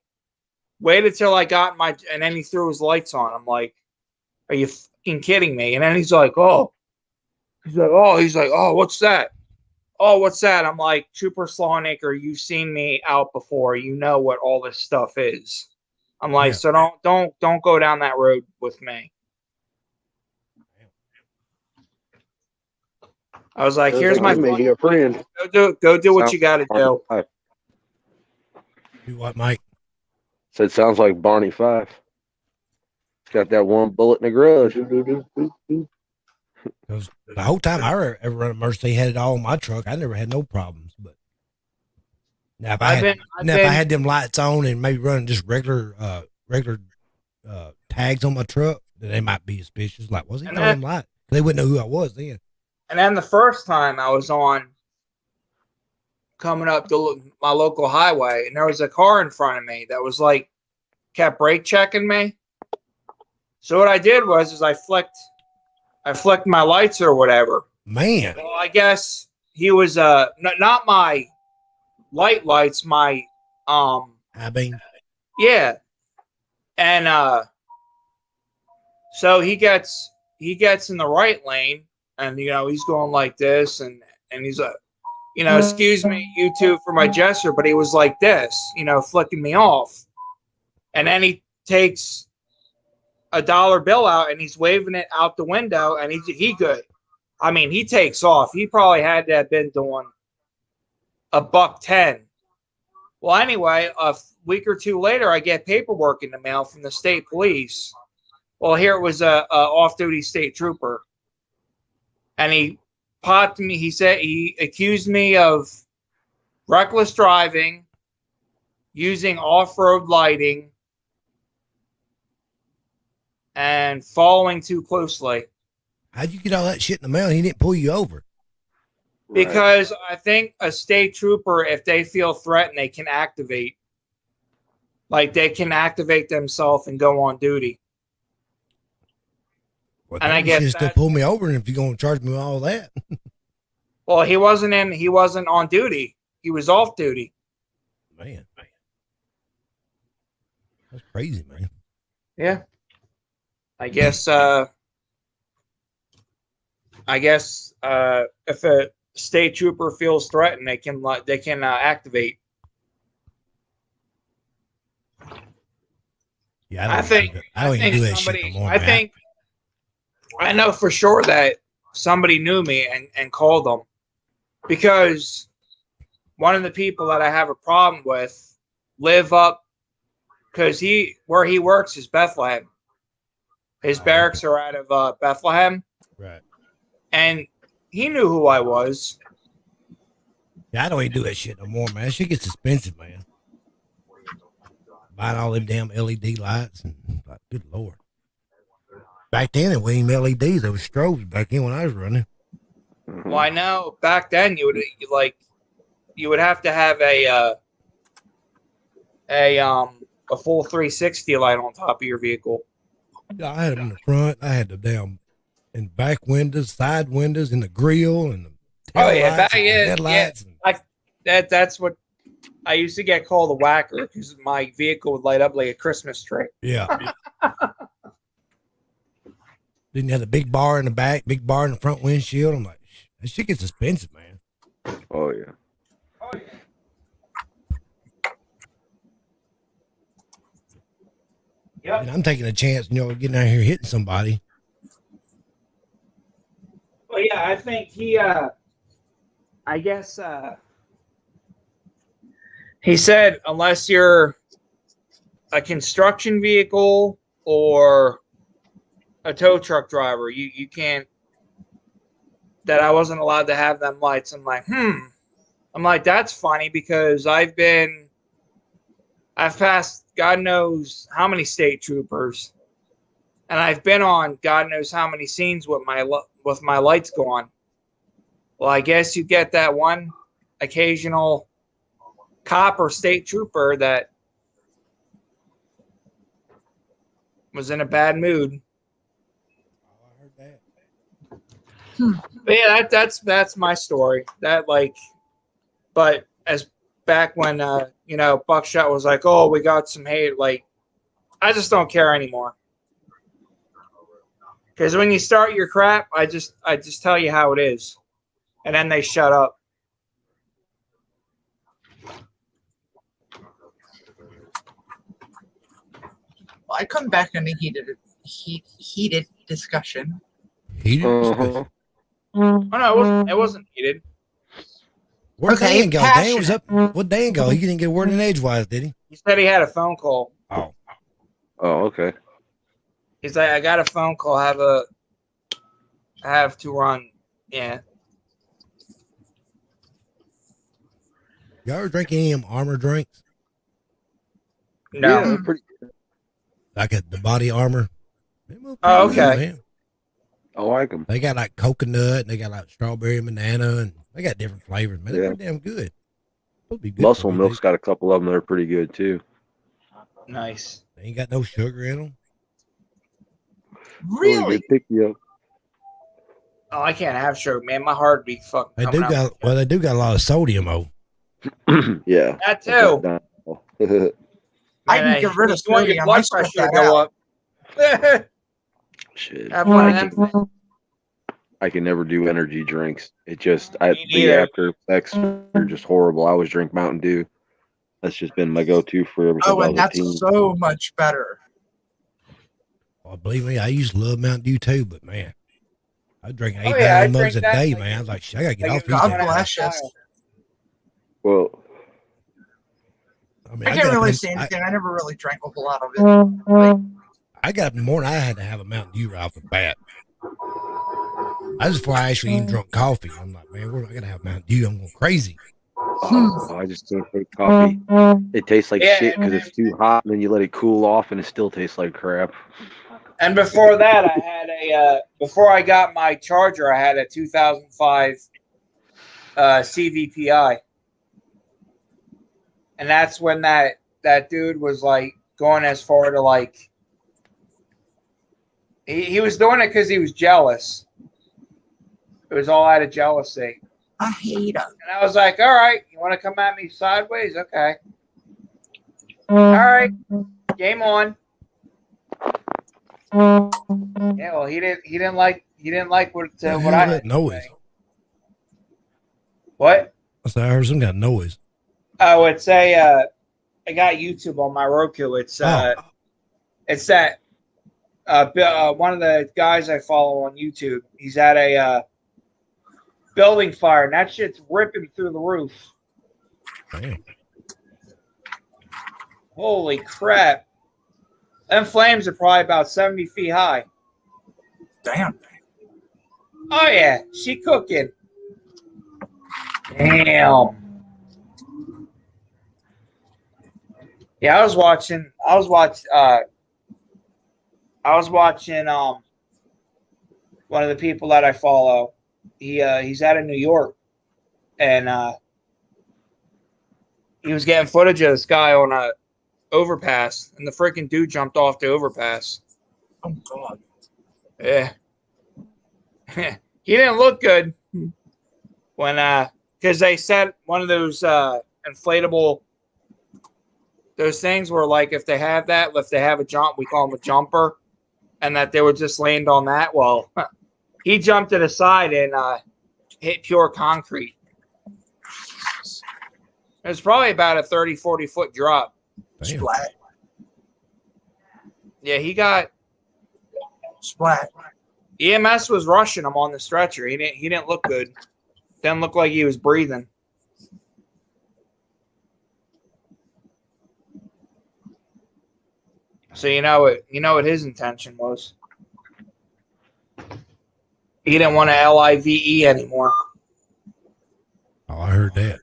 B: waited till I got and then he threw his lights on. I'm like, are you fucking kidding me? And then he's like, oh, what's that? Oh, what's that? I'm like, Trooper Slawnaker, you've seen me out before. You know what all this stuff is. I'm like, so don't go down that road with me. I was like, here's my
J: made you a friend.
B: Go do what you got to do.
G: Do what, Mike?
H: So it sounds like Barney Fife. It's got that one bullet in the garage.
G: Because the whole time I ever run a Mercy, had it all in my truck. I never had no problems. But now if I had them lights on and maybe running just regular tags on my truck, then they might be suspicious. Like, was he on them lights? They wouldn't know who I was then.
B: And then the first time I was coming up my local highway, and there was a car in front of me that was like kept brake checking me. So what I did was I flicked my lights or whatever.
G: Man.
B: Well, I guess he was not my lights, my
G: high beam.
B: Yeah. And so he gets in the right lane and he's going like this and he's like, excuse me, you two, for my gesture, but he was like this, flicking me off. And then he takes a dollar bill out and he's waving it out the window and he good. I mean, he takes off. He probably had to have been doing $110. Well, anyway, a week or two later, I get paperwork in the mail from the state police. Well, here it was a off-duty state trooper. And he popped me. He said he accused me of reckless driving, using off-road lighting, and following too closely.
G: How'd you get all that shit in the mail and he didn't pull you over?
B: Because I think a state trooper, if they feel threatened, they can activate. Like they can activate themselves and go on duty.
G: Well,
B: and I guess
G: still pull me over, and if you're going to charge me with all that.
B: Well, he wasn't on duty. He was off duty.
G: Man. That's crazy, man.
B: Yeah. I guess if a state trooper feels threatened, they can activate.
G: Yeah, I don't even do that shit no more.
B: I know for sure that somebody knew me and called them, because one of the people that I have a problem with live up, because where he works is Bethlehem. His barracks are out of Bethlehem.
G: Right.
B: And he knew who I was.
G: Yeah, I don't even do that shit no more, man. That shit gets expensive, man. Buying all them damn LED lights and like, good Lord. Back then, it wasn't even LEDs. There was strobes back then when I was running.
B: Well, I know back then you would have to have a full 360 light on top of your vehicle.
G: Yeah, I had them in the front. I had the damn in back windows, side windows, and the grill and the headlights.
B: That's what I used to get called a whacker because my vehicle would light up like a Christmas tree.
G: Yeah. Then you have the big bar in the back, big bar in the front windshield. I'm like, that shit gets expensive, man.
H: Oh yeah.
B: Yep.
G: And I'm taking a chance, getting out here hitting somebody.
B: Well, yeah, I think he, I guess, he said unless you're a construction vehicle or a tow truck driver, you can't, that I wasn't allowed to have them lights. I'm like, I'm like, that's funny because I've passed God knows how many state troopers, and I've been on God knows how many scenes with my lights gone. Well, I guess you get that one occasional cop or state trooper that was in a bad mood.
G: I heard that.
B: But yeah, that's my story. But as back when Buckshot was like, "Oh, we got some hate," like I just don't care anymore. Because when you start your crap, I just tell you how it is, and then they shut up.
F: Well, I come back in a heated discussion.
G: Heated discussion.
B: Oh no, it wasn't heated.
G: Where'd
F: Okay,
G: Dan go? Dan was up. Where'd Dan go? He didn't get a word in edgewise, did he?
B: He said he had a phone call.
G: Oh.
H: Oh, okay.
B: He's like, I got a phone call. I have to run. Yeah.
G: Y'all ever drink any of them armor drinks?
B: No.
H: Yeah, they're pretty good.
G: Like the body armor?
B: Oh, okay.
G: Man.
H: I like them.
G: They got like coconut and they got like strawberry and banana and they got different flavors, man. They're
H: Yeah.
G: pretty damn good. Be good
H: Muscle
G: for you,
H: Milk's
G: dude.
H: got a couple of them that are pretty good too.
B: Nice.
G: They ain't got no sugar in them.
F: Really?
H: Good pick you up.
B: Oh, I can't have sugar, man. My heart be fucking.
G: They do got they do got a lot of sodium though.
H: Yeah.
B: That too.
F: I can get rid of
B: You want your
F: sodium. I
B: blood
F: spit
B: pressure to
F: that
B: go
F: out.
B: up.
H: Shit.
B: Have one of them.
H: I can never do energy drinks. It just the
B: neither.
H: after effects are just horrible. I always drink Mountain Dew. That's just been my go-to for ever since
F: Oh,
H: I
F: and
H: was a
F: that's
H: teen.
F: so much better.
G: Well, believe me, I used to love Mountain Dew too, but man, I drink 8
B: yeah, I
G: 9 mugs
B: drink
G: a
B: that
G: day,
B: like
G: man. I was like, shit, I gotta get
B: like
G: off
B: it
G: these.
B: was
F: God
B: on
G: damn
F: bless
G: things.
F: us.
H: Well,
G: I mean,
F: I
G: I
F: can't
G: got
F: really
G: up
F: say
G: in-
F: anything. I never really drank a whole lot of it. Like,
G: I got up in the morning. I had to have a Mountain Dew right off the bat. That was before I actually even drunk coffee. I'm like, man, I gotta have Mountain Dew. I'm going crazy.
H: I just can't take coffee. It tastes like
B: Yeah,
H: shit because
B: and
H: it's too hot, and then you let it cool off, and it still tastes like crap.
B: And before that, I had before I got my charger, I had a 2005 CVPI. And that's when that dude was like going as far to like, he was doing it because he was jealous. It was all out of jealousy.
F: I hate them.
B: And I was like, all right, you want to come at me sideways? Okay. All right. Game on. Yeah, well, he didn't like what
G: What the
B: what
G: hell
B: I
G: is
B: had
G: that
B: to
G: noise?
B: say. What?
G: I said I heard some kind of noise.
B: Oh, it's I got YouTube on my Roku. It's that one of the guys I follow on YouTube. He's at a building fire, and that shit's ripping through the roof.
G: Damn.
B: Holy crap! Them flames are probably about 70 feet high.
F: Damn.
B: Oh yeah, she cooking. Damn. Yeah, I was watching one of the people that I follow. He's out of New York, and he was getting footage of this guy on a overpass, and the freaking dude jumped off the overpass.
F: Oh God.
B: Yeah. He didn't look good when because they said one of those inflatable. Those things were like if they have a jump, we call them a jumper, and that they would just land on that. Well, he jumped to the side and hit pure concrete. It was probably about a 30, 40-foot drop.
F: Splat.
B: Yeah, he got
F: Splat.
B: EMS was rushing him on the stretcher. He didn't look good. Didn't look like he was breathing. So you know what his intention was. He didn't want to LIVE anymore.
G: Oh, I heard that.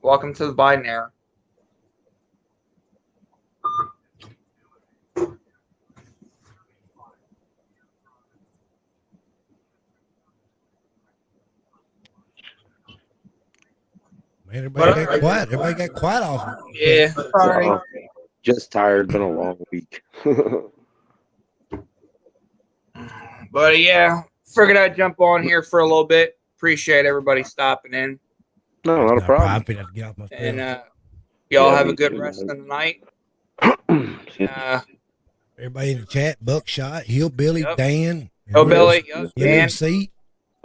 B: Welcome to the Biden era.
G: Man, everybody got quiet. Everybody got quiet off.
B: Yeah.
F: Sorry.
H: Just tired. Been a long week.
B: But yeah, figured I'd jump on here for a little bit. Appreciate everybody stopping in.
H: No, not a problem.
G: I'm finna get off my phone.
B: And y'all
H: Yeah,
B: have a
H: me
B: good
H: too,
B: rest
H: man.
B: of the night.
G: Everybody in the chat, Buckshot, Hillbilly,
B: Yep.
G: Dan,
B: Oh, Billy, yep, Dan,
G: MMC,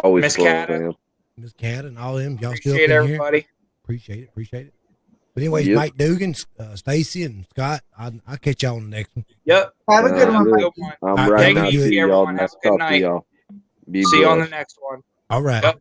H: Always
B: Miss
H: fun,
B: Cata.
H: man.
G: Miss Cat, and all them. Y'all still up
B: Appreciate
G: in here?
B: everybody.
G: Appreciate it. But anyways,
H: Yep.
G: Mike Dugan, Stacy, and Scott, I'll catch y'all on the next one.
B: Yep.
F: Have a good
H: Have
F: one.
H: a
F: Mike.
B: Good one.
H: I'm
G: All right,
H: right
B: take it
H: now
B: easy,
H: to y'all.
B: everyone.
H: Nice
B: Have a good
H: talk to
B: night.
H: y'all. Be
B: See you on the
H: blessed.
B: next one.
G: All right.
B: Yep.